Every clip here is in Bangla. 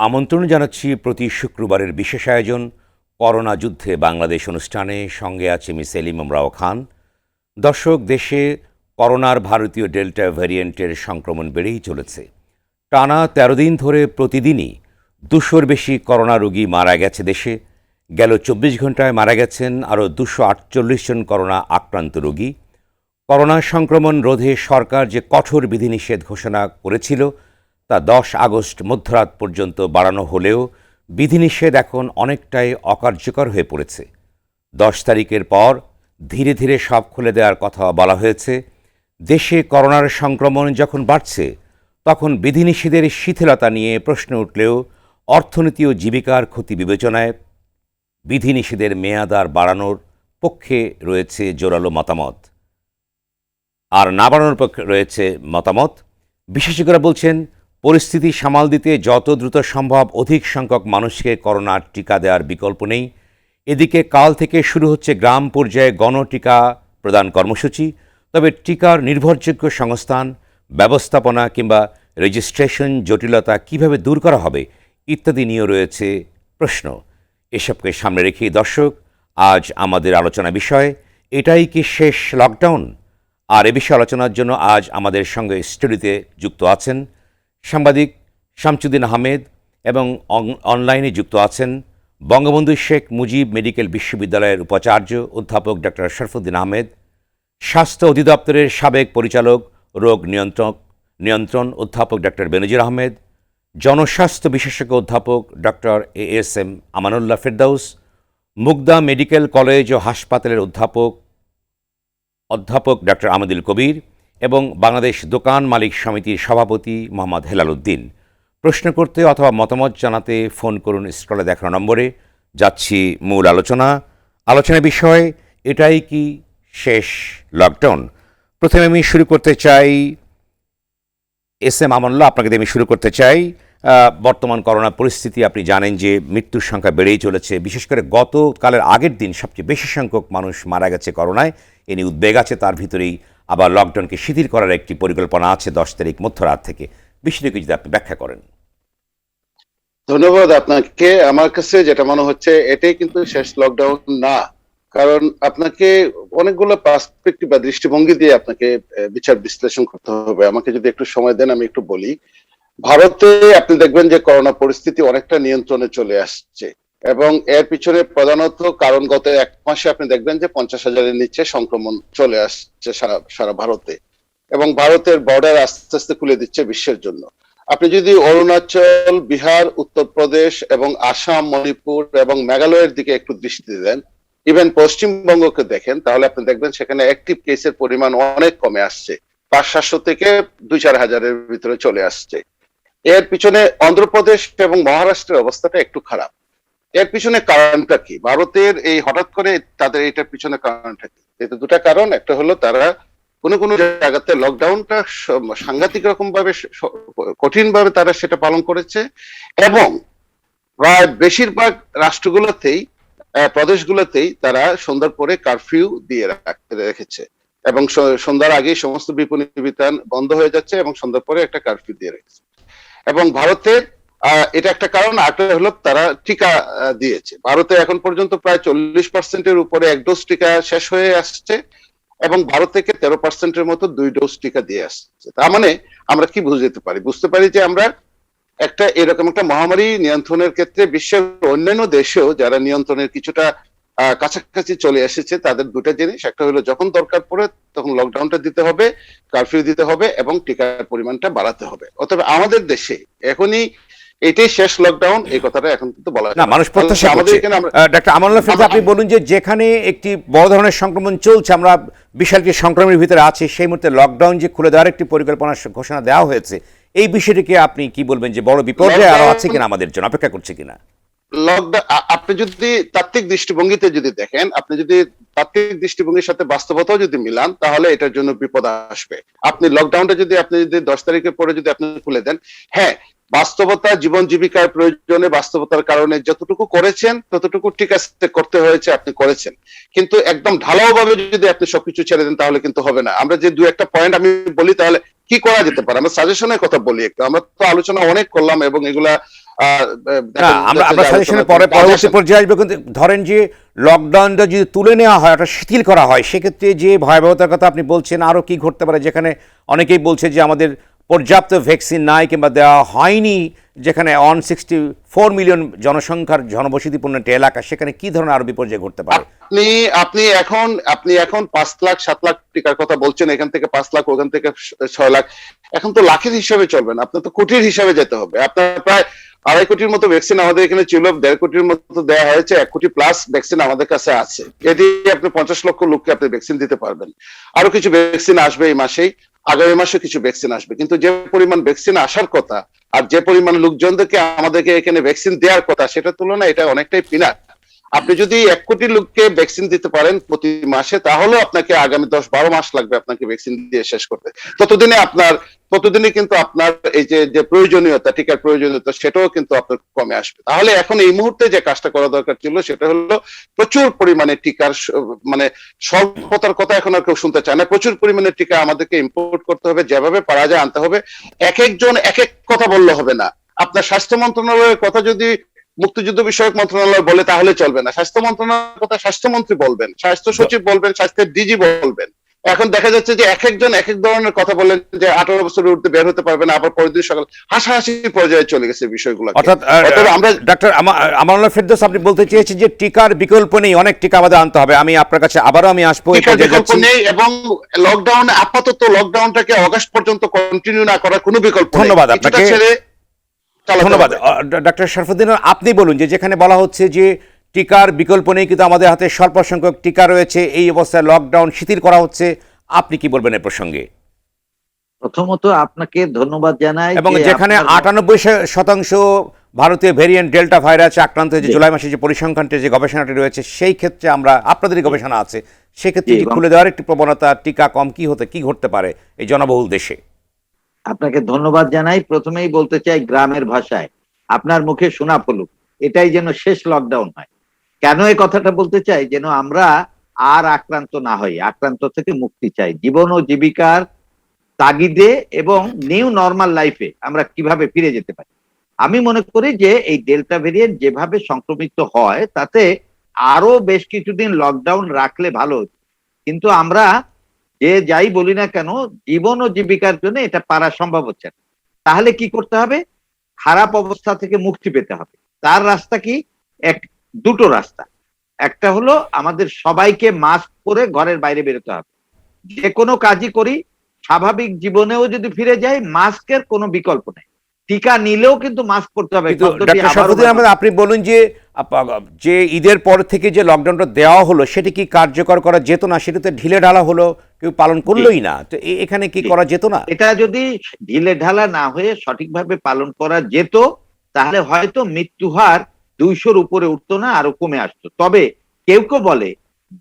আমন্ত্রণ জানাচ্ছি প্রতি শুক্রবারের বিশেষ আয়োজন করোনা যুদ্ধে বাংলাদেশ অনুষ্ঠানে। সঙ্গে আছে মিস সেলিম আমরাও খান। দর্শক, দেশে করোনার ভারতীয় ডেল্টা ভ্যারিয়েন্টের সংক্রমণ বেড়েই চলেছে। টানা ১৩ দিন ধরে প্রতিদিনই ২০০-র বেশি করোনা রোগী মারা গেছে দেশে। গেল ২৪ ঘন্টায় মারা গেছেন আরও ২৪৮ জন করোনা আক্রান্ত রোগী। করোনা সংক্রমণ রোধে সরকার যে কঠোর বিধিনিষেধ ঘোষণা করেছিল তা ১০ আগস্ট মধ্যরাত পর্যন্ত বাড়ানো হলেও বিধিনিষেধ এখন অনেকটাই অকার্যকর হয়ে পড়েছে। ১০ তারিখের পর ধীরে ধীরে সব খুলে দেওয়ার কথা বলা হয়েছে। দেশে করোনার সংক্রমণ যখন বাড়ছে তখন বিধিনিষেধের শিথিলতা নিয়ে প্রশ্ন উঠলেও অর্থনীতি ও জীবিকার ক্ষতি বিবেচনায় বিধিনিষেধের মেয়াদ আর বাড়ানোর পক্ষে রয়েছে জোরালো মতামত, আর না বাড়ানোর পক্ষে রয়েছে মতামত। বিশেষজ্ঞরা বলছেন, পরিস্থিতি সামাল দিতে যত দ্রুত সম্ভব অধিক সংখ্যক মানুষকে করোনার টিকা দেওয়ার বিকল্প নেই। এদিকে কাল থেকে শুরু হচ্ছে গ্রাম পর্যায়ে গণটিকা প্রদান কর্মসূচি। তবে টিকার নির্ভরযোগ্য সংস্থান, ব্যবস্থাপনা কিংবা রেজিস্ট্রেশন জটিলতা কিভাবে দূর করা হবে ইত্যাদি নিয়েও রয়েছে প্রশ্ন। এসবকে সামনে রেখেই দর্শক, আজ আমাদের আলোচনা বিষয় এটাই কি শেষ লকডাউন? আর এ বিষয়ে আলোচনার জন্য আজ আমাদের সঙ্গে স্টুডিওতে যুক্ত আছেন সাংবাদিক শামসুদ্দিন আহমেদ এবং অনলাইনে যুক্ত আছেন বঙ্গবন্ধু শেখ মুজিব মেডিকেল বিশ্ববিদ্যালয়ের উপাচার্য অধ্যাপক ডক্টর শরফুদ্দিন আহমেদ, স্বাস্থ্য অধিদপ্তরের সাবেক পরিচালক রোগ নিয়ন্ত্রণ অধ্যাপক ডক্টর বেনজির আহমেদ, জনস্বাস্থ্য বিশেষজ্ঞ অধ্যাপক ডক্টর ASM আমানুল্লাহ ফেরদাউস, মুগদা মেডিকেল কলেজ ও হাসপাতালের অধ্যাপক ডক্টর আহমদুল কবির এবং বাংলাদেশ দোকান মালিক সমিতির সভাপতি মোহাম্মদ হেলাল উদ্দিন। প্রশ্ন করতে অথবা মতামত জানাতে ফোন করুন স্ক্রলে দেখানো নম্বরে। যাচ্ছি মূল আলোচনার বিষয় এটাই কি শেষ লকডাউন। প্রথমে আমি শুরু করতে চাই ASM আমানুল্লাহ, আপনাকে দিয়ে আমি শুরু করতে চাই। বর্তমান করোনা পরিস্থিতি, আপনি জানেন যে মৃত্যুর সংখ্যা বেড়েই চলেছে। বিশেষ করে গতকালের আগের দিন সবচেয়ে বেশি সংখ্যক মানুষ মারা গেছে করোনায়। এ নিয়ে উদ্বেগ আছে। তার ভিতরেই আবার লকডাউনকে শিথিল করার একটি পরিকল্পনা আছে ১০ তারিখ মধ্যরাত থেকে। বিষয়টিকে যদি আপনি ব্যাখ্যা করেন। ধন্যবাদ আপনাকে। আমার কাছে যেটা মনে হচ্ছে এটাই কিন্তু শেষ লকডাউন না, কারণ আপনাকে অনেকগুলো পার্সপেক্টিভ বা দৃষ্টিভঙ্গি দিয়ে আপনাকে বিচার বিশ্লেষণ করতে হবে। আমাকে যদি একটু সময় দেন আমি একটু বলি। ভারতে আপনি দেখবেন যে করোনা পরিস্থিতি অনেকটা নিয়ন্ত্রণে চলে আসছে এবং এর পিছনে প্রধানত কারণ গত এক মাসে আপনি দেখবেন যে ৫০,০০০-এর নিচে সংক্রমণ চলে আসছে সারা ভারতে, এবং ভারতের বর্ডার আস্তে আস্তে খুলে দিচ্ছে বিশ্বের জন্য। আপনি যদি অরুণাচল, বিহার, উত্তরপ্রদেশ এবং আসাম, মণিপুর এবং মেঘালয়ের দিকে একটু দৃষ্টি দেন, ইভেন পশ্চিমবঙ্গকে দেখেন, তাহলে আপনি দেখবেন সেখানে অ্যাক্টিভ কেসের পরিমাণ অনেক কমে আসছে। ৫০০ থেকে ২-৪ হাজারের ভিতরে চলে আসছে। এর পিছনে অন্ধ্রপ্রদেশ এবং মহারাষ্ট্রের অবস্থাটা একটু খারাপ। এর পিছনে কারণটা কি? ভারতের এই হঠাৎ করে তাদের এটার পিছনে কারণটা কি? এতে দুটা কারণ। একটা হলো তারা কোনো কোনো জায়গাতে লকডাউনটা সাংঘাতিক রকম ভাবে কঠিন ভাবে তারা সেটা পালন করেছে, এবং প্রায় বেশিরভাগ রাষ্ট্রগুলোতেই প্রদেশগুলোতেই তারা সন্ধ্যার পরে কারফিউ দিয়ে রেখেছে, এবং সন্ধ্যার আগেই সমস্ত বিপণী বিতান বন্ধ হয়ে যাচ্ছে এবং সন্ধ্যার পরে একটা কারফিউ দিয়ে রেখেছে। এবং ভারতে এটা একটা কারণ। আরেকটা হলো তারা টিকা দিয়েছে। ভারতে এখন পর্যন্ত প্রায় ৪০%-এর উপরে ১ ডোজ টিকা শেষ হয়ে আসছে, এবং ভারত থেকে ১৩%-এর মতো ২ ডোজ টিকা দিয়ে আসছে। তার মানে আমরা কি বুঝতে পারি যে আমরা এরকম একটা মহামারী নিয়ন্ত্রণের ক্ষেত্রে বিশ্বের অন্যান্য দেশেও যারা নিয়ন্ত্রণের কিছুটা কাছাকাছি চলে এসেছে, তাদের দুটা জিনিস, একটা হলো যখন দরকার পড়ে তখন লকডাউনটা দিতে হবে, কারফিউ দিতে হবে এবং টিকার পরিমাণটা বাড়াতে হবে। অতএব আমাদের দেশে এখনই এটাই শেষ লকডাউন, এই কথাটা এখন কিন্তু বলা না, মানুষ প্রত্যাশা করছে। ডক্টর আমানুল্লাহ ফেরদাউস, আপনি বলুন যে যেখানে একটি বড় ধরনের সংক্রমণ চলছে, আমরা বিশাল যে সংক্রমণের ভিতরে আছি, সেই মুহূর্তে লকডাউন যে খুলে দেওয়ার একটি পরিকল্পনা ঘোষণা দেওয়া হয়েছে, এই বিষয়টিকে আপনি কি বলবেন যে বড় বিপর্যয় আরো আছে কিনা, আমাদের জন্য অপেক্ষা করছে কিনা? লকডাউন আপনি যদি তাত্ত্বিক দৃষ্টিভঙ্গিতে যদি দেখেন, আপনি যদি তাত্ত্বিক দৃষ্টিভঙ্গির সাথে বাস্তবতাও যদি মিলান, তাহলে এটার জন্য বিপদ আসবে। আপনি লকডাউনটা যদি ১০ তারিখের পরে যদি আপনি খুলে দেন, হ্যাঁ, বাস্তবতা, জীবন জীবিকার প্রয়োজনে, বাস্তবতার কারণে যতটুকু করেছেন ততটুকু ঠিক আছে, করতে হয়েছে, আপনি করেছেন। কিন্তু একদম ঢালাও ভাবে যদি আপনি সবকিছু ছেড়ে দেন তাহলে কিন্তু হবে না। আমরা যে দু একটা পয়েন্ট আমি বলি, তাহলে কি করা যেতে পারে, আমরা সাজেশনের কথা বলি একটু। আমরা তো আলোচনা অনেক করলাম এবং এগুলা না, আমরা আমরা সাজেশনের পরে পরবর্তী পর্যায়ে আসবে, কিন্তু ধরেন যে লকডাউনটা যদি তুলে নেওয়া হয়, ওটা শিথিল করা হয়, সেক্ষেত্রে যে ভয়াবহতার কথা আপনি বলছেন, আরও কি ঘটতে পারে? যেখানে অনেকেই বলছে যে আমাদের পর্যাপ্ত ভ্যাকসিন নাই কিংবা দেওয়া হয়নি, যেখানে 164 মিলিয়ন জনসংখ্যার জনবসতিপূর্ণ একটা এলাকা, সেখানে কি ধরনের আরো বিপর্যয় ঘটতে পারে? আপনি আপনি এখন 5 লাখ 7 লাখ টিকার কথা বলছেন, এখান থেকে 5 লাখ, ওখান থেকে 6 লাখ। এখন তো লাখের হিসাবে চলবে না, আপনার তো কোটির হিসাবে যেতে হবে। আপনার প্রায় 2.5 কোটির মতো ভ্যাকসিন আমাদের এখানে ছিল, 1.5 কোটির মতো দেওয়া হয়েছে, 1 কোটি প্লাস ভ্যাকসিন আমাদের কাছে আছে। এটি আপনি 50 লক্ষ লোককে আপনি ভ্যাকসিন দিতে পারবেন। আরো কিছু ভ্যাকসিন আসবে এই মাসেই, আগামী মাসে কিছু ভ্যাকসিন আসবে। কিন্তু যে পরিমাণ ভ্যাকসিন আসার কথা আর যে পরিমাণ লোকজনদেরকে আমাদেরকে এখানে ভ্যাকসিন দেওয়ার কথা, সেটার তুলনায় এটা অনেকটাই পিনাক। আপনি যদি 1 কোটি লোককে ভ্যাকসিন দিতে পারেন প্রতি মাসে, তাহলে আপনাকে আগামী 10-12 মাস লাগবে আপনাকে ভ্যাকসিন দিয়ে শেষ করতে। ততদিনে কিন্তু আপনার এই যে প্রয়োজনীয়তা, টিকার প্রয়োজনীয়তা, সেটাও কিন্তু আপনার কমে আসবে। তাহলে এখন এই মুহূর্তে যে কাজটা করা দরকার ছিল, সেটা হলো প্রচুর পরিমাণে টিকার মানে স্বল্পতার কথা এখন আর কেউ শুনতে চায় না। প্রচুর পরিমাণে টিকা আমাদেরকে ইম্পোর্ট করতে হবে, যেভাবে পারা যায় আনতে হবে। এক একজন এক এক কথা বললে হবে না। আপনার স্বাস্থ্য মন্ত্রণালয়ের কথা যদি মুক্তিযুদ্ধ বিষয়ক মন্ত্রণালয় বলে তাহলে চলবে না। স্বাস্থ্য মন্ত্রণালয়ের কথা স্বাস্থ্যমন্ত্রী বলবেন, স্বাস্থ্য সচিব বলবেন, স্বাস্থ্যের ডিজি বলবেন। এখন দেখা যাচ্ছে যে এক একজন এক এক ধরনের কথা বলেন, যে 18 বছরের ঊর্ধ্বে বের হতে পারবে না, আবার পরের দিন সকাল হাসাহাসির পর্যায়ে চলে গেছে বিষয়গুলো। অর্থাৎ আমরা ডাক্তার আমানুল্লাহ ফেরদৌস, আপনি বলতে চেয়েছেন যে টিকার বিকল্প নেই, অনেক টিকা আমাদের আনতে হবে। আমি আপনার কাছে আবারও আসবো, টিকার বিকল্প নেই, এবং লকডাউন আপাতত লকডাউনটাকে অগাস্ট পর্যন্ত কন্টিনিউ না করার কোনো বিকল্প নেই। ধন্যবাদ আপনাকে। ধন্যবাদ ডাক্তার শরফুদ্দিন। আপনি বলুন, যে যেখানে বলা হচ্ছে যে টিকার বিকল্প নেই, কিন্তু আমাদের হাতে স্বল্প সংখ্যক টিকা রয়েছে, এই অবস্থায় লকডাউন শিথিল করা হচ্ছে, আপনি কি বলবেন এ প্রসঙ্গে? প্রথমত আপনাকে ধন্যবাদ জানাই। এবং যেখানে 98% ভারতীয় ভেরিয়েন্ট ডেল্টা ভাইরাস আক্রান্ত হয়েছে, জুলাই মাসে যে পরিসংখ্যানটি, যে গবেষণাটি রয়েছে, সেই ক্ষেত্রে আমরা, আপনাদেরই গবেষণা আছে, সেক্ষেত্রে খুলে দেওয়ার একটি প্রবণতা, টিকা কম কি ঘটতে পারে এই জনবহুল দেশে? আপনাকে ধন্যবাদ জানাই। প্রথমেই বলতে চাই গ্রামের ভাষায়, আপনার মুখে শোনা পড়ুক, এটাই যেন শেষ লকডাউন হয়। কেন এই কথাটা বলতে চাই? যেন আমরা আর আক্রান্ত না হই, আক্রান্ত থেকে মুক্তি চাই, জীবন ও জীবিকার তাগিদে, এবং নিউ নর্মাল লাইফে আমরা কিভাবে ফিরে যেতে পারি। আমি মনে করি যে এই ডেল্টা ভেরিয়েন্ট যেভাবে সংক্রমিত হয়, তাতে আরো বেশ কিছুদিন লকডাউন রাখলে ভালো হতো। কিন্তু আমরা যে যাই বলি না কেন, জীবন ও জীবিকার জন্য এটা পারা সম্ভব হচ্ছে না। তাহলে কি করতে হবে? খারাপ অবস্থা থেকে মুক্তি পেতে হবে। তার রাস্তা কি? দুটো রাস্তা। একটা হলো আমাদের সবাইকে মাস্ক পরে ঘরের বাইরে বেরোতে হবে। যে কোনো কাজই করি, স্বাভাবিক জীবনেও যদি ফিরে যাই, মাস্কের কোনো বিকল্প নেই। টিকা নিলেও কিন্তু মাস্ক পরতে হবে। আপনি বলুন যে ঈদের পর থেকে যে লকডাউনটা দেওয়া হলো, সেটি কি কার্যকর করা যেত না? সেটা তো ঢিলে ঢালা হলো, কেউ পালন করলোই না। তো এখানে কি করা যেত না? এটা যদি ঢিলে ঢালা না হয়ে সঠিকভাবে পালন করা যেত, তাহলে হয়তো মৃত্যু হার 200-র উপরে উঠতো না, আরো কমে আসতো। তবে কেউ কেউ বলে,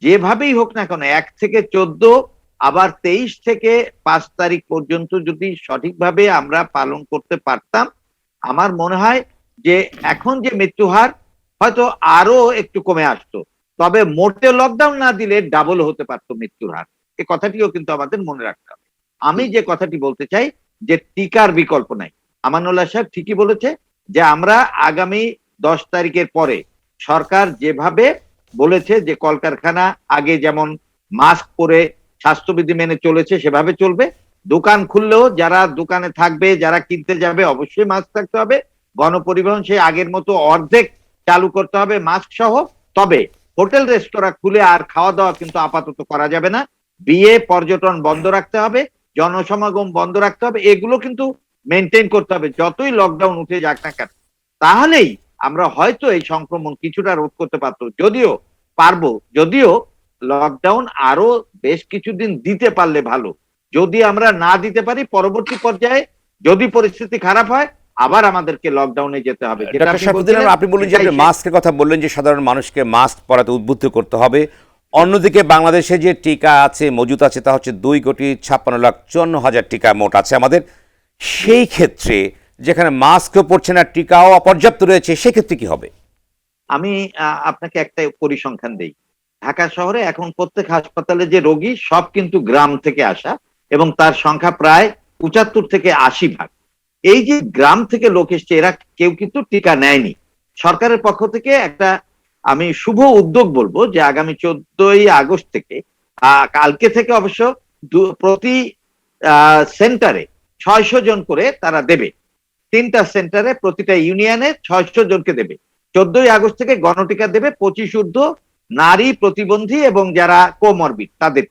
যেভাবেই হোক না কেন 1 থেকে 14, আবার 23 থেকে 5 তারিখ পর্যন্ত যদি সঠিকভাবে আমরা পালন করতে পারতাম, আমার মনে হয় যে এখন যে মৃত্যু হার হয়তো আরো একটু কমে আসতো। তবে মোটে লকডাউন না দিলে ডাবল হতে পারতো মৃত্যুর হার। এই কথাটিও কিন্তু আমাদের মনে রাখতে হবে। আমি যে কথাটি বলতে চাই, যে টিকার বিকল্প নাই। আমানুল্লাহ সাহেব ঠিকই বলেছে যে আমরা আগামী 10 তারিখের পরে সরকার যেভাবে বলেছে যে কলকারখানা আগে যেমন মাস্ক পরে স্বাস্থ্যবিধি মেনে চলেছে, সেভাবে চলবে। দোকান খুললেও যারা দোকানে থাকবে, যারা কিনতে যাবে, অবশ্যই মাস্ক থাকতে হবে। গণপরিবহন সেই আগের মতো অর্ধেক চালু করতে হবে মাস্ক সহ। তবে হোটেল রেস্তোরাঁ খুলে আর খাওয়া দাওয়া কিন্তু আপাতত করা যাবে না। বিয়ে পর্যটন বন্ধ রাখতে হবে, জনসমাগম বন্ধ রাখতে হবে। এগুলো কিন্তু মেনটেন করতে হবে, যতই লকডাউন উঠে যাক না কেন। তাহলেই আমরা হয়তো এই সংক্রমণ কিছুটা রোধ করতে পারবো। যদিও লকডাউন আরো বেশ কিছুদিন দিতে পারলে ভালো। যদি আমরা না দিতে পারি, পরবর্তী পর্যায়ে যদি পরিস্থিতি খারাপ হয়, আবার আমাদেরকে লকডাউনে যেতে হবে। আপনি বললেন যে আপনি মাস্কের কথা বললেন, যে সাধারণ মানুষকে মাস্ক পরাতে উদ্বুদ্ধ করতে হবে। অন্যদিকে বাংলাদেশে যে টিকা আছে, মজুত আছে, তা হচ্ছে 2,56,54,000 টিকা মোট আছে আমাদের। সেই ক্ষেত্রে যেখানে মাস্কও পড়ছে না, টিকাও অপর্যাপ্ত রয়েছে, সেক্ষেত্রে কি হবে? আমি আপনাকে একটা পরিসংখ্যান দেই। ঢাকা শহরে এখন প্রত্যেক হাসপাতালে যে রোগী, সব কিন্তু গ্রাম থেকে আসা, এবং তার সংখ্যা প্রায় 75 থেকে 80 ভাগ। এই যে গ্রাম থেকে লোক এসছে, এরা কেউ কিন্তু টিকা নেয়নি। সরকারের পক্ষ থেকে একটা আমি শুভ উদ্যোগ বলবো যে আগামী 14ই আগস্ট থেকে, কালকে থেকে অবশ্য প্রতি সেন্টারে 600 জন করে তারা দেবে। 3টা সেন্টারে প্রতিটা ইউনিয়নে 600 জনকে দেবে। 14ই আগস্ট থেকে গণটিকা দেবে 25 ঊর্ধ্ব নারী, প্রতিবন্ধী এবং যারা কোমরবিড তাদের।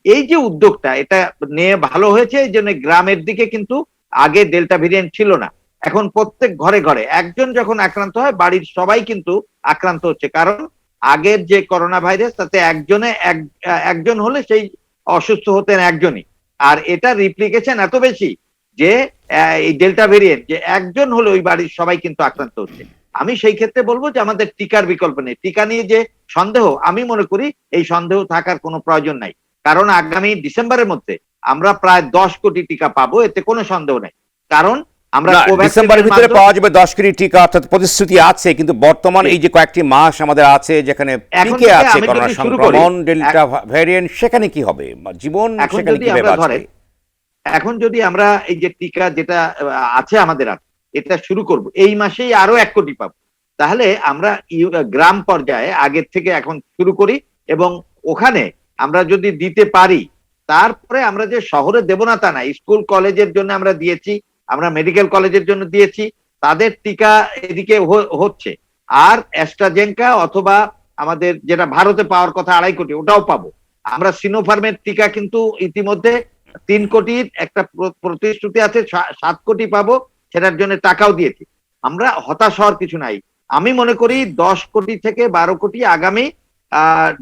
এই যে উদ্যোগটা, এটা নিয়ে ভালো হয়েছে। এই জন্য গ্রামের দিকে কিন্তু আগে ডেল্টা ভেরিয়েন্ট ছিল না, এখন প্রত্যেক ঘরে ঘরে একজন যখন আক্রান্ত হয় বাড়ির সবাই কিন্তু আক্রান্ত হচ্ছে। কারণ আগের যে করোনা ভাইরাস তাতে একজন হলে সেই অসুস্থ হতেন একজনই, আর এটা রিপ্লিকেশন এত বেশি যে এই ডেল্টা ভেরিয়েন্ট যে একজন হলে ওই বাড়ির সবাই কিন্তু আক্রান্ত হচ্ছে। আমি সেই ক্ষেত্রে বলবো যে আমাদের টিকার বিকল্প নেই। টিকা নিয়ে যে সন্দেহ, আমি মনে করি এই সন্দেহ থাকার কোনো প্রয়োজন নাই। কারণ আগামী ডিসেম্বরের মধ্যে আমরা প্রায় 10 কোটি টিকা পাবো, এতে কোনো সন্দেহ নেই। কারণ আমরা ডিসেম্বরের ভিতরে পাওয়া যাবে 10 কোটি টিকা, অর্থাৎ প্রতিশ্রুতি আছে, কিন্তু বর্তমান এই যে কয়েকটি মাস আমাদের আছে যেখানে পিকে আছে করোনা সংক্রমণ, ডেল্টা ভ্যারিয়েন্ট, সেখানে কি হবে? জীবন সেখানে কিভাবে বাঁচবে? এখন যদি আমরা এই যে টিকা যেটা আছে আমাদের এটা শুরু করব, এই মাসেই আরো 1 কোটি পাবো, তাহলে আমরা গ্রাম পর্যায়ে আগের থেকে এখন শুরু করি এবং ওখানে আমরা যদি দিতে পারি, তারপরে আমরা যে শহরে দেব না তা না, স্কুল কলেজের জন্য আমরা দিয়েছি, আমরা মেডিকেল কলেজের জন্য দিয়েছি, তাদের টিকা এদিকে হচ্ছে। আর অ্যাস্ট্রাজেনেকা অথবা আমাদের যেটা ভারতে পাওয়ার কথা 2.5 কোটি, ওটাও পাবো। আমরা সিনোফার্মের টিকা কিন্তু ইতিমধ্যে 3 কোটির একটা প্রতিশ্রুতি আছে, 7 কোটি পাবো, সেটার জন্য টাকাও দিয়েছি। আমরা হতাশ হওয়ার কিছু নাই। আমি মনে করি 10 কোটি থেকে 12 কোটি আগামী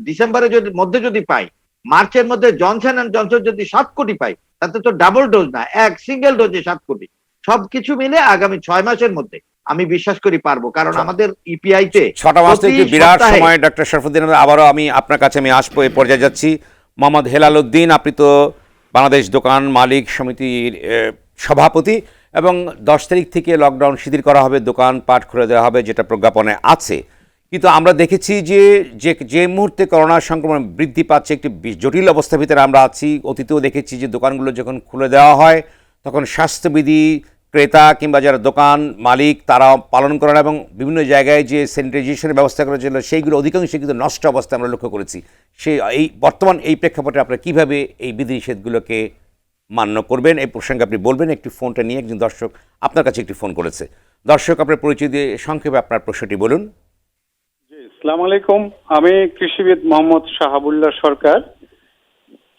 ডিসেম্বরের মধ্যে যদি পাই, মার্চের মধ্যে জনসন এন্ড জনসন যদি 7 কোটি পাই, তাতে তো ডাবল ডোজ না, এক সিঙ্গেল ডোজে 7 কোটি। সবকিছু মিলে আগামী 6 মাসের মধ্যে আমি বিশ্বাস করি পারবো। কারণ আমাদের ইপিআই তে 6টা মাস থেকে বিরাট সময়। ডক্টর শরফুদ্দিন, আবারও আমি আপনার কাছে আসবো, এই পর্যায়ে যাচ্ছি। মোহাম্মদ হেলাল উদ্দিন, আপনি তো বাংলাদেশ দোকান মালিক সমিতির সভাপতি, এবং 10 তারিখ থেকে লকডাউন শিথিল করা হবে, দোকানপাট খুলে দেওয়া হবে, যেটা প্রজ্ঞাপনে আছে। কিন্তু আমরা দেখেছি যে মুহূর্তে করোনা সংক্রমণ বৃদ্ধি পাচ্ছে, একটি জটিল অবস্থার ভিতরে আমরা আছি। অতীতেও দেখেছি যে দোকানগুলো যখন খুলে দেওয়া হয় তখন স্বাস্থ্যবিধি ক্রেতা কিংবা যারা দোকান মালিক তারা পালন করেন, এবং বিভিন্ন জায়গায় যে স্যানিটাইজেশনের ব্যবস্থা করা ছিল সেইগুলো অধিকাংশ কিন্তু নষ্ট অবস্থায় আমরা লক্ষ্য করেছি। এই বর্তমান এই প্রেক্ষাপটে আপনারা কীভাবে এই বিধিনিষেধগুলোকে মান্য করবেন, এই প্রসঙ্গে আপনি বলবেন। একটি ফোনটা নিয়ে একজন দর্শক আপনার কাছে একটি ফোন করেছে। দর্শক, আপনার পরিচয় দিয়ে সংক্ষেপে আপনার প্রশ্নটি বলুন। জি, আসসালামু আলাইকুম। আমি কৃষিবিদ মোহাম্মদ শাহাবুল্লাহ সরকার,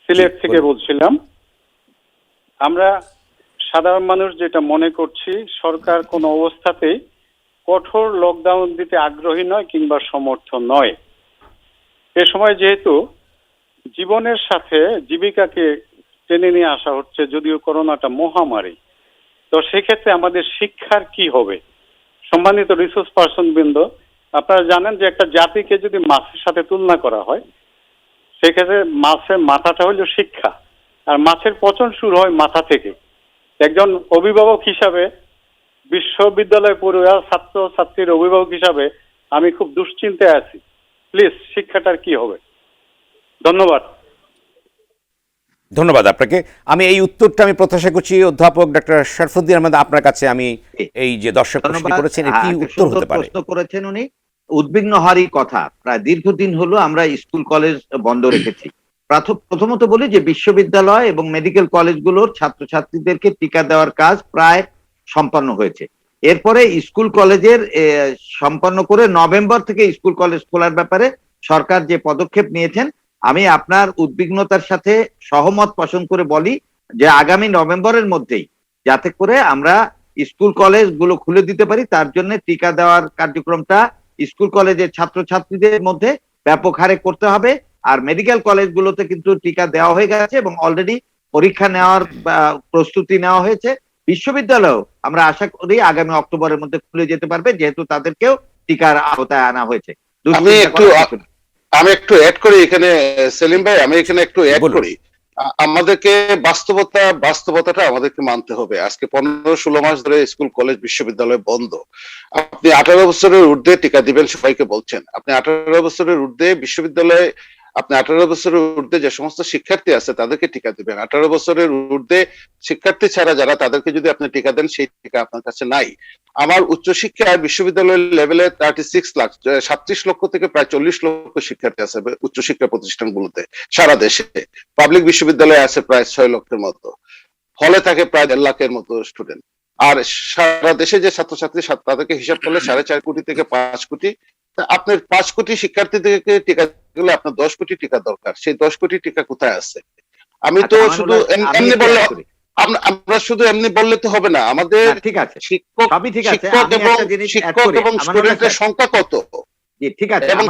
সিলেট থেকে বলছিলাম। আমরা সাধারণ মানুষ যেটা মনে করছি, সরকার কোনো অবস্থাতেই কঠোর লকডাউন দিতে আগ্রহী নয় কিংবা সমর্থ নয়। এ সময় যেহেতু জীবনের সাথে জীবিকাকে টেনে নিয়ে আসা হচ্ছে, যদিও করোনাটা মহামারী, তো সেক্ষেত্রে আমাদের শিক্ষার কি হবে? সম্মানিত রিসোর্স পার্সন বৃন্দ, আপনারা জানেন যে একটা জাতিকে যদি মাছের সাথে তুলনা করা হয়, সেক্ষেত্রে মাছের মাথাটা হলো শিক্ষা, আর মাছের পচন শুরু হয় মাথা থেকে। একজন অভিভাবক হিসাবে, বিশ্ববিদ্যালয় পড়ুয়া ছাত্র ছাত্রীর অভিভাবক হিসাবে আমি খুব দুশ্চিন্তায় আছি। প্লিজ, শিক্ষাটার কি হবে? ধন্যবাদ। ধন্যবাদ আপনাকে। আমি এই উত্তরটা আমি প্রত্যাশা করছি অধ্যাপক ডক্টর শরফুদ্দিন আহমেদ, আপনার কাছে আমি এই যে দর্শক প্রশ্ন করেছেন, কি উত্তর হতে পারে? প্রশ্ন করেছেন উনি, উদ্বিগ্ন হওয়ারই কথা। প্রায় দীর্ঘদিন হলো আমরা স্কুল কলেজ বন্ধ রেখেছি। প্রথমত বলি যে বিশ্ববিদ্যালয় এবং মেডিকেল কলেজগুলোর ছাত্রছাত্রীদেরকে টিকা দেওয়ার কাজ প্রায় সম্পন্ন হয়েছে। এরপরে স্কুল কলেজের সম্পন্ন করে নভেম্বর থেকে স্কুল কলেজ খোলার ব্যাপারে সরকার যে পদক্ষেপ নিয়েছেন, আমি আপনার উদ্বিগ্নতার সাথে সহমত পোষণ করে বলি যে আগামী নভেম্বরের মধ্যেই যাতে করে আমরা স্কুল কলেজ গুলো খুলে দিতে পারি, তার জন্য টিকা দেওয়ার কার্যক্রমটা স্কুল কলেজের ছাত্রছাত্রীদের মধ্যে ব্যাপক হারে করতে হবে। আর মেডিকেল কলেজগুলোতে কিন্তু টিকা দেওয়া হয়ে গেছে এবং অলরেডি পরীক্ষা নেওয়ার প্রস্তুতি নেওয়া হয়েছে। বিশ্ববিদ্যালয়েও আমরা আশা করি আগামী অক্টোবরের মধ্যে খুলে যেতে পারবে, যেহেতু তাদেরকেও টিকার আওতায় আনা হয়েছে। আমি একটু অ্যাড করি এখানে, সেলিম ভাই, আমি এখানে একটু অ্যাড করি। আমাদেরকে বাস্তবতাটা আমাদেরকে মানতে হবে। আজকে 15-16 মাস ধরে স্কুল কলেজ বিশ্ববিদ্যালয় বন্ধ। আপনি 18 বছরের ঊর্ধ্বে টিকা দিবেন সবাইকে বলছেন, আপনি 18 বছরের ঊর্ধ্বে বিশ্ববিদ্যালয়ে আপনি 18 বছরের ঊর্ধ্বে যে সমস্ত শিক্ষার্থী আছে তাদেরকে টিকা দিবেন। 18 বছরের ঊর্ধ্বে শিক্ষার্থী ছাড়া যারা, তাদেরকে যদি আপনি টিকা দেন, সেই টিকা আপনার কাছে নাই। আমার উচ্চশিক্ষায় বিশ্ববিদ্যালয় লেভেলে 36 লাখ, 37 লক্ষ থেকে প্রায় 40 লক্ষ শিক্ষার্থী আছে উচ্চশিক্ষা প্রতিষ্ঠানগুলোতে সারা দেশে। পাবলিক বিশ্ববিদ্যালয়ে আছে প্রায় 6 লক্ষের মতো, হলে থাকে প্রায় 1.5 লাখের মতো স্টুডেন্ট। আর সারা দেশে যে ছাত্রছাত্রী, তাদেরকে হিসাব করলে 4.5 কোটি থেকে 5 কোটি। আপনার 5 কোটি শিক্ষার্থীদেরকে টিকা দিলে আপনার 10 কোটি টিকা দরকার। সেই 10 কোটি টিকা কোথায় আছে? আমি তো শুধু এমনি বললে, আমরা শুধু এমনি বললে তো হবে না। আমাদের ঠিক আছে, শিক্ষক এবং স্টুডেন্টের সংখ্যা কত, ঠিক আছে, এবং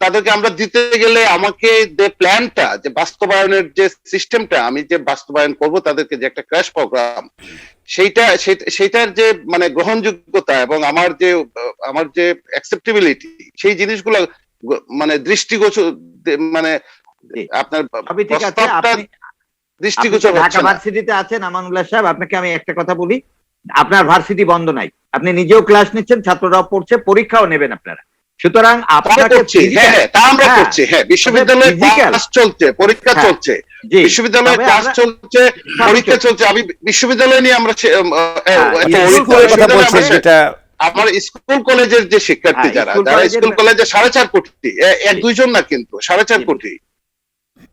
তাদেরকে আমরা দিতে গেলে আমাকে যে প্ল্যানটা, যে বাস্তবায়নের যে সিস্টেমটা আমি যে বাস্তবায়ন করব, তাদেরকে যে একটা ক্র্যাশ প্রোগ্রাম, সেইটার যে মানে গ্রহণযোগ্যতা এবং আমার যে অ্যাকসেপ্টেবিলিটি, সেই জিনিসগুলো মানে দৃষ্টিগোচর, মানে আপনার দৃষ্টিগোচর হচ্ছে না। ঢাকা ভার্সিটিতে আছেন আমানুল্লাহ সাহেব, আপনাকে আমি একটা কথা বলি, আপনার ভার্সিটি বন্ধ নাই, আপনি নিজেও ক্লাস নিচ্ছেন, ছাত্ররাও পড়ছে, পরীক্ষাও নেবেন আপনারা। সুতরাং আপনাকে বিশ্ববিদ্যালয়ে ক্লাস চলছে, পরীক্ষা চলছে, বিশ্ববিদ্যালয়ে ক্লাস চলছে, পরীক্ষা চলছে। আমি বিশ্ববিদ্যালয় নিয়ে আমরা আমার স্কুল কলেজের যে শিক্ষার্থী যারা স্কুল কলেজে 4.5 কোটি, 1-2 জন না, কিন্তু 4.5 কোটি,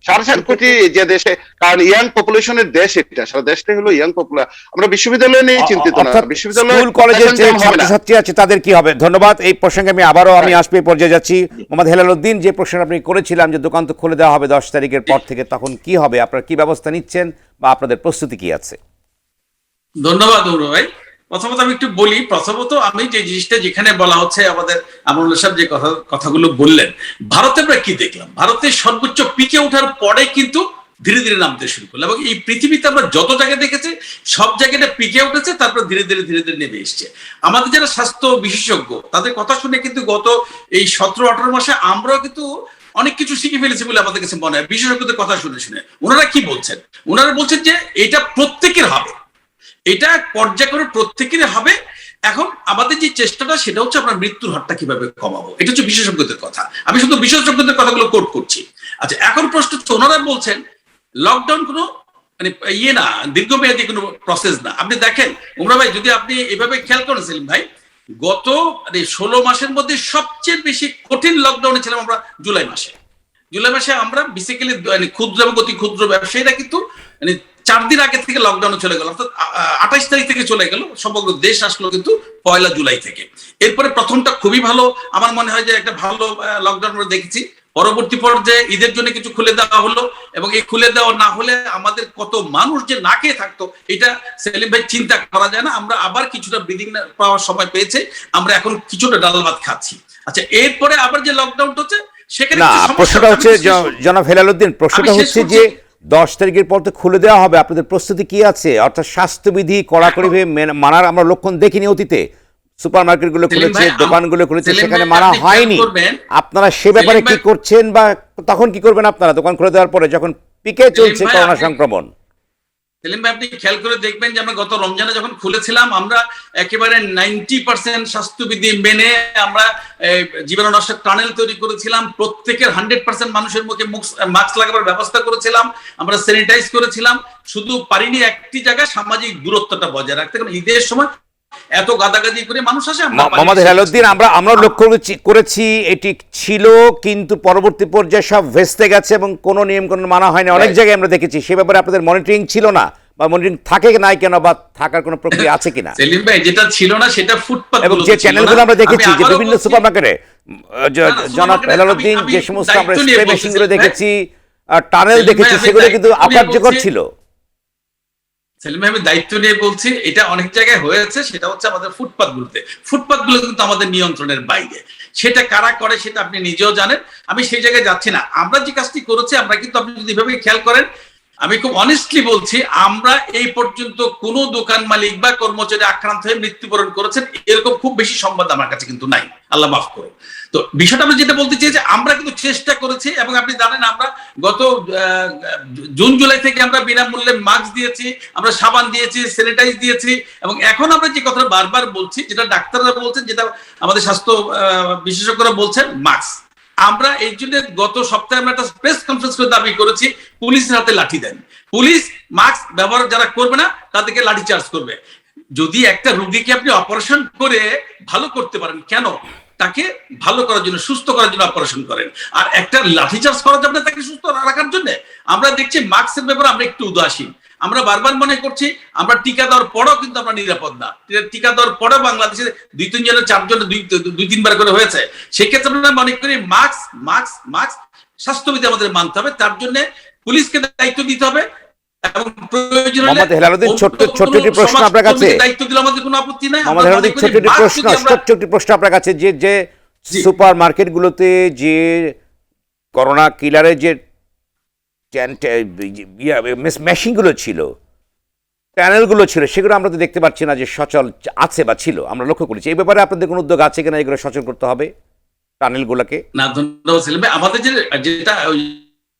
4.5 কোটি যে দেশে, কারণ ইয়াং পপুলেশনের দেশ এটা, সারা দেশটাই হলো ইয়াং পপুলার। আমরা বিশ্ববিদ্যালয় নিয়ে চিন্তিত না, বিশ্ববিদ্যালয় স্কুল কলেজের যে ছাত্রছাত্রী আছে তাদের কি হবে? ধন্যবাদ। এই প্রসঙ্গে আমি আবারও আসবে পর্যায়ে যাচ্ছি। মোহাম্মদ হেলাল উদ্দিন, যে প্রশ্ন আপনি করেছিলাম যে দোকান তো খুলে দেওয়া হবে 10 তারিখের পর থেকে, তখন কি হবে? আপনারা কি ব্যবস্থা নিচ্ছেন বা আপনাদের প্রস্তুতি কি আছে? ধন্যবাদ গৌরব ভাই। প্রথমত আমি একটু বলি, প্রথমত আমি যে জিনিসটা যেখানে বলা হচ্ছে, আমাদের আমানুল্লাহ সাহেব যে কথাগুলো বললেন, ভারতে আমরা কি দেখলাম, ভারতের সর্বোচ্চ পিকে ওঠার পরে কিন্তু ধীরে ধীরে নামতে শুরু করলো, এবং এই পৃথিবীতে আমরা যত জায়গায় দেখেছি সব জায়গাটা পিকে উঠেছে, তারপর ধীরে ধীরে নেমে এসছে। আমাদের যারা স্বাস্থ্য বিশেষজ্ঞ, তাদের কথা শুনে কিন্তু গত এই 17-18 মাসে আমরাও কিন্তু অনেক কিছু শিখে ফেলেছি বলে আমাদের কাছে মনে হয়, বিশেষজ্ঞদের কথা শুনে শুনে। ওনারা কি বলছেন? ওনারা বলছেন যে এটা প্রত্যেকের হবে, এটা পর্যায়ক্রমে প্রত্যেকেরই হবে। এখন আমাদের যে চেষ্টাটা, সেটা হচ্ছে আমরা মৃত্যুর হারটা কিভাবে কমাবো, এটা হচ্ছে বিশেষজ্ঞদের কথা। আমি শুধু বিশেষজ্ঞদের কথাগুলো কোট করছি। আচ্ছা, এখন প্রশ্ন হচ্ছে, ওনারা বলছেন লকডাউন কোনো মানে না, দীর্ঘমেয়াদী কোনো প্রসেস না। আপনি দেখেন উমরা ভাই, যদি আপনি এভাবে খেয়াল করেন সেলিম ভাই, গত 16 মাসের মধ্যে সবচেয়ে বেশি কঠিন লকডাউনে ছিলাম আমরা জুলাই মাসে। আমরা বেসিক্যালি ক্ষুদ্র এবং অতি ক্ষুদ্র ব্যবসায়ীরা কিন্তু 4 দিন আগে থেকে লকডাউনে চলে গেল, অর্থাৎ 28 তারিখ থেকে চলে গেল, সমগ্র দেশ আসলো কিন্তু 1 জুলাই থেকে। এরপরে প্রথমটা খুবই ভালো, আমার মনে হয় যে একটা ভালো লকডাউন আমরা দেখেছি। পরবর্তী পর্যায়ে ঈদের জন্য কিছু খুলে দেওয়া হলো, এবং এই খুলে দেওয়া না হলে আমাদের কত মানুষ যে না খেয়ে থাকতো, এটা সেলিম ভাই চিন্তা করা যায় না। আমরা আবার কিছুটা ব্রিদিং পাওয়ার সময় পেয়েছে, আমরা এখন কিছুটা ডাল ভাত খাচ্ছি। আচ্ছা, এরপরে আবার যে লকডাউনটা হচ্ছে, সেখানে প্রশ্নটা হচ্ছে জনাব হেলাল উদ্দিন, প্রশ্নটা হচ্ছে যে 10 তারিখের পর তো খুলে দেওয়া হবে, আপনাদের প্রস্তুতি কি আছে? অর্থাৎ স্বাস্থ্যবিধি কড়াকড়ি মানার আমরা লক্ষণ দেখিনি অতীতে। সুপারমার্কেট গুলো খুলেছে, দোকানগুলো খুলেছে, সেখানে মানা হয়নি। আপনারা সে ব্যাপারে কি করছেন, বা তখন কি করবেন আপনারা দোকান খুলে দেওয়ার পরে, যখন পিকে চলছে করোনা সংক্রমণ? সেলিম ভাই, আপনি খেয়াল করে দেখবেন যে আমরা গত রমজানে যখন খুলেছিলাম, আমরা একেবারে 90% স্বাস্থ্যবিধি মেনে আমরা জীবাণুনাশক টানেল তৈরি করেছিলাম, প্রত্যেকের 100% মানুষের মুখে মাস্ক লাগাবার ব্যবস্থা করেছিলাম, আমরা স্যানিটাইজ করেছিলাম। শুধু পারিনি একটি জায়গায় সামাজিক দূরত্বটা বজায় রাখতে, কারণ ঈদের সময় এত গাদাগাদি করে মানুষ আসে। মোহাম্মদ হেলাল উদ্দিন, আমরা লক্ষ্য করেছি এটি ছিল, কিন্তু পরবর্তী পর্যায়ে সব ভেস্তে গেছে এবং কোনো নিয়ম কানুন মানা হয়নি। অনেক জায়গায় আমরা দেখেছি, সে ব্যাপারে আপনাদের মনিটরিং ছিল না, বা মনিটরিং থাকে নাই কেন, বা থাকার কোনো প্রক্রিয়া আছে কিনা? সেলিম ভাই, যেটা ছিল না সেটা ফুটপাত, এবং যে চ্যানেলগুলো আমরা দেখেছি যে বিভিন্ন সুপারমার্কেটে, জনাব হেলাল উদ্দিন, যে সমস্ত আমরা স্প্রে মেশিনগুলো দেখেছি, টানেল দেখেছি, সেগুলো কিন্তু অকার্যকর ছিল। সেলিম ভাই, আমি দায়িত্ব নিয়ে বলছি, এটা অনেক জায়গায় হয়েছে, সেটা হচ্ছে আমাদের ফুটপাতগুলো কিন্তু আমাদের নিয়ন্ত্রণের বাইরে। সেটা কারা করে সেটা আপনি নিজেও জানেন, আমি সেই জায়গায় যাচ্ছি না। আমরা যে কাজটি করেছি, আমরা কিন্তু, আপনি যদি এভাবে খেয়াল করেন, আমি খুব অনেস্টলি বলছি, আমরা এই পর্যন্ত কোনো দোকান মালিক বা কর্মচারী আক্রান্ত হয়ে মৃত্যুবরণ করেছেন এরকম খুব বেশি সংবাদ আমার কাছে কিন্তু নাই, আল্লাহ মাফ করো। তো বিষয়টা আমি যেটা বলতে চাই যে আমরা কিন্তু চেষ্টা করেছি, এবং আপনি জানেন আমরা গত জুন জুলাই থেকে আমরা বিনামূল্যে মাস্ক দিয়েছি, আমরা সাবান দিয়েছি, স্যানিটাইজ দিয়েছি, এবং এখন আমরা যে কথা বারবার বলছি, যেটা ডাক্তাররা বলছেন, যেটা আমাদের স্বাস্থ্য বিশেষজ্ঞরা বলছেন, আমরা এই জন্য গত সপ্তাহে আমরা একটা প্রেস কনফারেন্স করে দাবি করেছি পুলিশের হাতে লাঠি দেন, পুলিশ মাস্ক ব্যবহার যারা করবে না তাদেরকে লাঠি চার্জ করবে। যদি একটা রোগীকে আপনি অপারেশন করে ভালো করতে পারেন, কেন তাকে ভালো করার জন্য, সুস্থ করার জন্য অপারেশন করেন, আর একটা লাঠিচার্জ করা যাবে না তাকে সুস্থ রাখার জন্য? আমরা দেখছি মাস্কের ব্যাপারে আমরা একটু উদাসীন। আমরা বারবার মনে করছি আমরা টিকা দেওয়ার পরেও কিন্তু আমরা নিরাপদ না। টিকা দেওয়ার পরেও বাংলাদেশে 2-3 জনের 4 জনের 2-3 বার করে হয়েছে। সেক্ষেত্রে আমরা মনে করি মাস্ক মাস্ক মাস্ক স্বাস্থ্যবিধি আমাদের মানতে হবে, তার জন্য পুলিশকে দায়িত্ব দিতে হবে এবং প্রয়োজন হলে মোহাম্মদ হেলালুদ্দিন ছোট্ট একটি প্রশ্ন আপনার কাছে। দায়িত্ব দিলে আমাদের কোনো আপত্তি নাই। মোহাম্মদ হেলালুদ্দিন ছোট্ট একটি প্রশ্ন আপনার কাছে, যে সুপার মার্কেটগুলোতে যে করোনা কিলারের যে মেশিনগুলো ছিল, প্যানেলগুলো ছিল, সেগুলো আমরা তো দেখতে পাচ্ছি না যে সচল আছে বা ছিল। আমরা লক্ষ্য করেছি, এই ব্যাপারে আপনাদের কোনো উদ্যোগ আছে কিনা এগুলো সচল করতে হবে টানেলগুলোকে? না, ধন্যবাদ সেলিম ভাই। আমাদের যেটা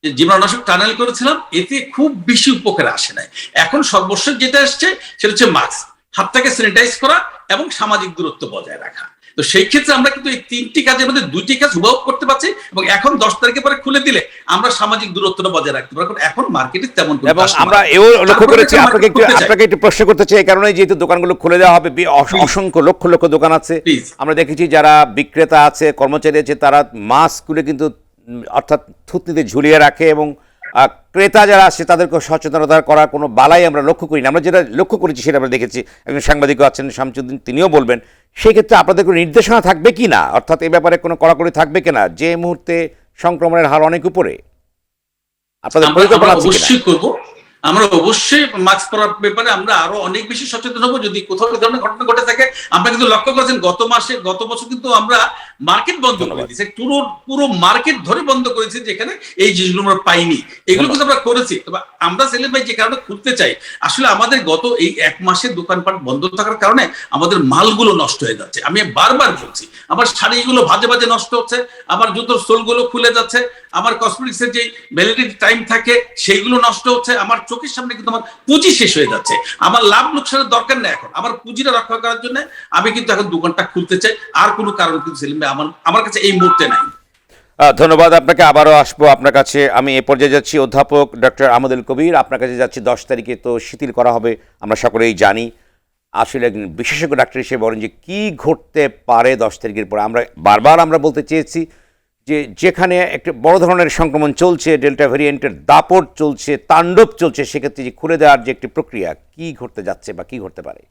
জীবাণুনাশক টানেল করেছিলাম এতে খুব বেশি উপকার আসে নাই। এখন সর্বশেষ যেটা আসছে সেটা হচ্ছে মাস্ক, হাতটাকে স্যানিটাইজ করা এবং সামাজিক দূরত্ব বজায় রাখা। তো সেই ক্ষেত্রে আমরা কিন্তু এই 3টি কাজের মধ্যে 2টি কাজ হুবহু করতে পারছি এবং এখন 10 তারিখে পরে খুলে দিলে আমরা সামাজিক দূরত্বটা বজায় রাখতে পারবো। এখন মার্কেটে তেমন কোনো এবং আমরা এও লক্ষ্য করেছি, আপনাকে একটু প্রশ্ন করতে চাই, এই কারণে যেহেতু দোকানগুলো খুলে দেওয়া হবে, অসংখ্য লক্ষ লক্ষ দোকান আছে, আমরা দেখেছি যারা বিক্রেতা আছে, কর্মচারী আছে, তারা মাস্ক খুলে কিন্তু অর্থাৎ থুতনিতে ঝুলিয়ে রাখে এবং ক্রেতা যারা আসছে তাদেরকে সচেতনতা করার কোনো বালাই আমরা লক্ষ্য করি না। আমরা যেটা লক্ষ্য করেছি সেটা আমরা দেখেছি। একজন সাংবাদিকও আছেন শামসুদ্দিন, তিনিও বলবেন। সেক্ষেত্রে আপনাদের কোনো নির্দেশনা থাকবে কি না, অর্থাৎ এ ব্যাপারে কোনো কড়াকড়ি থাকবে কিনা, যে মুহূর্তে সংক্রমণের হার অনেক উপরে? আপনাদের পরিকল্পনা আছে কিনা? আমরা অবশ্যই মাস্ক পরার ব্যাপারে আমরা আরো অনেক বেশি সচেতন হবো। যদি কোথাও এই ধরনের ঘটনা ঘটে থাকে, আমরা কিন্তু লক্ষ্য করেছেন গত বছর কিন্তু আমরা মার্কেট বন্ধ করে দিয়েছি, পুরো মার্কেট ধরে বন্ধ করেছি, যেখানে এই জিনিসগুলো আমরা পাইনি। এগুলো কিন্তু আমরা করেছি। তবে আমরা সেলিম ভাই যে কারণে খুলতে চাই, আসলে আমাদের গত এই 1 মাসের দোকানপাট বন্ধ থাকার কারণে আমাদের মালগুলো নষ্ট হয়ে যাচ্ছে। আমি বারবার বলছি, আমার শাড়িগুলো ভাজে ভাজে নষ্ট হচ্ছে, আমার জুতোর সোলগুলো খুলে যাচ্ছে, আমার কসমেটিক্সের যে ভ্যালিডিটি টাইম থাকে সেইগুলো নষ্ট হচ্ছে, আমার চোখের সামনে কিন্তু আমার পুঁজি শেষ হয়ে যাচ্ছে। আমার লাভ লোকসানের দরকার নেই, এখন আমার পুঁজিটা রক্ষা করার জন্য আমি কিন্তু এখন দোকানটা খুলতে চাই। আর কোনো কারণ কিন্তু সেলিম ভাই আমার কাছে এই মুহূর্তে নাই। ধন্যবাদ আপনাকে। আবারও আসবো আপনার কাছে। আমি এ পর্যায়ে যাচ্ছি অধ্যাপক ডক্টর আহমদুল কবির, আপনার কাছে যাচ্ছি। 10 তারিখে তো শিথিল করা হবে, আমরা সকলেই জানি। আসলে একজন বিশেষজ্ঞ ডাক্তার হিসেবে বলেন যে কী ঘটতে পারে 10 তারিখের পরে। আমরা বলতে চেয়েছি যে যেখানে একটা বড় ধরনের সংক্রমণ চলছে, ডেল্টা ভ্যারিয়েন্টের দাপট চলছে, তাণ্ডব চলছে, সেক্ষেত্রে যে খুলে দেওয়ার যে একটি প্রক্রিয়া, কি ঘটতে যাচ্ছে বা কি ঘটতে পারে?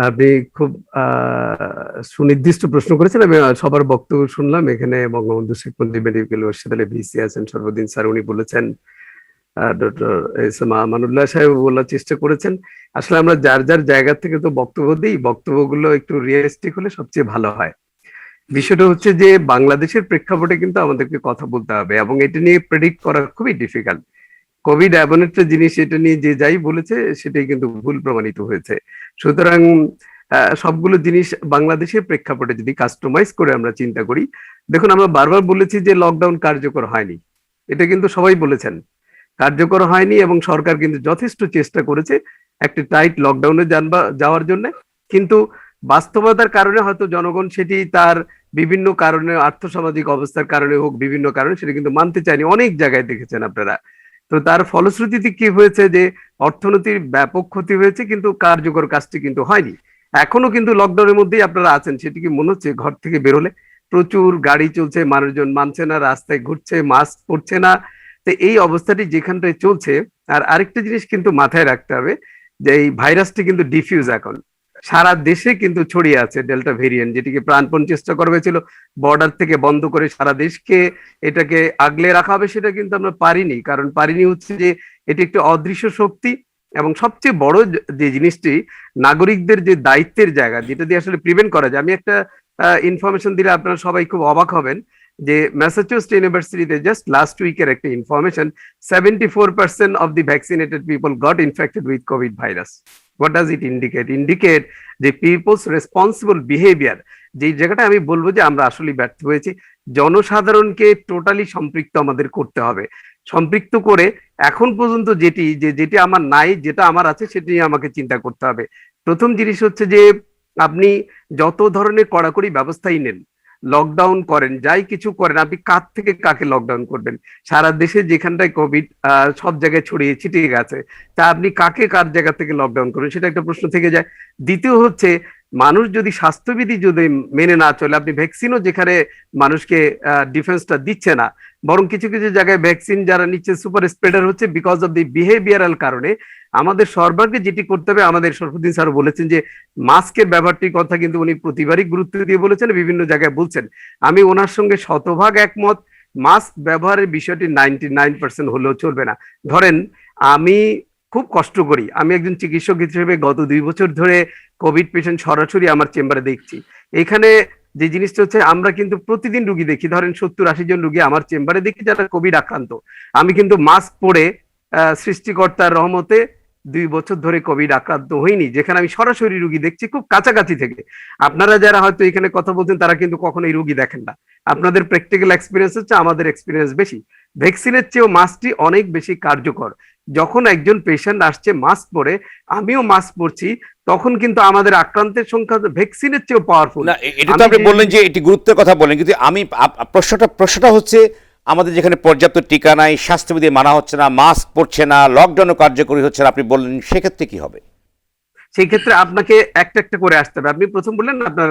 আপনি খুব সুনির্দিষ্ট প্রশ্ন করেছেন। আমি সবার বক্তব্য শুনলাম। এখানে বঙ্গবন্ধু শেখ মুজিব মেডিকেল বিশ্ববিদ্যালয়ের ভিসি আছেন সর্বদিন স্যার, উনি বলেছেন, ডক্টর আমানুল্লাহ সাহেব বলার চেষ্টা করেছেন। আসলে আমরা যার যার জায়গা থেকে তো বক্তব্য দিই, বক্তব্যগুলো একটু রিয়েলিস্টিক হলে সবচেয়ে ভালো হয়। বিষয়টা হচ্ছে যে বাংলাদেশের প্রেক্ষাপটে কিন্তু আমাদেরকে কথা বলতে হবে এবং এটা নিয়ে প্রেডিক্ট করা খুবই ডিফিকাল্ট। কোভিড এমন একটা জিনিস, এটা নিয়ে যে যাই বলেছে সেটাই কিন্তু ভুল প্রমাণিত হয়েছে। সুতরাং সবগুলো জিনিস বাংলাদেশের প্রেক্ষাপটে যদি কাস্টমাইজ করে আমরা চিন্তা করি, দেখুন আমরা বারবার বলেছি যে লকডাউন কার্যকর হয়নি, এটা কিন্তু সবাই বলেছেন কার্যকর হয়নি এবং সরকার কিন্তু যথেষ্ট চেষ্টা করেছে একটা টাইট লকডাউনে যাওয়ার জন্য। কিন্তু বাস্তবতার কারণে হয়তো জনগণ সেটি তার বিভিন্ন কারণে, আর্থসামাজিক অবস্থার কারণে হোক, বিভিন্ন কারণে সেটা কিন্তু মানতে চায়নি। অনেক জায়গায় দেখেছেন আপনারা। তো তার ফলশ্রুতিতে কি হয়েছে যে অর্থনীতির ব্যাপক ক্ষতি হয়েছে, কিন্তু কার্যকর কাজটি কিন্তু হয়নি। এখনো কিন্তু লকডাউনের মধ্যেই আপনারা আছেন। সেটি কি মনে হচ্ছে ঘর থেকে বেরোলে প্রচুর গাড়ি চলছে, মানুষজন মানছে না, রাস্তায় ঘুরছে, মাস্ক পরছে না। তো এই অবস্থাটি যেখানটায় চলছে, আর আরেকটা জিনিস কিন্তু মাথায় রাখতে হবে যে এই ভাইরাসটি কিন্তু ডিফিউজ, এখন সারা দেশে কিন্তু ছড়িয়ে আছে ডেল্টা ভেরিয়েন্ট, যেটিকে প্রাণপণ চেষ্টা করা হয়েছিল বর্ডার থেকে বন্ধ করে সারা দেশকে এটাকে আগলে রাখা হবে, সেটা কিন্তু আমরা পারিনি। কারণ পারিনি হচ্ছে যে এটি একটি অদৃশ্য শক্তি এবং সবচেয়ে বড় যে জিনিসটি নাগরিকদের যে দায়িত্বের জায়গা, যেটা দিয়ে আসলে প্রিভেন্ট করা যায়। আমি একটা ইনফরমেশন দিলে আপনারা সবাই খুব অবাক হবেন যে ম্যাসাচুসেটস ইউনিভার্সিটিতে জাস্ট লাস্ট উইকের একটা information, 74% of the vaccinated people got infected with COVID virus. What does it indicate? Indicate যে people's responsible behavior, যে জায়গাটা আমি বলবো যে আমরা আসলে ব্যর্থ হয়েছি। জনসাধারণকে টোটালি সম্পৃক্ত আমাদের করতে হবে। সম্পৃক্ত করে এখন পর্যন্ত যেটি আমার নাই, যেটা আমার আছে, সেটি নিয়ে আমাকে চিন্তা করতে হবে। প্রথম জিনিস হচ্ছে যে আপনি যত ধরনের কড়াকড়ি ব্যবস্থাই নেন, লকডাউন করেন, যাই কিছু করেন, আপনি কার থেকে কাকে লকডাউন করবেন? সারা দেশে যেখানটায় কোভিড সব জায়গায় ছড়িয়ে ছিটিয়ে গেছে, তা আপনি কাকে কার জায়গা থেকে লকডাউন করবেন, সেটা একটা প্রশ্ন থেকে যায়। দ্বিতীয় হচ্ছে, মানুষ যদি স্বাস্থ্যবিধি যদি মেনে না চলে, আপনি ভ্যাকসিনও যেখানে মানুষকে ডিফেন্সটা দিচ্ছে না, বরং কিছু কিছু জায়গায় ভ্যাকসিন যারা নিচ্ছে সুপার স্প্রেডার হচ্ছে বিকজ অফ দি বিহেভিয়ারাল কারণে। আমাদের সরকারকে যেটি করতে হবে, আমাদের শরফুদ্দিন স্যার বলেছেন যে মাস্কের ব্যাপারটির কথা কিন্তু উনি প্রতিবারই গুরুত্ব দিয়ে বলেছেন, বিভিন্ন জায়গায় বলছেন, আমি ওনার সঙ্গে শতভাগ একমত। মাস্ক ব্যবহারের বিষয়টি 99% হলেও চলবে না। ধরেন আমি খুব কষ্ট করি, আমি একজন চিকিৎসক হিসেবে গত 2 বছর ধরে কোভিড পেশেন্ট সরাসরি আমার চেম্বারে দেখছি। এখানে যে জিনিসটা হচ্ছে, আমরা কিন্তু প্রতিদিন রুগী দেখি, ধরেন 70-80 জন রুগী আমার চেম্বারে দেখি যারা কোভিড আক্রান্ত। আমি কিন্তু মাস্ক পরে সৃষ্টিকর্তার রহমতে 2 বছর ধরে কোভিড আক্রান্ত হইনি, যেখানে আমি সরাসরি রুগী দেখছি খুব কাছাকাছি থেকে। আপনারা যারা হয়তো এখানে কথা বলছেন তারা কিন্তু কখনোই রুগী দেখেন না, আপনাদের প্র্যাকটিক্যাল এক্সপিরিয়েন্স হচ্ছে আমাদের এক্সপিরিয়েন্স বেশি। ভ্যাকসিনের চেয়েও মাস্কটি অনেক বেশি কার্যকর। যখন একজন পেশেন্ট আসছে মাস্ক পরে, আমিও মাস্ক পরছি, তখন কিন্তু আমাদের আক্রান্তের সংখ্যা ভ্যাকসিনের চেয়েও পাওয়ারফুল। না, এটা তো আপনি বললেন যে এটি গুরুত্বের কথা বলেন, কিন্তু আমি প্রশ্নটা হচ্ছে, আমাদের যেখানে পর্যাপ্ত টিকা নাই, স্বাস্থ্যবিধি মানা হচ্ছে না, মাস্ক পরছে না, লকডাউনও কার্যকরী হচ্ছে না, আপনি বললেন সেক্ষেত্রে কি হবে? সেই ক্ষেত্রে আপনাকে একটা একটা করে আসতে হবে। আপনি প্রথম বললেন না আপনার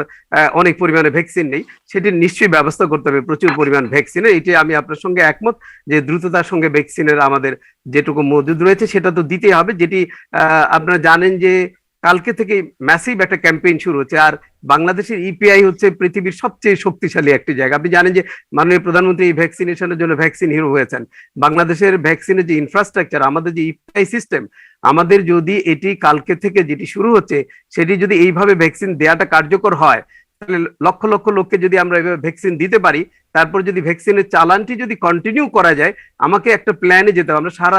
অনেক পরিমাণে ভ্যাকসিন নেই, সেটি নিশ্চয়ই ব্যবস্থা করতে হবে প্রচুর পরিমাণ ভ্যাকসিনের। এটি আমি আপনার সঙ্গে একমত যে দ্রুততার সঙ্গে ভ্যাকসিনের আমাদের যেটুকু মজুদ রয়েছে সেটা তো দিতেই হবে। যেটি আপনারা জানেন যে কালকে থেকে ম্যাসিভ একটা ক্যাম্পেইন শুরু হচ্ছে, আর বাংলাদেশের ইপিআই হচ্ছে পৃথিবীর সবচেয়ে শক্তিশালী একটি জায়গা। আপনি জানেন যে মাননীয় প্রধানমন্ত্রী এই ভ্যাকসিনেশনের জন্য ভ্যাকসিন হিরো হয়েছেন। বাংলাদেশের ভ্যাকসিনের যে ইনফ্রাস্ট্রাকচার, আমাদের যে ইপিআই সিস্টেম, আমাদের যদি এটি কালকে থেকে যেটি শুরু হচ্ছে সেটি যদি এইভাবে ভ্যাকসিন দেওয়াটা কার্যকর হয়, তাহলে লক্ষ লক্ষ লোককে যদি আমরা এইভাবে ভ্যাকসিন দিতে পারি, তারপর যদি ভ্যাকসিনের চালানটি যদি কন্টিনিউ করা যায়, আমাকে একটা প্ল্যানে যেতে হবে। আমরা সারা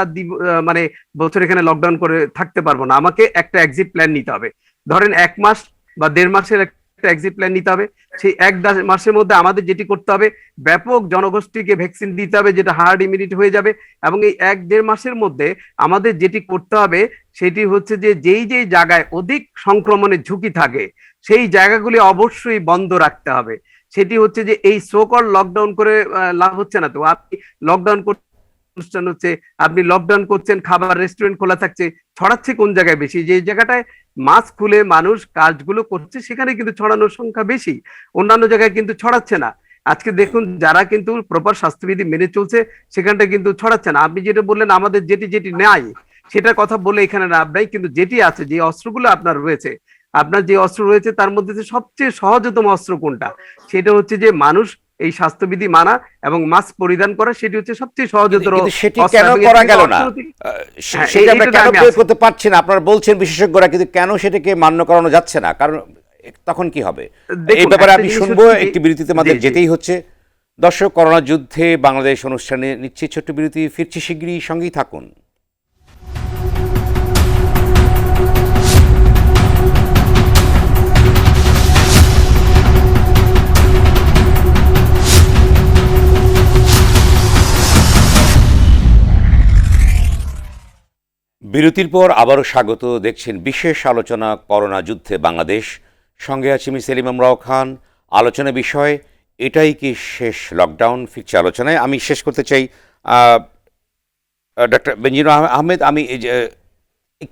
মানে বছর এখানে লকডাউন করে থাকতে পারবো না, আমাকে একটা এক্সিট প্ল্যান নিতে হবে। ধরেন 1 মাস বা 1.5 মাসের একটা এক্সিট প্ল্যান নিতে হবে। সেই 1 মাসের মধ্যে আমাদের যেটি করতে হবে, ব্যাপক জনগোষ্ঠীকে ভ্যাকসিন দিতে হবে, যেটা হার্ড ইমিউনিটি হয়ে যাবে। এবং এই 1-1.5 মাসের মধ্যে আমাদের যেটি করতে হবে সেটি হচ্ছে যে যেই যেই জায়গায় অধিক সংক্রমণের ঝুঁকি থাকে সেই জায়গাগুলি অবশ্যই বন্ধ রাখতে হবে। সেটি হচ্ছে যে এই সোকল লকডাউন করে লাভ হচ্ছে না। তো আপনি লকডাউন অনুষ্ঠান হচ্ছে, আপনি লকডাউন করছেন, খাবার রেস্টুরেন্ট খোলা থাকছে, ছড়াচ্ছে কোন জায়গায় বেশি? যে জায়গাটায় মাস্ক খুলে মানুষ কাজগুলো করছে সেখানে কিন্তু ছড়ানোর সংখ্যা বেশি, অন্যান্য জায়গায় কিন্তু ছড়াচ্ছে না। আজকে দেখুন যারা কিন্তু প্রপার স্বাস্থ্যবিধি মেনে চলছে সেখানটা কিন্তু ছড়াচ্ছে না। আপনি যেটা বললেন আমাদের যেটি যেটি নাই সেটার কথা বলে এখানে লাভ নাই, কিন্তু যেটি আছে, যে অস্ত্রগুলো আপনার রয়েছে, আপনার যে অস্ত্র রয়েছে তার মধ্যে সবচেয়ে সহজতম অস্ত্র কোনটা? সেটা হচ্ছে যে মানুষ এই স্বাস্থ্যবিধি মানা এবং মাস্ক পরিধান করা, সেটি হচ্ছে সবচেয়ে সহজতর কিন্তু সেটি অস্ত্র। কেন এবং করা এর গেল না? অর্থনৈতিক সেটা আমরা এইটা কেন আমি প্রয়োগ আসছি। করতে পারছি না? আপনারা বলছেন বিশেষজ্ঞরা, কিন্তু কেন সেটাকে মান্য করানো যাচ্ছে না? কারণ তখন কি হবে এই দেখুন, ব্যাপারে একটা আমি জিনিস শুনবো। হচ্ছে যে- একটি বিরতিতে আমাদের জি, জি। যেতেই হচ্ছে। দর্শক, করোনা যুদ্ধে বাংলাদেশ অনুষ্ঠানে নিচ্ছে ছোট্ট বিরতি, ফিরছি শিগগিরই, সঙ্গেই থাকুন। বিরতির পর আবারও স্বাগত। দেখছেন বিশেষ আলোচনা করোনা যুদ্ধে বাংলাদেশ। সঙ্গে আছে মিস সেলিম রাও খান। আলোচনা বিষয় এটাই কি শেষ লকডাউন? ফিরছে আলোচনায়। আমি শেষ করতে চাই ডক্টর বেনজির আহমেদ, আমি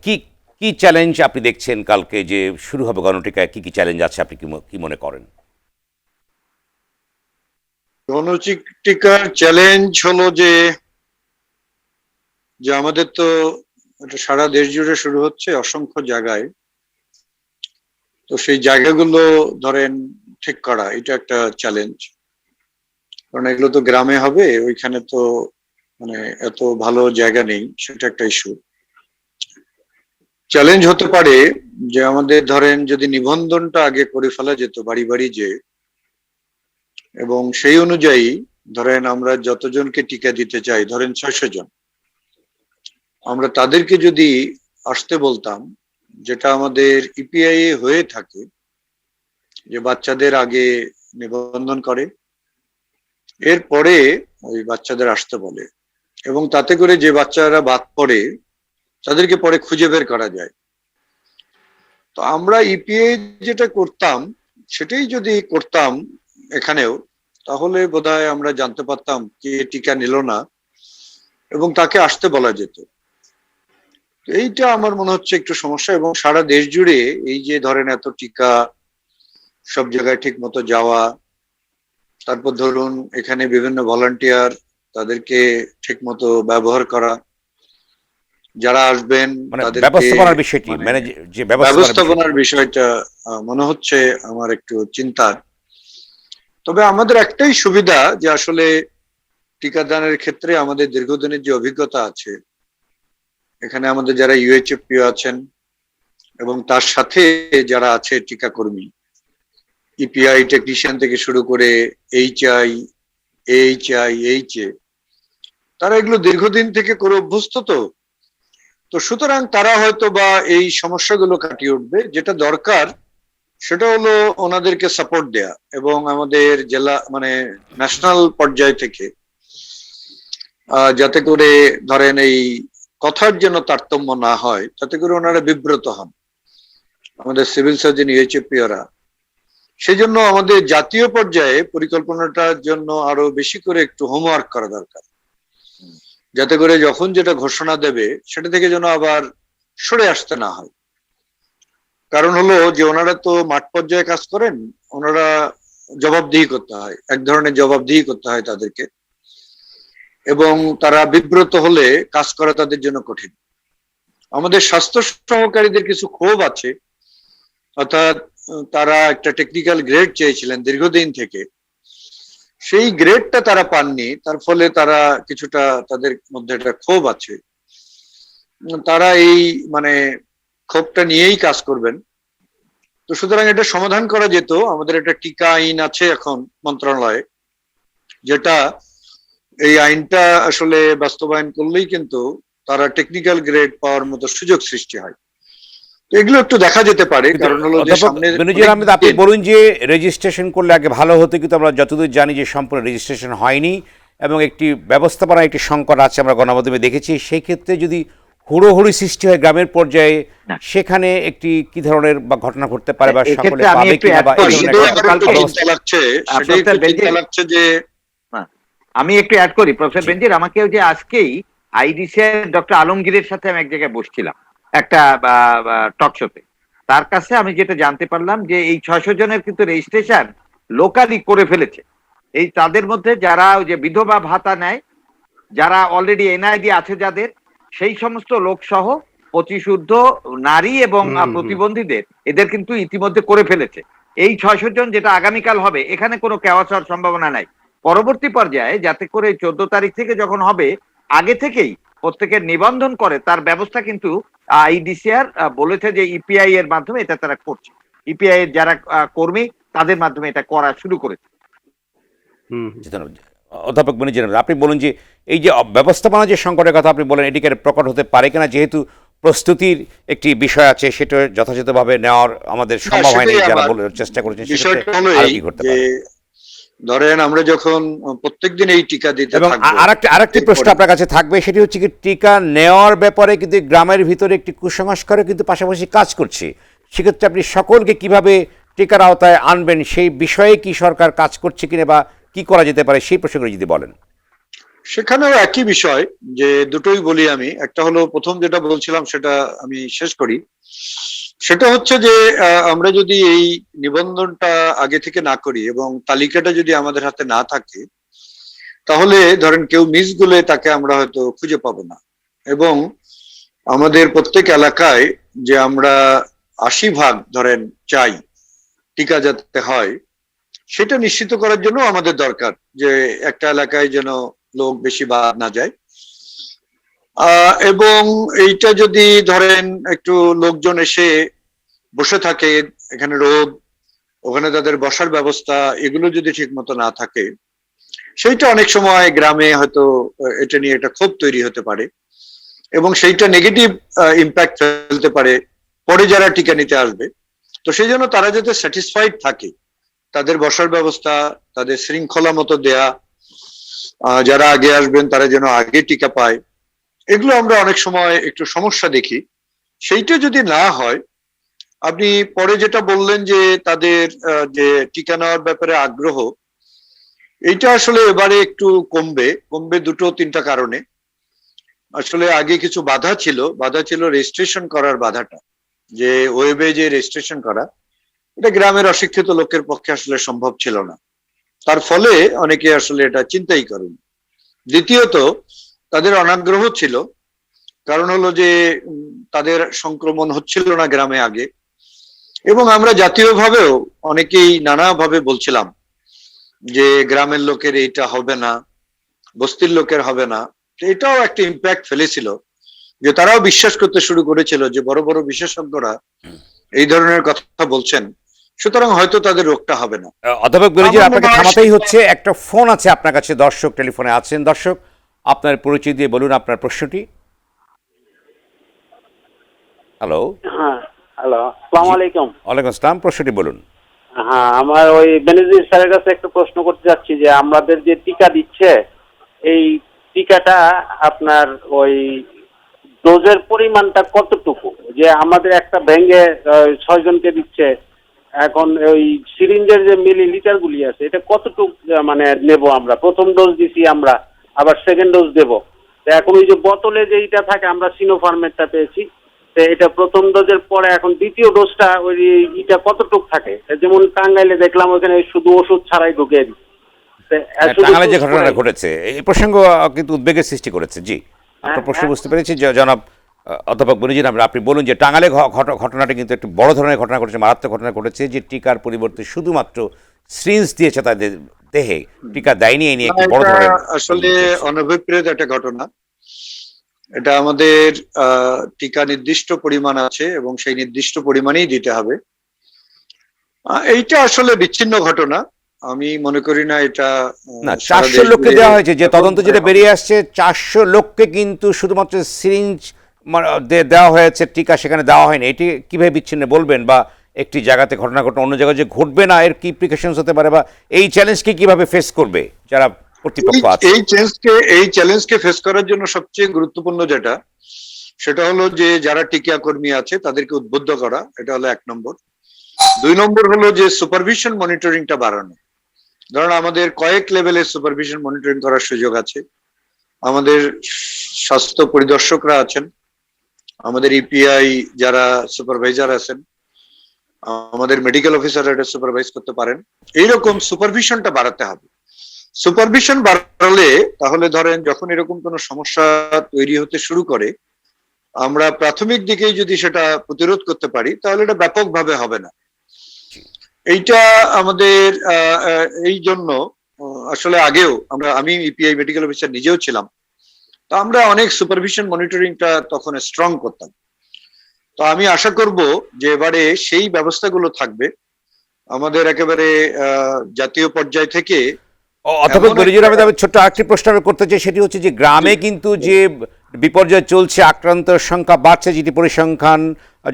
কি কি চ্যালেঞ্জ আপনি দেখছেন কালকে যে শুরু হবে গণটিকায়? কি কি চ্যালেঞ্জ আছে, আপনি কি মনে করেন? গণটিকার চ্যালেঞ্জ হলো যে আমাদের তো এটা সারা দেশ জুড়ে শুরু হচ্ছে অসংখ্য জায়গায়, তো সেই জায়গাগুলো ধরেন ঠিক করা, এটা একটা চ্যালেঞ্জ। কারণ এগুলো তো গ্রামে হবে, ওইখানে তো মানে এত ভালো জায়গা নেই, সেটা একটা ইস্যু। চ্যালেঞ্জ হতে পারে যে আমাদের ধরেন যদি নিবন্ধনটা আগে করে ফেলা যেত বাড়ি বাড়ি যে, এবং সেই অনুযায়ী ধরেন আমরা যতজনকে টিকা দিতে চাই, ধরেন 600 জন, আমরা তাদেরকে যদি আসতে বলতাম, যেটা আমাদের ইপিআই হয়ে থাকে, যে বাচ্চাদের আগে নিবন্ধন করে, এরপরে ওই বাচ্চাদের আসতে বলে, এবং তাতে করে যে বাচ্চারা বাদ পড়ে তাদেরকে পরে খুঁজে বের করা যায়। তো আমরা ইপিআই যেটা করতাম সেটাই যদি করতাম এখানেও, তাহলে বোধহয় আমরা জানতে পারতাম কে টিকা নিল না এবং তাকে আসতে বলা যেত। এইটা আমার মনে হচ্ছে একটু সমস্যা। এবং সারা দেশ জুড়ে এই যে ধরেন এত টিকা, সব জায়গায় ঠিক মতো যাওয়া, তারপর ধরুন এখানে বিভিন্ন ভলান্টিয়ার, তাদেরকে ঠিক মতো ব্যবহার করা, যারা আসবেন মানে তাদেরকে ব্যবস্থাপনার বিষয়টি মানে মানে যে ব্যবস্থাপনার ব্যবস্থাপনার বিষয়টা মনে হচ্ছে আমার একটু চিন্তার। তবে আমাদের একটাই সুবিধা যে আসলে টিকাদানের ক্ষেত্রে আমাদের দীর্ঘদিনের যে অভিজ্ঞতা আছে, এখানে আমাদের যারা ইউএইচএফপিও আছেন এবং তার সাথে যারা আছে টিকাকর্মী, ইপিআই টেকনিশিয়ান থেকে শুরু করে এইচআই, এইচএ, তারা এগুলো দীর্ঘদিন থেকে করে অভ্যস্ত। তো সুতরাং তারা হয়তো বা এই সমস্যাগুলো কাটিয়ে উঠবে। যেটা দরকার সেটা হলো ওনাদেরকে সাপোর্ট দেয়া, এবং আমাদের জেলা মানে ন্যাশনাল পর্যায় থেকে যাতে করে ধরেন এই কথার যেন তারতম্য না হয়, যাতে করে ওনারা বিব্রত হন, আমাদের সিভিল সার্জন ইউএইচএফপিওরা। সেই জন্য আমাদের জাতীয় পর্যায়ে পরিকল্পনাটার জন্য আরো বেশি করে একটু হোমওয়ার্ক করা দরকার, যাতে করে যখন যেটা ঘোষণা দেবে সেটা থেকে যেন আবার সরে আসতে না হয়। কারণ হলো যে ওনারা তো মাঠ পর্যায়ে কাজ করেন, ওনারা জবাবদিহি করতে হয়, এক ধরনের জবাবদিহি করতে হয় তাদেরকে, এবং তারা বিব্রত হলে কাজ করা তাদের জন্য কঠিন। আমাদের স্বাস্থ্য সহকারীদের কিছু ক্ষোভ আছে, অর্থাৎ তারা একটা টেকনিক্যাল গ্রেড চেয়েছিলেন দীর্ঘদিন থেকে, সেই গ্রেডটা তারা পাননি, তার ফলে তারা কিছুটা তাদের মধ্যে একটা ক্ষোভ আছে। তারা এই মানে ক্ষোভটা নিয়েই কাজ করবেন। তো সুতরাং এটা সমাধান করা যেত। আমাদের একটা টিকা আইন আছে এখন মন্ত্রণালয়ে, যেটা এই আইনটা আসলে বাস্তবায়ন করলেই কিন্তু তারা টেকনিক্যাল গ্রেড পাওয়ার মতো সুযোগ সৃষ্টি হয়। তো এগুলো একটু দেখা যেতে পারে, কারণ হলো যে সামনে বেনজির আহমেদ, আপনি বলুন যে রেজিস্ট্রেশন করলে আগে ভালো হতো, কিন্তু আমরা যতদূর জানি যে সম্পূর্ণ রেজিস্ট্রেশন হয়নি এবং একটি ব্যবস্থাপনা একটি সংকট আছে, আমরা গণমাধ্যমে দেখেছি। সেই ক্ষেত্রে যদি হুড়োহুড়ি সৃষ্টি হয় গ্রামের পর্যায়ে, সেখানে একটি কি ধরনের বা ঘটনা ঘটতে পারে বা সকলে পাবে কিনা বা এই ধরনের চিন্তা লাগছে যে আমি একটু অ্যাড করি প্রফেসর বেনজির। আমাকে যে আজকেই আইডিসিআর ডক্টর আলমগীরের সাথে আমি এক জায়গায় বসছিলাম একটা টক শোতে। তার কাছে আমি যেটা জানতে পারলাম যে এই 600 জনের কিন্তু রেজিস্ট্রেশন লোকালি করে ফেলেছে। এই তাদের মধ্যে যারা ওই যে বিধবা ভাতা নেয়, যারা অলরেডি এনআইডি আছে যাদের, সেই সমস্ত লোক সহ 25 ঊর্ধ্ব নারী এবং প্রতিবন্ধীদের এদের কিন্তু ইতিমধ্যে করে ফেলেছে। এই 600 জন যেটা আগামীকাল হবে, এখানে কোনো কেওয়াস হওয়ার সম্ভাবনা নাই। পরবর্তী পর্যায়ে যাতে করে 14 তারিখ থেকে যখন হবে, আগে থেকেই প্রত্যেকের নিবন্ধন করে তার ব্যবস্থা কিন্তু আইডিসিআর বলেছে যে ইপিআই এর মাধ্যমে এটা তারা করছে। ইপিআই এর যারা কর্মী তাদের মাধ্যমে এটা করা শুরু করেছে। অধ্যাপক বেনজির আহমেদ, আপনি বলুন যে এই যে ব্যবস্থাপনা যে সংকটের কথা আপনি বলেন, এটিকে প্রকট হতে পারে কিনা, যেহেতু প্রস্তুতির একটি বিষয় আছে, সেটা যথাযথভাবে নেওয়ার আমাদের সম্ভব হয়নি, যারা চেষ্টা করেছেন। বিষয়টা হলো যে ধরেন আমরা যখন প্রত্যেকদিন এই টিকা দিতে এবং আরেকটি প্রশ্ন আপনার কাছে থাকবে, সেটি হচ্ছে কি টিকা নেওয়ার ব্যাপারে কিন্তু গ্রামের ভিতরে একটি কুসংস্কারও কিন্তু পাশাপাশি কাজ করছে। সেক্ষেত্রে আপনি সকলকে কিভাবে টিকার আওতায় আনবেন, সেই বিষয়ে কি সরকার কাজ করছে কিনা বা কি করা যেতে পারে, সেই প্রসঙ্গে যদি বলেন। সেখানেও একই বিষয়, যে দুটোই বলি আমি। একটা হলো প্রথম যেটা বলছিলাম সেটা আমি শেষ করি। সেটা হচ্ছে যে আমরা যদি এই নিবন্ধনটা আগে থেকে না করি এবং তালিকাটা যদি আমাদের হাতে না থাকে, তাহলে ধরেন কেউ মিস গুলে তাকে আমরা হয়তো খুঁজে পাবো না। এবং আমাদের প্রত্যেক এলাকায় যে আমরা 80% ধরেন চাই টিকা যাতে হয়, সেটা নিশ্চিত করার জন্য আমাদের দরকার যে একটা এলাকায় যেন লোক বেশি বাদ না যায়। এবং এইটা যদি ধরেন একটু লোকজন এসে বসে থাকে, এখানে রোদ, ওখানে তাদের বসার ব্যবস্থা, এগুলো যদি ঠিক মতো না থাকে, সেইটা অনেক সময় গ্রামে হয়তো এটা নিয়ে একটা ক্ষোভ তৈরি হতে পারে এবং সেইটা নেগেটিভ ইম্প্যাক্ট ফেলতে পারে পরে যারা টিকা নিতে আসবে। তো সেই জন্য তারা যাতে স্যাটিসফাইড থাকে, তাদের বসার ব্যবস্থা, তাদের শৃঙ্খলা মতো দেয়া, যারা আগে আসবেন তারা যেন আগে টিকা পায়, এগুলো আমরা অনেক সময় একটু সমস্যা দেখি। সেইটা যদি না হয়, আপনি পরে যেটা বললেন যে তাদের যে টিকা নেওয়ার ব্যাপারে আগ্রহ, এইটা আসলে এবারে একটু কমবে দুটো তিনটা কারণে। আসলে আগে কিছু বাধা ছিল রেজিস্ট্রেশন করার বাধাটা, যে ওয়েবে যে রেজিস্ট্রেশন করা, এটা গ্রামের অশিক্ষিত লোকের পক্ষে আসলে সম্ভব ছিল না। তার ফলে অনেকে আসলে এটা চিন্তাই করেন। দ্বিতীয়ত, তাদের অনাগ্রহ ছিল, কারণ হলো যে তাদের সংক্রমণ হচ্ছিল না গ্রামে আগে, এবং আমরা জাতীয়ভাবেও অনেকেই নানাভাবে বলছিলাম যে গ্রামের লোকের এইটা হবে না, বস্তির লোকের হবে না। তো এটাও একটা ইম্প্যাক্ট ফেলেছিল, যে তারাও বিশ্বাস করতে শুরু করেছিল যে বড় বড় বিশেষজ্ঞরা এই ধরনের কথা বলছেন, সুতরাং হয়তো তাদের রোগটা হবে না। অধ্যাপক বেনজির, আমার আপনাকে মনে হয় থামাতেই হচ্ছে, একটা ফোন আছে আপনার কাছে, দর্শক টেলিফোনে আছেন। দর্শক, আপনার পরিচয় দিয়ে বলুন আপনার প্রশ্নটি। হ্যালো। হ্যাঁ, হ্যালো, আসসালামু আলাইকুম। ওয়ালাইকুম আসসালাম, প্রশ্নটি বলুন। হ্যাঁ, আমার ওই বেনজির স্যারের কাছে একটা প্রশ্ন করতে যাচ্ছি যে আমাদের যে টিকা দিচ্ছে, এই টিকাটা আপনার ওই ডোজের পরিমাণটা কতটুকু? যে আমাদের একটা ভেঙে 6 জনকে দিচ্ছে, এখন ওই সিরিঞ্জের যে মিলিলিটার গুলি আছে, এটা কতটুকু মানে নেব আমরা? প্রথম ডোজ দিছি আমরা, আবার সেকেন্ড ডোজ দেব। তো এখন ওই যে বোতলে যেইটা থাকে, আমরা সিনোফার্মেরটা পেয়েছি, তো এটা প্রথম ডোজের পরে এখন দ্বিতীয় ডোজটা ওই ইটা কতটুক থাকে? যেমন টাঙ্গাইলে দেখলাম ওখানে শুধু ওষুধ ছাড়াই ঢুকিয়ে দিচ্ছে। টাঙ্গাইলে যে ঘটনাটা ঘটেছে, এই প্রসঙ্গ কিন্তু উদ্বেগের সৃষ্টি করেছে। জি, আপনার প্রশ্ন বুঝতে পেরেছি জনাব অধ্যাপক বেনজির। আপনি বলুন যে টাঙ্গাইলে ঘটনাটা কিন্তু একটু বড় ধরনের ঘটনা ঘটেছে, মারাত্মক ঘটনা ঘটেছে, যে টিকার পরিবর্তে শুধুমাত্র সিরিঞ্জ দিয়েছে তাদের দেহে, টিকা দেয়নি। এই নিয়ে একটু বড় ধরনের আসলে অনভিপ্রেত একটা ঘটনা। এটা আমাদের টিকা নির্দিষ্ট পরিমাণ আছে এবং সেই নির্দিষ্ট পরিমাণেই দিতে হবে। এইটা আসলে বিচ্ছিন্ন ঘটনা, আমি মনে করি না এটা। না, 400 লোককে দেওয়া হয়েছে, যে তদন্ত যেটা বেরিয়ে আসছে, 400 লোককে কিন্তু শুধুমাত্র সিরিঞ্জ দেওয়া হয়েছে, টিকা সেখানে দেওয়া হয়নি। এটি কিভাবে বিচ্ছিন্ন বলবেন? বা একটি জায়গাতে ঘটনা ঘটনা অন্য জায়গায় যে ঘটবে না, এর কি প্রিকশনস হতে পারে? বা এই চ্যালেঞ্জকে কিভাবে ফেস করবে যারা কর্তৃপক্ষ আছে? এই চ্যালেঞ্জকে ফেস করার জন্য সবচেয়ে গুরুত্বপূর্ণ সেটা হলো যে যারা টিকা কর্মী আছে তাদেরকে উদ্বুদ্ধ করা, এটা হলো 1 নম্বর। 2 নম্বর হলো যে সুপারভিশন মনিটরিংটা বাড়ানো। ধরুন আমাদের কয়েক লেভেলের সুপারভিশন মনিটরিং করার সুযোগ আছে। আমাদের স্বাস্থ্য পরিদর্শকরা আছেন, আমাদের ইপিআই যারা সুপারভাইজার আছেন, আমাদের মেডিকেল অফিসাররা এটা সুপারভাইজ করতে পারেন। এইরকম সুপারভিশনটা বাড়াতে হবে। সুপারভিশন বাড়ালে তাহলে ধরেন যখন এরকম কোনো সমস্যা তৈরি হতে শুরু করে, আমরা প্রাথমিক দিকেই যদি সেটা প্রতিরোধ করতে পারি, তাহলে এটা ব্যাপকভাবে হবে না। এইটা আমাদের এই জন্য আসলে আগেও আমি ইপিআই মেডিকেল অফিসার নিজেও ছিলাম, তো আমরা অনেক সুপারভিশন মনিটরিংটা তখন স্ট্রং করতাম। তো আমি আশা করব যে এবারে সেই ব্যবস্থাগুলো থাকবে আমাদের একেবারে জাতীয় পর্যায় থেকে। অধ্যাপক বেনজির আহমেদ, আমি ছোট্ট আরেকটি প্রশ্ন করতে চাই, সেটি হচ্ছে যে গ্রামে কিন্তু যে বিপর্যয় চলছে, আক্রান্তের সংখ্যা বাড়ছে, যেটি পরিসংখ্যান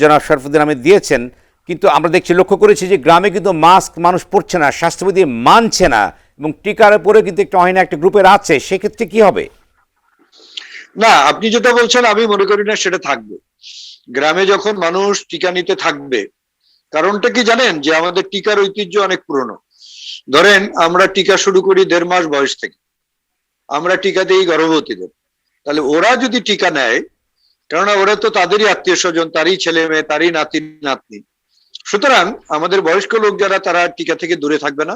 জনাব শরফুদ্দিন আহমেদ দিয়েছেন, কিন্তু আমরা দেখছি, লক্ষ্য করেছি যে গ্রামে কিন্তু মাস্ক মানুষ পরছে না, স্বাস্থ্যবিধি মানছে না, এবং টিকার উপরে কিন্তু একটা অহিনা একটা গ্রুপের আছে। সেক্ষেত্রে কি হবে? না, আপনি যেটা বলছেন আমি মনে করি না সেটা থাকবে। গ্রামে যখন মানুষ টিকা নিতে থাকবে, কারণটা কি জানেন? যে আমাদের টিকার ঐতিহ্য অনেক পুরনো। ধরেন আমরা টিকা শুরু করি 1.5 মাস বয়স থেকে, আমরা টিকা দিই গর্ভবতীদের। তাহলে ওরা যদি টিকা নেয়, কেননা ওরা তো তাদেরই আত্মীয় স্বজন, তারই ছেলে মেয়ে, তারই নাতি নাতনি, সুতরাং আমাদের বয়স্ক লোক যারা, তারা টিকা থেকে দূরে থাকবে না।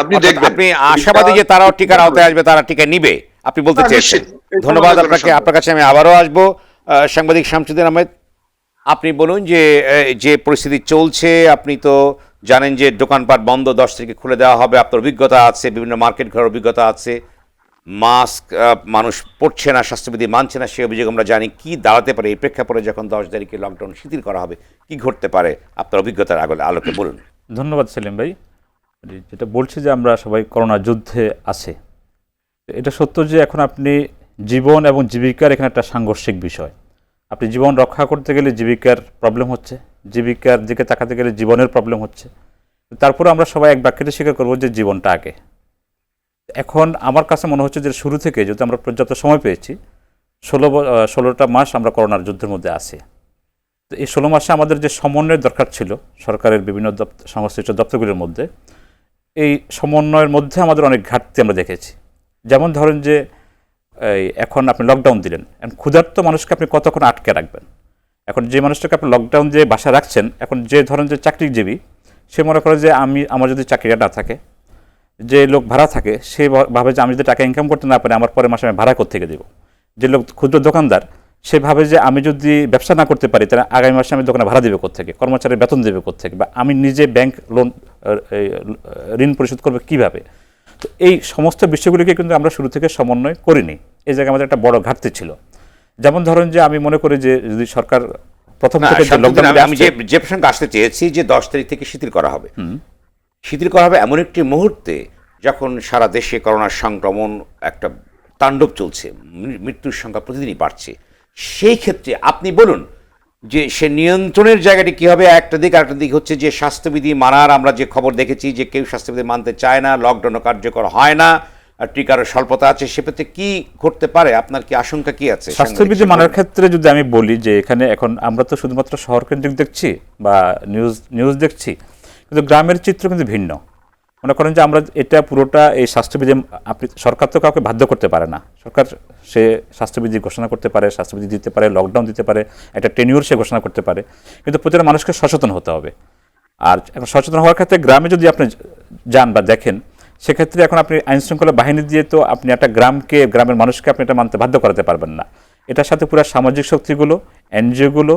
আপনি দেখবেন, আপনি আশাবাদী যে তারাও টিকার আওতায় আসবে, তারা টিকা নিবে, আপনি বলতে চেয়েছেন। ধন্যবাদ আপনাকে। আপনার কাছে আমি আবারও আসবো। সাংবাদিক শামসুদ্দিন আহমেদ, আপনি বলুন যে যে পরিস্থিতি চলছে, আপনি তো জানেন যে দোকানপাট বন্ধ, 10 তারিখে খুলে দেওয়া হবে, আপনার অভিজ্ঞতা আছে, বিভিন্ন মার্কেট ঘরের অভিজ্ঞতা আছে, মাস্ক মানুষ পরছে না, স্বাস্থ্যবিধি মানছে না, সেই অভিযোগ আমরা জানি। কি দাঁড়াতে পারে এই প্রেক্ষাপটে যখন 10 তারিখে লকডাউন শিথিল করা হবে? কি ঘটতে পারে আপনার অভিজ্ঞতার আলোকে বলুন। ধন্যবাদ সেলিম ভাই। যেটা বলছি যে আমরা সবাই করোনা যুদ্ধে আছে, এটা সত্য যে এখন আপনি জীবন এবং জীবিকার এখানে একটা সাংঘর্ষিক বিষয়। আপনি জীবন রক্ষা করতে গেলে জীবিকার প্রবলেম হচ্ছে, জীবিকার দিকে তাকাতে গেলে জীবনের প্রবলেম হচ্ছে। তারপরে আমরা সবাই এক বাক্যে স্বীকার করবো যে জীবনটা আগে। এখন আমার কাছে মনে হচ্ছে যে শুরু থেকে যদি আমরা পর্যাপ্ত সময় পেয়েছি, 16টা মাস আমরা করোনার যুদ্ধের মধ্যে আছি। তো এই 16 মাসে আমাদের যে সমন্বয়ের দরকার ছিল সরকারের বিভিন্ন সংশ্লিষ্ট দপ্তরগুলির মধ্যে, এই সমন্বয়ের মধ্যে আমাদের অনেক ঘাটতি আমরা দেখেছি। যেমন ধরেন যে এখন আপনি লকডাউন দিলেন, এখন ক্ষুধার্ত মানুষকে আপনি কতক্ষণ আটকে রাখবেন? এখন যে মানুষটাকে আপনি লকডাউন দিয়ে বাসায় রাখছেন, এখন যে ধরেন যে চাকরিজীবী, সে মনে করে যে আমার যদি চাকরিটা না থাকে, যে লোক ভাড়া থাকে সে ভাবে যে আমি যদি টাকা ইনকাম করতে না পারি আমার পরের মাসে আমি ভাড়া কোত্থেকে দেবো। যে লোক ক্ষুদ্র দোকানদার সে ভাবে যে আমি যদি ব্যবসা না করতে পারি তাহলে আগামী মাসে আমি দোকানে ভাড়া দেবে কোত্থেকে, কর্মচারীর বেতন দেবে কোত্থেকে, বা আমি নিজে ব্যাংক লোন ঋণ পরিশোধ করবো কীভাবে। তো এই সমস্ত বিষয়গুলিকে কিন্তু আমরা শুরু থেকে সমন্বয় করিনি। এই জায়গায় আমাদের একটা বড় ঘাটতি ছিল। যেমন ধরেন যে আমি মনে করি যে যদি সরকার প্রথম থেকে আমি যে প্রসঙ্গে আসতে চেয়েছি যে 10 তারিখ থেকে শিথিল করা হবে, শিথিল করা হবে এমন একটি মুহূর্তে যখন সারা দেশে করোনার সংক্রমণ একটা তাণ্ডব চলছে, মৃত্যুর সংখ্যা প্রতিদিনই বাড়ছে। সেই ক্ষেত্রে আপনি বলুন যে সে নিয়ন্ত্রণের জায়গাটি কী হবে? একটা দিক, আরেকটা দিক হচ্ছে যে স্বাস্থ্যবিধি মানার আমরা যে খবর দেখেছি যে কেউ স্বাস্থ্যবিধি মানতে চায় না, লকডাউনও কার্যকর হয় না, আর টিকারও স্বল্পতা আছে, সেক্ষেত্রে কি ঘটতে পারে? আপনার কি আশঙ্কা কি আছে স্বাস্থ্যবিধি মানার ক্ষেত্রে? যদি আমি বলি যে এখানে এখন আমরা তো শুধুমাত্র শহর কেন্দ্রিক দেখছি বা নিউজ দেখছি, কিন্তু গ্রামের চিত্র কিন্তু ভিন্ন। মনে করেন যে আমরা এটা পুরোটা এই স্বাস্থ্যবিধি, আপনি সরকার তো কাউকে বাধ্য করতে পারে না। সরকার সে স্বাস্থ্যবিধি ঘোষণা করতে পারে, স্বাস্থ্যবিধি দিতে পারে, লকডাউন দিতে পারে, একটা টেনিউর সে ঘোষণা করতে পারে, কিন্তু প্রতিটা মানুষকে সচেতন হতে হবে। আর এখন সচেতন হওয়ার ক্ষেত্রে গ্রামে যদি আপনি যান বা দেখেন, সেক্ষেত্রে এখন আপনি আইনশৃঙ্খলা বাহিনী দিয়ে তো আপনি একটা গ্রামের মানুষকে আপনি এটা মানতে বাধ্য করাতে পারবেন না। এটার সাথে পুরো সামাজিক শক্তিগুলো, এনজিওগুলো,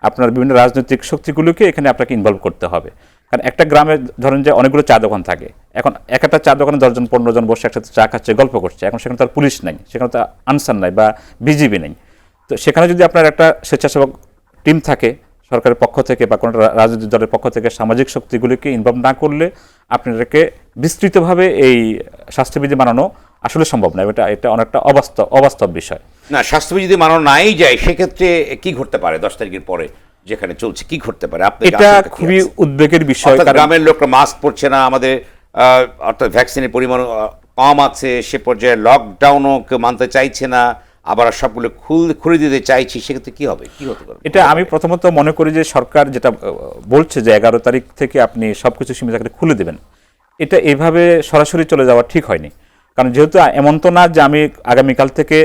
আপনার বিভিন্ন রাজনৈতিক শক্তিগুলোকে এখানে আপনাকে ইনভলভ করতে হবে। কারণ একটা গ্রামে ধরেন যে অনেকগুলো চা দোকান থাকে, এখন একটা চা দোকানে 10 জন 15 জন বসে একসাথে চা খাচ্ছে, গল্প করছে, এখন সেখানে তার পুলিশ নেই, সেখানে তার আনসার নাই বা বিজিবি নেই। তো সেখানে যদি আপনার একটা স্বেচ্ছাসেবক টিম থাকে সরকারের পক্ষ থেকে বা কোনো রাজনৈতিক দলের পক্ষ থেকে, সামাজিক শক্তিগুলিকে ইনভলভ না করলে আপনাদেরকে বিস্তৃতভাবে এই স্বাস্থ্যবিধি মানানো আসলে সম্ভব না। এটা অনেকটা অবাস্তব বিষয়। না, স্বাস্থ্যবিধি যদি মানানো নাই যায় সেক্ষেত্রে কি ঘটতে পারে 10 তারিখের পরে যেখানে চলছে, কি ঘটতে পারে? এটা খুবই উদ্বেগের বিষয়। গ্রামের লোকরা মাস্ক পরছে না, আমাদের অর্থাৎ ভ্যাকসিনের পরিমাণ কম আছে, সে পর্যায়ে লকডাউনও কেউ মানতে চাইছে না, আবার সবগুলো খুলে দিতে চাইছি, সেক্ষেত্রে কি হবে, কি হতে পারে? এটা আমি প্রথমত মনে করি যে সরকার যেটা বলছে যে 11 তারিখ থেকে আপনি সবকিছু সীমিত আকারে খুলে দেবেন, এটা এভাবে সরাসরি চলে যাওয়া ঠিক হয়নি। কারণ যেহেতু এমন তো না যে আমি আগামীকাল থেকে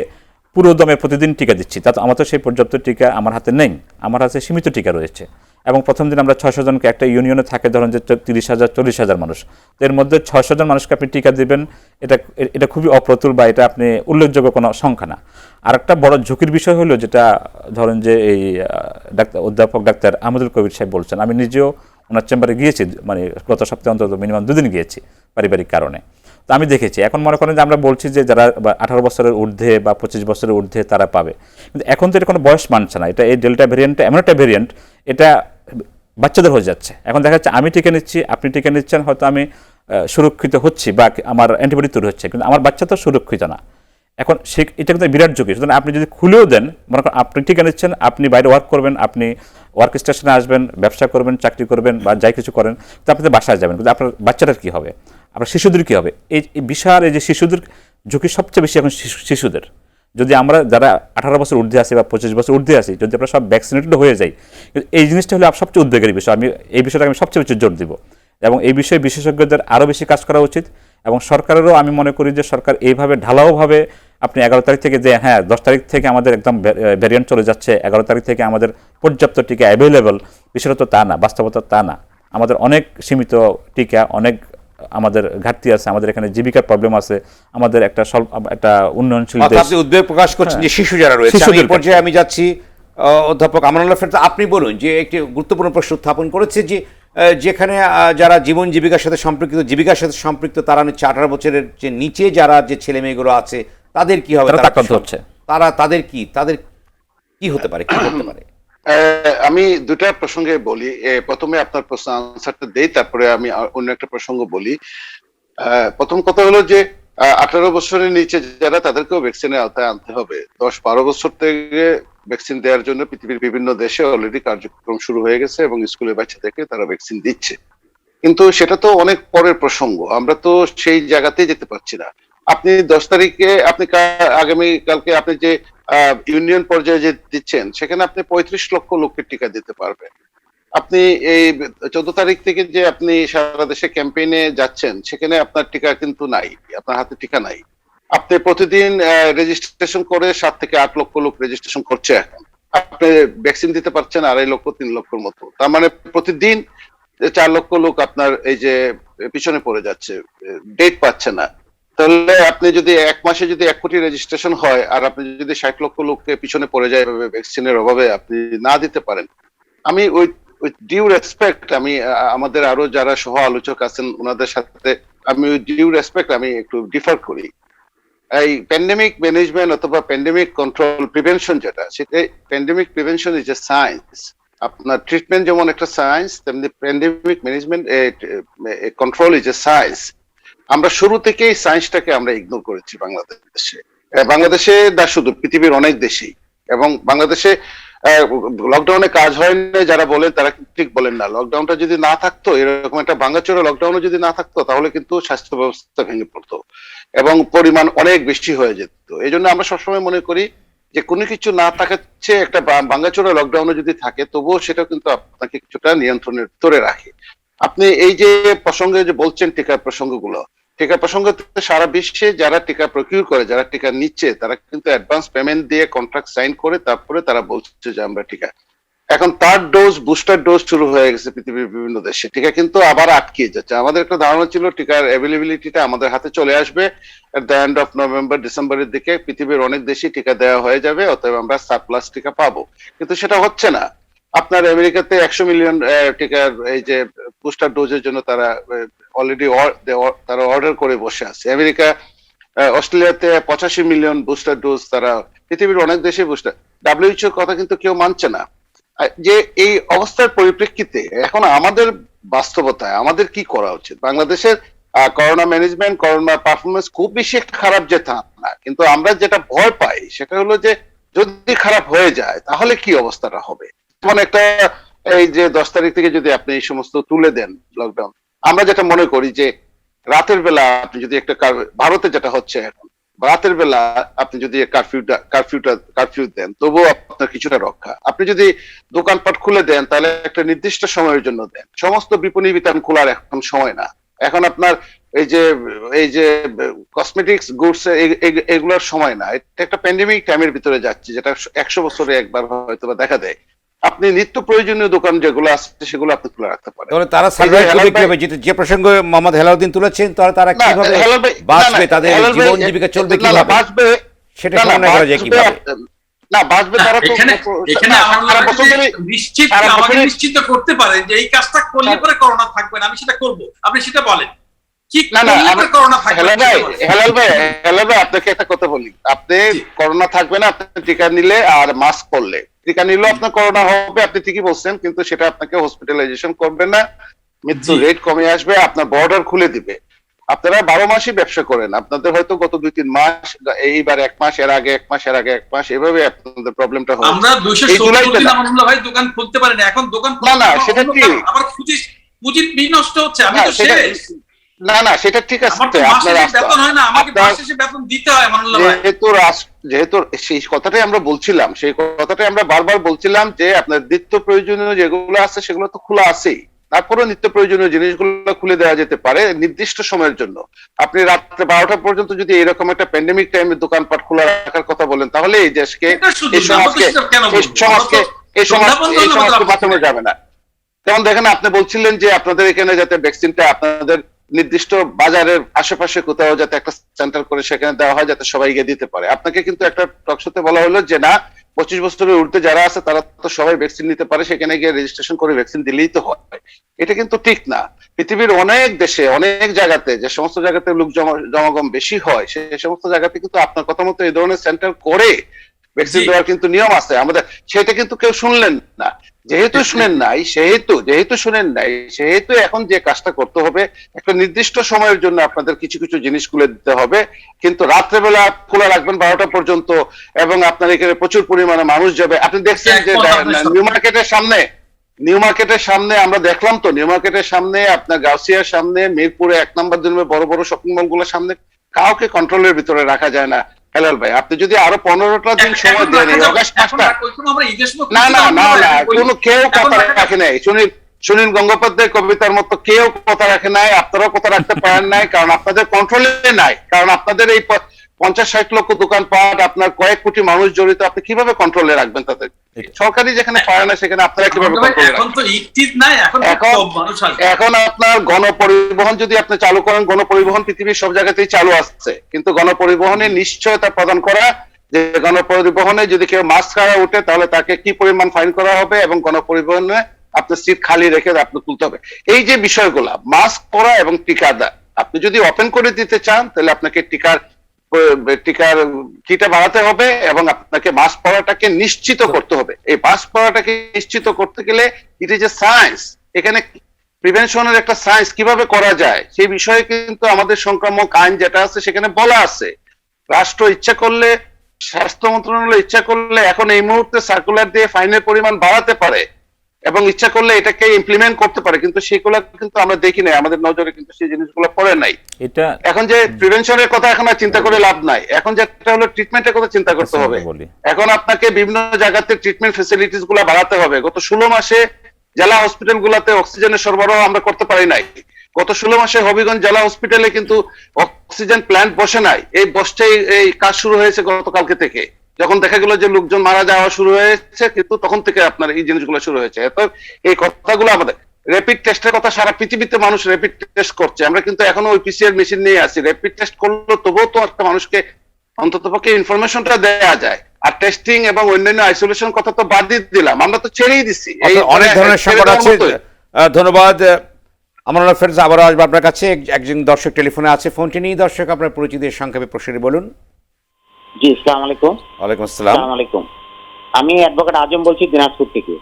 পুরো দমে প্রতিদিন টিকা দিচ্ছি, তা তো আমার তো সেই পর্যাপ্ত টিকা আমার হাতে নেই, আমার হাতে সীমিত টিকা রয়েছে। এবং প্রথম দিন আমরা 600 জনকে, একটা ইউনিয়নে থাকে ধরেন যে 30,000 40,000 মানুষ, এর মধ্যে 600 জন মানুষকে আপনি টিকা দেবেন, এটা খুবই অপ্রতুল বা এটা আপনি উল্লেখযোগ্য কোনো সংখ্যা না। আর একটা বড় ঝুঁকির বিষয় হলো যেটা ধরেন যে এই অধ্যাপক ডাক্তার আহমদুল কবির সাহেব বলছেন, আমি নিজেও ওনার চেম্বারে গিয়েছি, মানে গত সপ্তাহে অন্তত মিনিমাম 2 দিন গিয়েছি পারিবারিক কারণে। তো আমি দেখেছি, এখন মনে করেন যে আমরা বলছি যে যারা 18 বছরের ঊর্ধ্বে বা 25 বছরের ঊর্ধ্বে তারা পাবে, কিন্তু এখন তো এটা কোনো বয়স মানছে না। এটা এই ডেল্টা ভ্যারিয়েন্টটা এমন একটা ভ্যারিয়েন্ট, এটা বাচ্চাদের হয়ে যাচ্ছে। এখন দেখা যাচ্ছে আমি টিকা নিচ্ছি, আপনি টিকা নিচ্ছেন, হয়তো আমি সুরক্ষিত হচ্ছি বা আমার অ্যান্টিবডি তৈরি হচ্ছে, কিন্তু আমার বাচ্চা তো সুরক্ষিত না। এখন এটা কিন্তু বিরাট ঝুঁকি। সুতরাং আপনি যদি খুলেও দেন, মনে করেন আপনি টিকা নিচ্ছেন, আপনি বাইরে ওয়ার্ক করবেন, আপনি ওয়ার্ক স্টেশনে আসবেন, ব্যবসা করবেন, চাকরি করবেন বা যাই কিছু করেন, তো আপনি তো বাসায় যাবেন, কিন্তু আপনার বাচ্চাটার কী হবে, আপনার শিশুদের কী হবে? এই বিশাল এই যে শিশুদের ঝুঁকি সবচেয়ে বেশি এখন শিশুদের। যদি আমরা যারা 18 বছর ঊর্ধ্বে আসি বা 25 বছর ঊর্ধ্বে আসি, যদি আমরা সব ভ্যাকসিনেটেড হয়ে যাই, এই জিনিসটা হলো সবচেয়ে উদ্বেগের বিষয়। এই বিষয়টাকে আমি সবচেয়ে বেশি জোর দিব, এবং এই বিষয়ে বিশেষজ্ঞদের আরও বেশি কাজ করা উচিত। এবং সরকারেরও আমি মনে করি যে সরকার এইভাবে ঢালাওভাবে আপনি 11 তারিখ থেকে যে 10 তারিখ থেকে আমাদের একদম ভ্যারিয়েন্ট চলে যাচ্ছে, 11 তারিখ থেকে আমাদের পর্যাপ্ত টিকা অ্যাভেলেবল, বিষয়টা তো তা না, বাস্তবতা তা না। আমাদের অনেক সীমিত টিকা, অনেক আমাদের ঘাটতি আছে, আমাদের এখানে জীবিকার প্রবলেম আছে, আমাদের একটা উন্নয়নশীল দেশ। আপনি উদ্বেগ প্রকাশ করছেন যে শিশু যারা রয়েছে, এই পর্যায়ে আমি যাচ্ছি অধ্যাপক আমানুল্লাহ ফেরদৌস, আপনি বলুন যে একটি গুরুত্বপূর্ণ প্রশ্ন উত্থাপন করেছে যে যেখানে যারা জীবন জীবিকার সাথে সম্পৃক্ত তারা নিচ্ছে 18 বছরের যে নিচে যারা যে ছেলে মেয়েগুলো আছে তাদের কি হবে, তাদের কি হতে পারে, কি করতে পারে? আমি দুটা প্রসঙ্গে বলি। প্রথমে আপনার প্রশ্ন আনসারটা দেই, তারপরে আমি অন্য একটা প্রসঙ্গ বলি। প্রথম কথা হলো যে 18 বছরের নিচে যারা, তাদেরকেও ভ্যাকসিনের আওতায় আনতে হবে। 10-12 বছর থেকে ভ্যাকসিন দেওয়ার জন্য পৃথিবীর বিভিন্ন দেশে অলরেডি কার্যক্রম শুরু হয়ে গেছে এবং স্কুলের বাচ্চাদেরকে তারা ভ্যাকসিন দিচ্ছে। কিন্তু সেটা তো অনেক পরের প্রসঙ্গ, আমরা তো সেই জায়গাতেই যেতে পারছি না। আপনি 10 তারিখে আপনি আগামী কালকে আপনি যে ইউনিয়ন পর্যায়ে যে দিচ্ছেন সেখানে আপনি 35 লক্ষ লোককে টিকা দিতে পারবেন। আপনি এই 14 তারিখ থেকে যে আপনি সারা দেশে ক্যাম্পেইনে যাচ্ছেন সেখানে আপনার টিকা কিন্তু নাই, আপনার হাতে টিকা নাই। আপনি প্রতিদিন রেজিস্ট্রেশন করে 7 থেকে 8 লক্ষ লোক রেজিস্ট্রেশন করছে এখন। আপনি ভ্যাকসিন দিতে পারছেন 2.5 লক্ষ 3 লক্ষের মতো, তার মানে প্রতিদিন 4 লক্ষ লোক আপনার এই যে পিছনে পড়ে যাচ্ছে, ডেট পাচ্ছে না। তাহলে আপনি যদি এক মাসে যদি 1 কোটি রেজিস্ট্রেশন হয় আর আপনি যদি 60 লক্ষ লোককে পিছনে পড়ে যায় ভ্যাকসিনের অভাবে আপনি না দিতে পারেন, আমি উইথ ডিউ রেসপেক্ট আমি আমাদের আরো যারা সহ আলোচক আছেন ওনাদের সাথে আমি ডিউ রেসপেক্ট আমি একটু ডিফার করি। এই প্যান্ডেমিক ম্যানেজমেন্ট অথবা প্যান্ডেমিক কন্ট্রোল প্রিভেনশন যেটা, সেটা pandemic prevention is a science. আপনার ট্রিটমেন্ট যেমন একটা সায়েন্স, তেমনি pandemic management control is a science. আমরা শুরু থেকেই সায়েন্সটাকে আমরা ইগনোর করেছি বাংলাদেশে না শুধু পৃথিবীর অনেক দেশেই। এবং বাংলাদেশে লকডাউনে কাজ হয় না যারা বলেন তারা ঠিক বলেন না। লকডাউনটা যদি না থাকতো, এরকম একটা ভাঙাচোরা লকডাউনও যদি না থাকতো, তাহলে কিন্তু স্বাস্থ্য ব্যবস্থা ভেঙে পড়তো এবং পরিমাণ অনেক বেশি হয়ে যেত। এই জন্য আমরা সবসময় মনে করি যে কোনো কিছু না থাকাচ্ছে একটা ভাঙাচোরা লকডাউনে যদি থাকে তবুও সেটা কিন্তু আপনাকে কিছুটা নিয়ন্ত্রণের ভিতরে রাখে। আপনি এই যে প্রসঙ্গে যে বলছেন টিকার প্রসঙ্গগুলো, টিকা প্রসঙ্গে সারা বিশ্বে যারা টিকা প্রকিউর করে, যারা টিকা নিচ্ছে, তারা কিন্তু অ্যাডভান্স পেমেন্ট দিয়ে কন্ট্রাক্ট সাইন করে তারপরে তারা বলছে যে আমরা টিকা। এখন থার্ড ডোজ, বুস্টার ডোজ শুরু হয়ে গেছে পৃথিবীর বিভিন্ন দেশে, টিকা কিন্তু আবার আটকে যাচ্ছে। আমাদের একটা ধারণা ছিল টিকার অ্যাভেলেবিলিটিটা আমাদের হাতে চলে আসবে at the end of November ডিসেম্বরের দিকে, পৃথিবীর অনেক দেশে টিকা দেওয়া হয়ে যাবে, অতএব আমরা সারপ্লাস টিকা পাবো। কিন্তু সেটা হচ্ছে না। আপনার আমেরিকাতে 100 মিলিয়ন টিকার এই যে বুস্টার ডোজের জন্য তারা অলরেডি তারা অর্ডার করে বসে আছে। আমেরিকা, অস্ট্রেলিয়াতে 85 মিলিয়ন বুস্টার ডোজ, তারা পৃথিবীর অনেক দেশে বুস্টার। WHO কথা কিন্তু কেউ মানছে না। যে এই অবস্থার পরিপ্রেক্ষিতে এখন আমাদের বাস্তবতায় আমাদের কি করা উচিত? বাংলাদেশের করোনা ম্যানেজমেন্ট, করোনা পারফরমেন্স খুব বেশি একটা খারাপ যে তা না, কিন্তু আমরা যেটা ভয় পাই সেটা হলো যে যদি খারাপ হয়ে যায় তাহলে কি অবস্থাটা হবে। যেমন একটা এই যে 10 তারিখ থেকে যদি আপনি এই সমস্ত তুলে দেন লকডাউন, আমরা যেটা মনে করি যে রাতের বেলা আপনি যদি একটা ভারতে যেটা হচ্ছে এখন, রাতের বেলা আপনি যদি কারফিউ দেন তবুও আপনার কিছুটা রক্ষা। আপনি যদি দোকানপাট খুলে দেন তাহলে একটা নির্দিষ্ট সময়ের জন্য দেন। সমস্ত বিপণী বিতান খোলার এখন সময় না। এখন আপনার এই যে কসমেটিক্স গুডস এগুলোর সময় না। এটা একটা প্যান্ডেমিক টাইমের ভিতরে যাচ্ছে, যেটা 100 বছরে একবার হয়তো বা দেখা দেয়। আপনি নিত্য প্রয়োজনীয় দোকান যেগুলো আছে সেগুলো আপনি খুলে রাখতে পারেন। তাহলে তারা সার্ভাইভ করবে কিভাবে? যে প্রসঙ্গ মোহাম্মদ হেলাউদ্দিন তুলেছেন, তারা কিভাবে বাঁচবে, তাদের জীবন জীবিকা চলবে কিভাবে, বাঁচবে সেটা সমন্বয় করা যায় কিভাবে? না বাঁচবে তারা তো এখানে আমাকে নিশ্চিত করতে পারেন যে এই কাজটা করলে পরে করোনা থাকবে না, আমি সেটা করব, আপনি সেটা বলেন। হেলাল ভাই আপনাকে একটা কথা বলি, আপনি করোনা থাকবে না আপনি টিকা নিলে আর মাস্ক পরলে। টিকা নিলেও আপনার করোনা হবে, আপনি ঠিকই বলছেন, কিন্তু সেটা আপনাকে হসপিটালাইজেশন করবে না, মৃত্যু রেট কমে আসবে, আপনার বর্ডার খুলে দিবে। আপনারা 12 মাসই ব্যবসা করেন, আপনাদের হয়তো গত 2-3 মাস, এইবার 1 মাস, এর আগে 1 মাস, এর আগে 1 মাস, এভাবে আপনাদের প্রবলেমটা হয়। আমরা 270 দিন আমানুল্লাহ ভাই দোকান খুলতে পারি না, এখন দোকান না সেটা কি আবার পুঁজি নষ্ট হচ্ছে। আমি তো শেষ না সেটা ঠিক আছে, বেতন হয় না, আমাকে মাস শেষে বেতন দিতে হয় আমানুল্লাহ ভাই। যেহেতু সেই কথাটাই আমরা বলছিলাম, সেই কথাটাই আমরা বারবার বলছিলাম যে আপনার নিত্য প্রয়োজনীয় যেগুলো আছে সেগুলো তো খোলা আছেই, তারপরে নিত্য প্রয়োজনীয় জিনিসগুলো খুলে দেওয়া যেতে পারে নির্দিষ্ট সময়ের জন্য। আপনি রাত্রে 12টা পর্যন্ত যদি এরকম একটা প্যান্ডেমিক টাইমে দোকানপাট খোলা রাখার কথা বলেন, তাহলে এই দেশকে এই সমাজকে বাঁচানো যাবে না। যেমন দেখেন, আপনি বলছিলেন যে আপনাদের এখানে যাতে ভ্যাকসিনটা আপনাদের নির্দিষ্ট বাজারের আশেপাশে কোথাও যাতে একটা সেন্টার করে সেখানে দেওয়া হয় যাতে সবাই গিয়ে দিতে পারে। আপনাকে কিন্তু একটা টকশোতে বলা হলো যে না, 25 বছরের ঊর্ধ্বে যারা আছে তারা তো সবাই ভ্যাকসিন নিতে পারে, সেখানে গিয়ে রেজিস্ট্রেশন করে ভ্যাকসিন দিলেই তো হয়। এটা কিন্তু ঠিক না। পৃথিবীর অনেক দেশে, অনেক জায়গাতে, যে সমস্ত জায়গাতে লোক জমাগম বেশি হয় সেই সমস্ত জায়গাতে কিন্তু আপনার কথা মতো এই ধরনের সেন্টার করে ভ্যাকসিন দেওয়ার কিন্তু নিয়ম আছে আমাদের। সেটা কিন্তু কেউ শুনলেন না। যেহেতু শুনেন নাই সেহেতু এখন যে কাজটা করতে হবে, একটা নির্দিষ্ট সময়ের জন্য আপনাদের কিছু কিছু জিনিস খুলে দিতে হবে, কিন্তু রাত্রেবেলা খোলা রাখবেন 12টা পর্যন্ত, এবং আপনার এখানে প্রচুর পরিমাণে মানুষ যাবে। আপনি দেখছেন যে নিউ মার্কেটের সামনে আমরা দেখলাম তো, নিউ মার্কেটের সামনে, আপনার গাউসিয়ার সামনে, মিরপুরে 1 নম্বর জন্য বড় বড় শপিং মল গুলোর সামনে কাউকে কন্ট্রোলের ভিতরে রাখা যায় না। হেলাল ভাই, আপনি যদি আরো 15টা দিন সময় দেন, এই অগাস্ট মাসটা, না না না না, কোনো কেউ কথা রাখে নাই। সুনীল গঙ্গোপাধ্যায় কবিতার মতো কেউ কথা রাখে নাই, আপনারাও কথা রাখতে পারেন নাই, কারণ আপনাদের কন্ট্রোলে নাই। কারণ আপনাদের এই 50-60 লক্ষ দোকানপাট, আপনার কয়েক কোটি মানুষ জড়িত, আপনি কিভাবে কন্ট্রোলে রাখবেন তাদের? সরকারি যেখানে পারে না সেখানে আপনারা কিভাবে কন্ট্রোলে রাখবেন? এখন আপনার গণপরিবহন যদি আপনি চালু করেন, গণপরিবহন পৃথিবীর সব জায়গাতেই চালু আসছে, কিন্তু গণপরিবহনের নিশ্চয়তা প্রদান করা যে গণপরিবহনে যদি কেউ মাস্ক ছাড়া ওঠে তাহলে তাকে কি পরিমাণ ফাইন করা হবে, এবং গণপরিবহনে আপনার সিট খালি রেখে আপনি তুলতে হবে। এই যে বিষয়গুলা, মাস্ক পরা এবং টিকা দেওয়া, আপনি যদি ওপেন করে দিতে চান তাহলে আপনাকে টিকার কিটা বাড়াতে হবে এবং আপনাকে মাস্ক পরাটাকে নিশ্চিত করতে হবে। এই মাস্ক পরাটাকে নিশ্চিত করতে গেলে ইট ইজ এ সায়েন্স। এখানে প্রিভেনশনের একটা সায়েন্স কিভাবে করা যায় সেই বিষয়ে কিন্তু আমাদের সংক্রামক আইন যেটা আছে সেখানে বলা আছে। রাষ্ট্র ইচ্ছা করলে, স্বাস্থ্য মন্ত্রণালয় ইচ্ছা করলে এখন এই মুহূর্তে সার্কুলার দিয়ে ফাইনের পরিমাণ বাড়াতে পারে এবং ইচ্ছা করলে এটাকে ইমপ্লিমেন্ট করতে পারে, কিন্তু সেগুলো কিন্তু আমরা দেখি নাই, আমাদের নজরে কিন্তু সেই জিনিসগুলো পড়ে নাই। এটা এখন যে প্রিভেনশনের কথা এখন আর চিন্তা করে লাভ নাই, এখন যেটা হলো ট্রিটমেন্টের কথা চিন্তা করতে হবে। এখন আপনাকে বিভিন্ন জায়গাতে ট্রিটমেন্ট ফ্যাসিলিটিস গুলা বাড়াতে হবে। গত 16 মাসে জেলা হসপিটাল গুলাতে অক্সিজেনের সরবরাহ আমরা করতে পারি নাই। গত 16 মাসে হবিগঞ্জ জেলা হসপিটালে কিন্তু অক্সিজেন প্ল্যান্ট বসে নাই, এই বসছেই এই কাজ শুরু হয়েছে গতকালকে থেকে, যখন দেখা গেল যে লোকজন মারা যাওয়া শুরু হয়েছে, কিন্তু তখন থেকে আপনার এই জিনিসগুলো শুরু হয়েছে। তো এই কথাগুলো আমাদের র্যাপিড টেস্টের কথা, সারা পৃথিবীতে মানুষ র্যাপিড টেস্ট করছে, আমরা কিন্তু এখনো ওই পিসিআর মেশিন নিয়ে আছি। র্যাপিড টেস্ট করলে তবুও তো একটা মানুষকে অন্ততপক্ষে ইনফরমেশনটা দেওয়া যায়। আর টেস্টিং এবং অন্যান্য আইসোলেশন কথা তো বাদ দিয়ে দিলাম, আমরা তো ছেড়েই দিচ্ছি। অনেক ধরনের সংকট আছে। ধন্যবাদ আমানুল্লাহ ফেরদৌস, আবারও আসবো আপনার কাছে। একজন দর্শক টেলিফোনে আছে, ফোনটি নিয়ে দর্শক আপনার পরিচিতির সংক্ষেপে প্রশ্নটি বলুন। জি, আসসালামু আলাইকুম। ওয়ালাইকুম আসসালাম। আসসালামু আলাইকুম, আমি অ্যাডভোকেট আজম বলছি দিনাজপুর থেকে।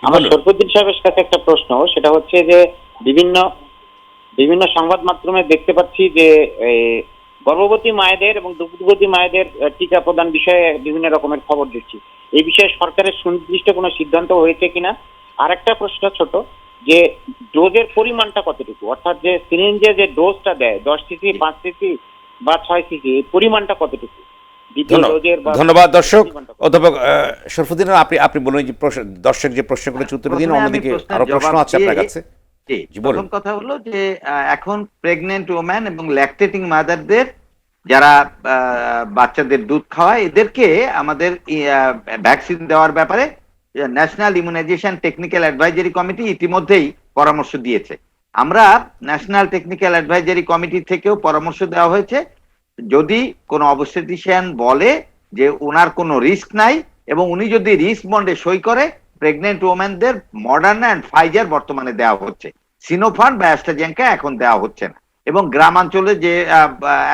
আমার শরফুদ্দিন সাহেবের কাছে একটা প্রশ্ন, সেটা হচ্ছে যে বিভিন্ন সংবাদ মাধ্যমে দেখতে পাচ্ছি যে গর্ভবতী মায়েদের এবং দুগ্ধবতী মায়েদের টিকা প্রদান বিষয়ে বিভিন্ন রকমের খবর দিচ্ছি। এই বিষয়ে সরকারের সুনির্দিষ্ট কোনো সিদ্ধান্ত হয়েছে কিনা? আর একটা প্রশ্ন ছোট, যে ডোজের পরিমাণটা কতটুকু, অর্থাৎ যে সিরিঞ্জে যে ডোজটা দেয় 10 সিসি, 5 সিসি বা 6 সিসি, এই পরিমাণটা কতটুকু? ধন্যবাদ দর্শক। অধ্যাপক শরফুদ্দিন, আপনি বলুন যে দর্শক যে প্রশ্নগুলো উত্তর দিন, অন্যদিকে আরো প্রশ্ন আছে আপনার কাছে। প্রথম কথা হলো যে এখন প্রেগনেন্ট ওম্যান এবং ল্যাকটেটিং মাদারদের যারা বাচ্চাদের দুধ খাওয়ায়, এদেরকে আমাদের ভ্যাকসিন দেওয়ার ব্যাপারে national immunisation technical advisory committee ইতিমধ্যেই পরামর্শ দিয়েছে। আমরা ন্যাশনাল টেকনিক্যাল অ্যাডভাইজারি কমিটি থেকেও পরামর্শ দেওয়া হয়েছে, যদি কোনো অবস্টেটিশিয়ান বলে যে ওনার কোনো রিস্ক নাই এবং উনি যদি রিস্ক বন্ডে সই করে, প্রেগনেন্ট ওম্যানদের মডার্না অ্যান্ড ফাইজার বর্তমানে দেওয়া হচ্ছে, সিনোফার্ম বা অ্যাস্ট্রাজেনেকা এখন দেওয়া হচ্ছে না। এবং গ্রামাঞ্চলে যে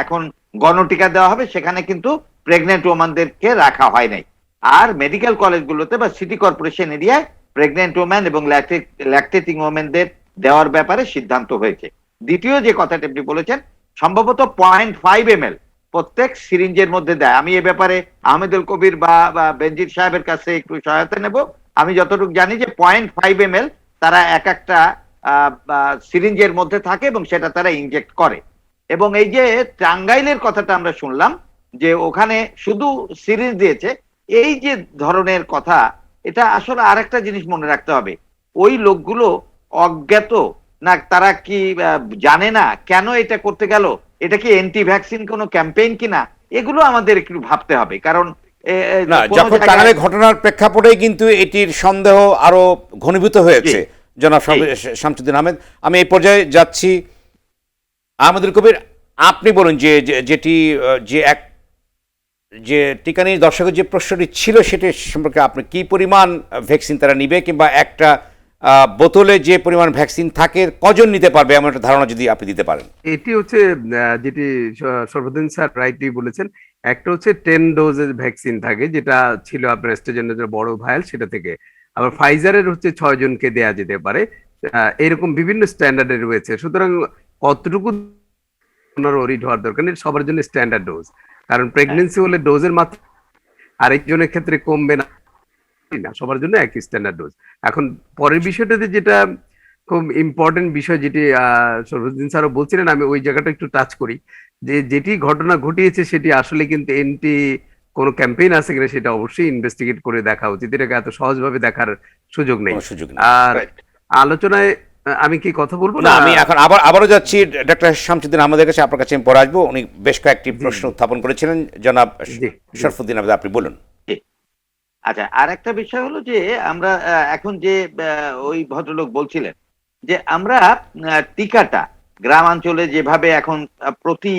এখন গণটিকা দেওয়া হবে সেখানে কিন্তু প্রেগনেন্ট ওম্যানদেরকে রাখা হয় নাই। আর মেডিকেল কলেজগুলোতে বা সিটি কর্পোরেশন এরিয়ায় প্রেগনেন্ট ওম্যান এবং ল্যাকটেটিং ওম্যানদের দেওয়ার ব্যাপারে সিদ্ধান্ত হয়েছে। দ্বিতীয় যে কথাটা আপনি বলেছেন, সম্ভবত 0.5 ml প্রত্যেক সিরিঞ্জের মধ্যে দেয়। আমি এ ব্যাপারে আহমেদুল কবির বা বেনজির সাহেবের কাছে একটু সহায়তা নেব। আমি যতটুকু জানি যে 0.5 ml তারা একটা সিরিঞ্জের মধ্যে থাকে এবং সেটা তারা ইনজেক্ট করে। এবং এই যে টাঙ্গাইলের কথাটা আমরা শুনলাম যে ওখানে শুধু সিরিঞ্জ দিয়েছে, এই যে ধরনের কথা, এটা আসলে আরেকটা জিনিস মনে রাখতে হবে, ওই লোকগুলো অজ্ঞাত না, তারা কি জানে না কেন এটা করতে গেল, এটা কি অ্যান্টি ভ্যাকসিন কোনো ক্যাম্পেইন কিনা, এগুলো আমাদের একটু ভাবতে হবে। কারণ যখন টাঙ্গাইলের ঘটনার প্রেক্ষাপটেই কিন্তু এটির সন্দেহ আরো ঘনীভূত হয়েছে। জনাব শামসুদ্দিন আহমেদ, আমি এই পর্যায়ে যাচ্ছি। আহমেদুল কবির, আপনি বলুন যে টিকা নিয়ে দর্শকের যে প্রশ্নটি ছিল সেটি সম্পর্কে আপনি কি পরিমাণ ভ্যাকসিন তারা নিবে, কিংবা একটা বোতলে যে পরিমাণ ভ্যাকসিন থাকে কজন নিতে পারবে, এমন একটা ধারণা যদি আপনি দিতে পারেন। এটি হচ্ছে যেটি সর্বদিন স্যার রাইটলি বলেছেন, একটা হচ্ছে 10 ডোজের ভ্যাকসিন থাকে, যেটা ছিল আপনার অ্যাস্ট্রাজেনেকার বড় ভায়াল, সেটা থেকে। আবার ফাইজারের হচ্ছে 6 জনকে দেয়া যেতে পারে। এরকম বিভিন্ন স্ট্যান্ডার্ডে রয়েছে। সুতরাং কতটুকু ওরিড হওয়ার দরকার নেই, সবার জন্য স্ট্যান্ডার্ড ডোজ। কারণ প্রেগনেন্সি হলে ডোজের মাত্রা আরেকজনের ক্ষেত্রে কমবে না, সবার জন্য একই স্ট্যান্ডার্ড ডোজ। এখন পরের বিষয়টাতে যেটা খুব ইম্পর্টেন্ট বিষয় যেটি সরফুদ্দিন স্যারও বলছিলেন, আমি ওই জায়গাটা একটু টাচ করি, যে যেটি ঘটনা ঘটিয়েছে সেটি আসলে কিন্তু এন্টি কোনো ক্যাম্পেইন আছে কিনা সেটা অবশ্যই ইনভেস্টিগেট করে দেখা উচিত, এটাকে এত সহজভাবে দেখার সুযোগ নেই। কোনো সুযোগ নেই। আর Right. আলোচনায় আমি কি কথা বলবো না, আমি এখন আবারও যাচ্ছি ডক্টর শামসুদ্দিন আমাদের কাছে, আপনার কাছে আমি পরে আসবো। উনি বেশ কয়েকটি প্রশ্ন উত্থাপন করেছিলেন। জনাব জি। শরফুদ্দিন আহমেদ, আপনি বলুন। আচ্ছা, আর একটা বিষয় হলো যে আমরা এখন যে ওই ভদ্রলোক বলছিলেন যে আমরা টিকাটা গ্রামাঞ্চলে যেভাবে এখন প্রতি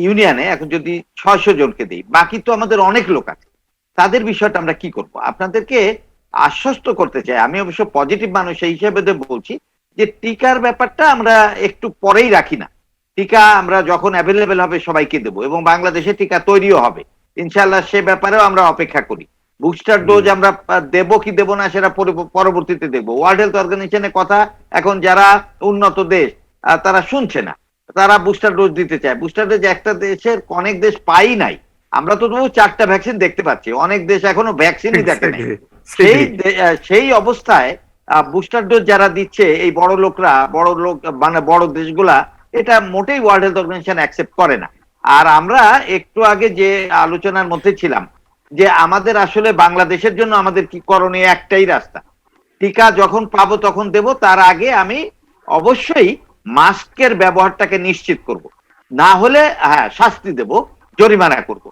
ইউনিয়নে এখন যদি 600 জনকে দিই, বাকি তো আমাদের অনেক লোক আছে, তাদের বিষয়টা আমরা কি করব? আপনাদেরকে আশ্বস্ত করতে চাই, আমি অবশ্য পজিটিভ মানুষ সেই হিসেবে বলছি যে টিকার ব্যাপারটা আমরা একটু পরেই রাখি না। টিকা আমরা যখন অ্যাভেলেবেল হবে সবাইকে দেবো, এবং বাংলাদেশে টিকা তৈরিও হবে ইনশাআল্লাহ, সে ব্যাপারেও আমরা অপেক্ষা করি। বুস্টার ডোজ আমরা দেবো কি দেবো না সেটা পরবর্তীতে দেখবো। ওয়ার্ল্ড হেলথ অর্গানাইজেশনের কথা এখন যারা উন্নত দেশ তারা শুনছে না, তারা বুস্টার ডোজ দিতে চায়। বুস্টার ডোজ একটা দেশের অনেক দেশ পাই নাই, আমরা তো তবু 4টা ভ্যাকসিন দেখতে পাচ্ছি, অনেক দেশ এখনো ভ্যাকসিনই দেখে নাই। সেই অবস্থায় বুস্টার ডোজ যারা দিচ্ছে এই বড় লোকরা, বড় লোক মানে বড় দেশগুলা, এটা মোটেই ওয়ার্ল্ড হেলথ অর্গানাইজেশন অ্যাকসেপ্ট করে না। আর আমরা একটু আগে যে আলোচনার মধ্যে ছিলাম যে আমাদের আসলে বাংলাদেশের জন্য আমাদের কি করণীয়, একটাই রাস্তা, টিকা যখন পাবো তখন দেব, তার আগে আমি অবশ্যই মাস্কের ব্যবহারটাকে নিশ্চিত করব, না হলে হ্যাঁ শাস্তি দেব, জরিমানা করব।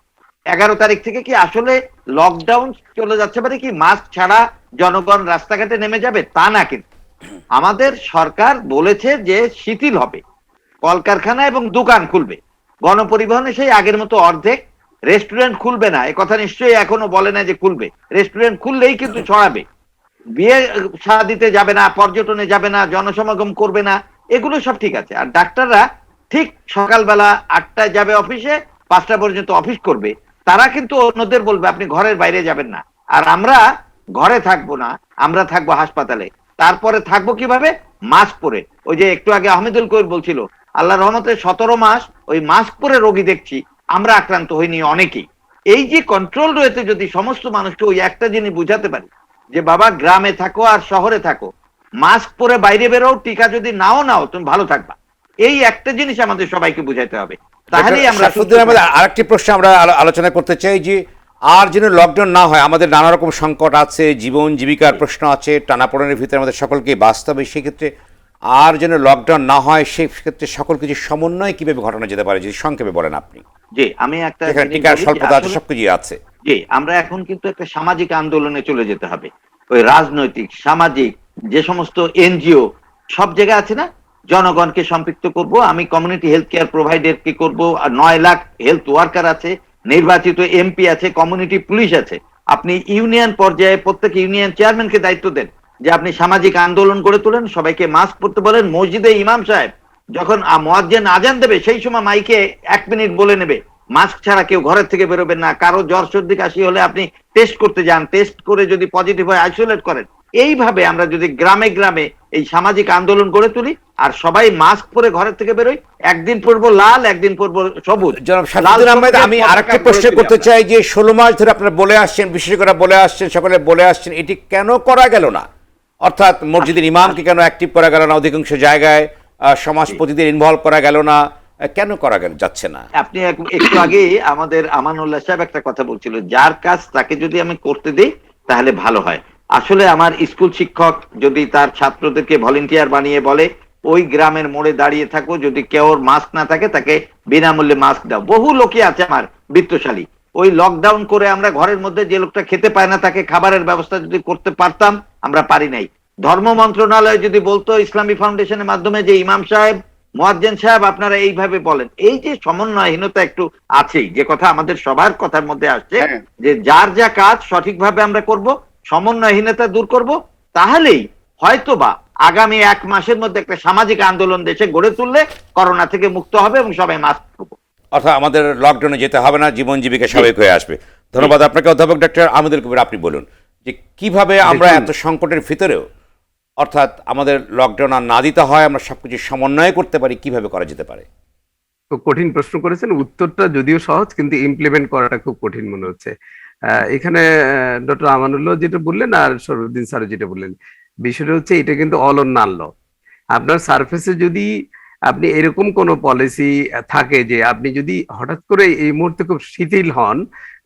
11 তারিখ থেকে কি আসলে লকডাউন চলে যাচ্ছে, মানে কি মাস্ক ছাড়া জনগণ রাস্তাঘাটে নেমে যাবে তা না, কিন্তু আমাদের সরকার বলেছে যে শিথিল হবে, কলকারখানা এবং দোকান খুলবে, গণপরিবহনে সেই আগের মতো অর্ধেক, রেস্টুরেন্ট খুলবে না, কথা নিশ্চয়ই এখনো বলে না যে খুলবে, রেস্টুরেন্ট খুললেই কিন্তু ছড়াবে, বিয়ে শাদিতে যাবে না, পর্যটনে যাবে না, জনসমাগম করবে না, এগুলো সব ঠিক আছে। আর ডাক্তাররা ঠিক সকালবেলা 8টায় যাবে অফিসে, 5টা পর্যন্ত অফিস করবে, তারা কিন্তু অন্যদের বলবে আপনি ঘরের বাইরে যাবেন না। আর আমরা ঘরে থাকবো না, আমরা থাকবো হাসপাতালে। তারপরে থাকবো কিভাবে? মাস্ক পরে। ওই যে একটু আগে আহমেদুল কবির বলছিল, আল্লাহ রহমতে 17 মাস ওই মাস্ক পরে রোগী দেখছি, আমরা আক্রান্ত হইনি অনেকেই। এই যে কন্ট্রোল রয়েছে, যদি সমস্ত মানুষকে ওই একটা জিনিস বুঝাতে পারি যে বাবা গ্রামে থাকো আর শহরে থাকো, মাস্ক পরে বাইরে বেরো, টিকা যদি নাও নাও তুমি ভালো থাকবা, এই একটা জিনিস আমাদের সবাইকে বুঝাইতে হবে, তাহলেই আমরা শরফুদ্দিন আহমেদ, আরেকটি প্রশ্ন আমরা আলোচনা করতে চাই যে আর যেন লকডাউন না হয়। আমাদের নানা রকম সংকট আছে, জীবন জীবিকার প্রশ্ন আছে, টানাপোড়েনের ভিতরে আমাদের সকলকে বাস্তবে, সেক্ষেত্রে আর যেন লকডাউন না হয় সেক্ষেত্রে সকল কিছু সমন্বয় কিভাবে ঘটানো যেতে পারে, যদি সংক্ষেপে বলেন আপনি। জি, আমি একটা এখানে টিকার স্বল্পতা আছে, সবকিছু আছে। জি, আমরা এখন কিন্তু একটা সামাজিক আন্দোলনে চলে যেতে হবে। ওই রাজনৈতিক, সামাজিক যে সমস্ত এনজিও সব জায়গায় আছে না, জনগণকে সম্পৃক্ত করব। আমি কমিউনিটি হেলথ কেয়ার প্রোভাইডার কি করব, আর 9 লাখ হেলথ ওয়ার্কার আছে, নির্বাচিত এমপি আছে, কমিউনিটি পুলিশ আছে। আপনি ইউনিয়ন পর্যায়ে প্রত্যেক ইউনিয়ন চেয়ারম্যানকে দায়িত্ব দেন যে আপনি সামাজিক আন্দোলন গড়ে তোলেন, সবাইকে মাস্ক পরতে বলেন। মসজিদে ইমাম সাহেব যখন মুয়াজ্জিন আজান দেবে সেই সময় মাইকে 1 মিনিট বলে নেবে মাস্ক ছাড়া কেউ ঘরের থেকে বেরোবেন না। কারো জ্বর সর্দি কাশি হলে আপনি টেস্ট করতে যান, টেস্ট করে যদি পজিটিভ হয় আইসোলেট করেন। এইভাবে আমরা যদি গ্রামে গ্রামে এই সামাজিক আন্দোলন গড়ে তুলি আর সবাই মাস্ক পরে ঘরের থেকে বেরোই, একদিন পরবো লাল, একদিন পরবো সবুজ। জনাব শরফুদ্দিন আহমেদ, আমি আরেকটা প্রশ্ন করতে চাই যে 16 মাস ধরে আপনারা বলে আসছেন, বিশেষজ্ঞরা বলে আসছেন, সকলে বলে আসছেন, এটি কেন করা গেল না? অর্থাৎ মসজিদের ইমামকে কেন অ্যাক্টিভ করা গেল না, অধিকাংশ জায়গায় সমাজপতিদের ইনভলভ করা গেল না, কেন করা যাচ্ছে না? আপনি একটু আগে আমাদের আমানুল্লাহ সাহেব একটা কথা বলছিল, যার কাজ তাকে যদি আমি করতে দিই তাহলে ভালো হয়। আসলে আমার স্কুল শিক্ষক যদি তার ছাত্রদেরকে ভলেন্টিয়ার বানিয়ে বলে ওই গ্রামের মোড়ে দাঁড়িয়ে থাকো, যদি কেউ মাস্ক না থাকে তাকে বিনামূল্যে মাস্ক দাও। বহু লোকই আছে আমার বিত্তশালী, ওই লকডাউন করে আমরা ঘরের মধ্যে যে লোকটা খেতে পায় না তাকে খাবারের ব্যবস্থা যদি করতে পারতাম, আমরা পারি নাই। ধর্ম মন্ত্রণালয় যদি বলতো ইসলামী ফাউন্ডেশনের মাধ্যমে যে ইমাম সাহেব, মুয়াজ্জিন সাহেব আপনারা এইভাবে বলেন, এই যে সমন্বয়হীনতা একটু আছেই, যে কথা আমাদের সবার কথার মধ্যে আসছে যে যার যা কাজ সঠিকভাবে আমরা করব, সমন্বয়হীনতা দূর করব, তাহলেই হয়তোবা আগামী 1 মাসের মধ্যে একটা সামাজিক আন্দোলন দেশে গড়ে তুললে করোনা থেকে মুক্ত হবে এবং সবাই মাস্ক পরব। অর্থাৎ আমাদের লকডাউনে যেতে হবে না, জীবন জীবিকা স্বাভাবিক হয়ে আসবে। ধন্যবাদ আপনাকে অধ্যাপক ডক্টর আহমেদুল কবির। আপনি বলুন যে কিভাবে আমরা এত সংকটের ভিতরেও, অর্থাৎ আমাদের লকডাউন আর না দিতে হয়, আমরা সবকিছু সমন্বয় করতে পারি, কিভাবে করা যেতে পারে? খুব কঠিন প্রশ্ন করেছেন, উত্তরটা যদিও সহজ কিন্তু ইমপ্লিমেন্ট করাটা খুব কঠিন মনে হচ্ছে। এখানে ডক্টর আমানুল্লাহ যেটা বললেন আর সরফুদ্দিন স্যার যেটা বললেন, বিষয়টা হচ্ছে এটা কিন্তু অল অর নান ল। আপনার সারফেসে যদি আপনি এরকম কোনো পলিসি থাকে যে আপনি যদি হঠাৎ করে এই মুহূর্তে খুব শিথিল হন,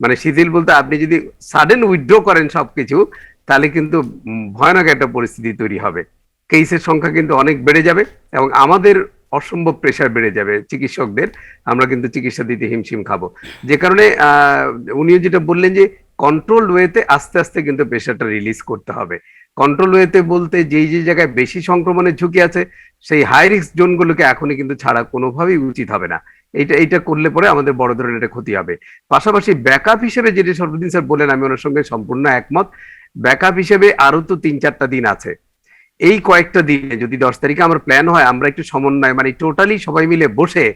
মানে শিথিল বলতে আপনি যদি সাডেন উইথড্র করেন সবকিছু, তাহলে কিন্তু ভয়ানক একটা পরিস্থিতি তৈরি হবে। কেসের সংখ্যা কিন্তু অনেক বেড়ে যাবে এবং আমাদের অসম্ভব প্রেশার বেড়ে যাবে চিকিৎসকদের, আমরা কিন্তু চিকিৎসা দিতে হিমশিম খাবো। যে কারণে উনিও যেটা বললেন যে কন্ট্রোল ওয়েতে আস্তে আস্তে কিন্তু প্রেশারটা রিলিজ করতে হবে। কন্ট্রোল ওয়েতে বলতে যেই যে জায়গায় বেশি সংক্রমণের ঝুঁকি আছে সেই হাই রিস্ক জোনগুলোকে এখনই কিন্তু ছাড়া কোনোভাবেই উচিত হবে না। এইটা করলে পরে আমাদের বড় ধরনের একটা ক্ষতি হবে। পাশাপাশি ব্যাকআপ হিসেবে যেটা সর্বদিন স্যার বলেন, আমি ওনার সঙ্গে সম্পূর্ণ একমত। ব্যাকআপ হিসেবে আরো তো 3-4টা দিন আছে। এই কয়েকটা দিনে যদি 10 তারিখে আমার প্ল্যান হয়, আমরা একটু সমন্বয় মানে টোটালি সবাই মিলে বসে,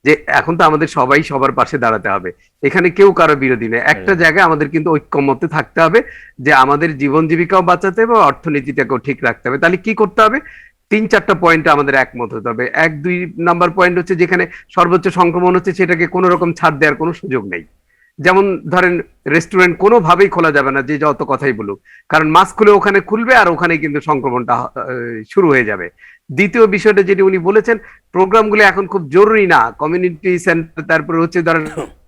যে এখন তো আমাদের সবাই সবার পাশে দাঁড়াতে হবে, এখানে কেউ কারো বিরোধী নেই, একটা জায়গায় আমাদের কিন্তু ঐক্যমত্যে থাকতে হবে যে আমাদের জীবন জীবিকাও বাঁচাতে হবে, অর্থনীতিটাকেও ঠিক রাখতে হবে। তাহলে কি করতে হবে? 3-4টা পয়েন্টে আমাদের একমত হতে হবে। 1-2 নাম্বার পয়েন্ট হচ্ছে যেখানে সর্বোচ্চ সংক্রমণ হচ্ছে সেটাকে কোনো রকম ছাড় দেওয়ার কোনো সুযোগ নেই। যেমন ধরেন রেস্টুরেন্ট কোনোভাবেই খোলা যাবে না, যে যত কথাই বলুক, কারণ মাস্ক খুলে ওখানে খুলবে আর ওখানে কিন্তু সংক্রমণটা শুরু হয়ে যাবে। দ্বিতীয় বিষয়টা যেটি উনি বলেছেন, প্রোগ্রামগুলো এখন খুব জরুরি না, কমিউনিটি সেন্টার, তারপর হচ্ছে ধরেন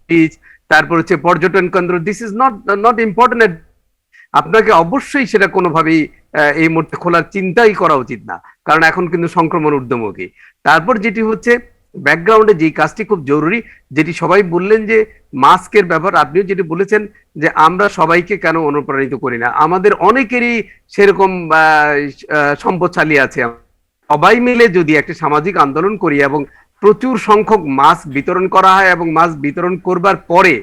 বিচ, তারপর হচ্ছে পর্যটন কেন্দ্র, দিস ইজ নট ইম্পর্টেন্ট। আপনাকে অবশ্যই সেটা কোনোভাবেই এই মুহূর্তে খোলার চিন্তাই করা উচিত না, কারণ এখন কিন্তু সংক্রমণ ঊর্ধ্বমুখী। তারপর যেটি হচ্ছে ব্যাকগ্রাউন্ডে যে কাজটি খুব জরুরি, যেটি সবাই বললেন যে মাস্কের ব্যাপার, আপনিও যেটি বলেছেন যে আমরা সবাইকে কেন অনুপ্রাণিত করি না, আমাদের অনেকেরই সেরকম সম্পদশালী আছে, সবাই মিলে যদি একটা সামাজিক আন্দোলন করি এবং প্রচুর সংখ্যক মাস্ক বিতরণ করা হয় এবং মাস্ক বিতরণ করবার পরে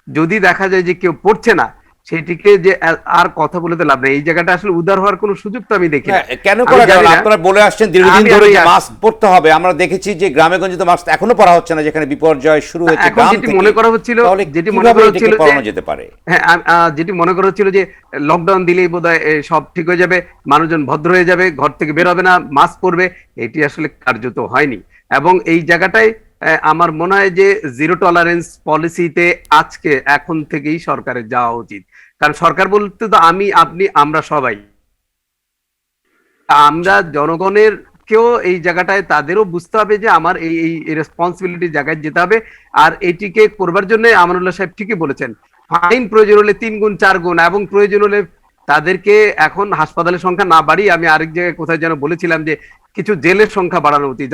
যদি দেখা যায় যে কেউ পড়ছে না, সেটিকে যে আর কথা বলে তো লাভ নেই। এই জায়গাটা আসলে উদার হওয়ার কোনো সুযোগ তো আমি দেখি না। কেন করা যাবে না? আপনারা বলে আসছেন দীর্ঘদিন ধরে যে মাস্ক পড়তে হবে, আমরা দেখেছি যে গ্রামে গঞ্জে তো মাস্ক এখনো পড়া হচ্ছে না, যেখানে বিপর্যয় শুরু হয়েছে এখন যেটি মনে করা হচ্ছিল, যেতে পারে, হ্যাঁ যেটি মনে করা হচ্ছিল যে লকডাউন দিলেই বোধহয় সব ঠিক হয়ে যাবে, মানুষজন ভদ্র হয়ে যাবে, ঘর থেকে বের হবে না, মাস্ক পরবে, এটি আসলে কার্যত হয়নি। এবং এই জায়গাটায় আমার মনে হয় যে জিরো টলারেন্স পলিসিতে আজকে এখন থেকেই সরকারের যাওয়া উচিত। কারণ সরকার বলতে তো আমি, আপনি, আমরা সবাই, আমরা জনগণের কেও এই জায়গাটায় তাদেরও বুঝতে হবে যে আমার এই রেসপন্সিবিলিটি জায়গায় যেতে হবে। আর এটিকে করবার জন্য আমানুল্লাহ সাহেব ঠিকই বলেছেন, ফাইন প্রয়োজন হলে 3 গুণ 4 গুণ, এবং প্রয়োজন হলে তাদেরকে এখন হাসপাতালের সংখ্যা না বাড়িয়ে, আমি আরেক জায়গায় কোথায় যেন বলেছিলাম যে কিছু জেলের সংখ্যা বাড়ানো উচিত,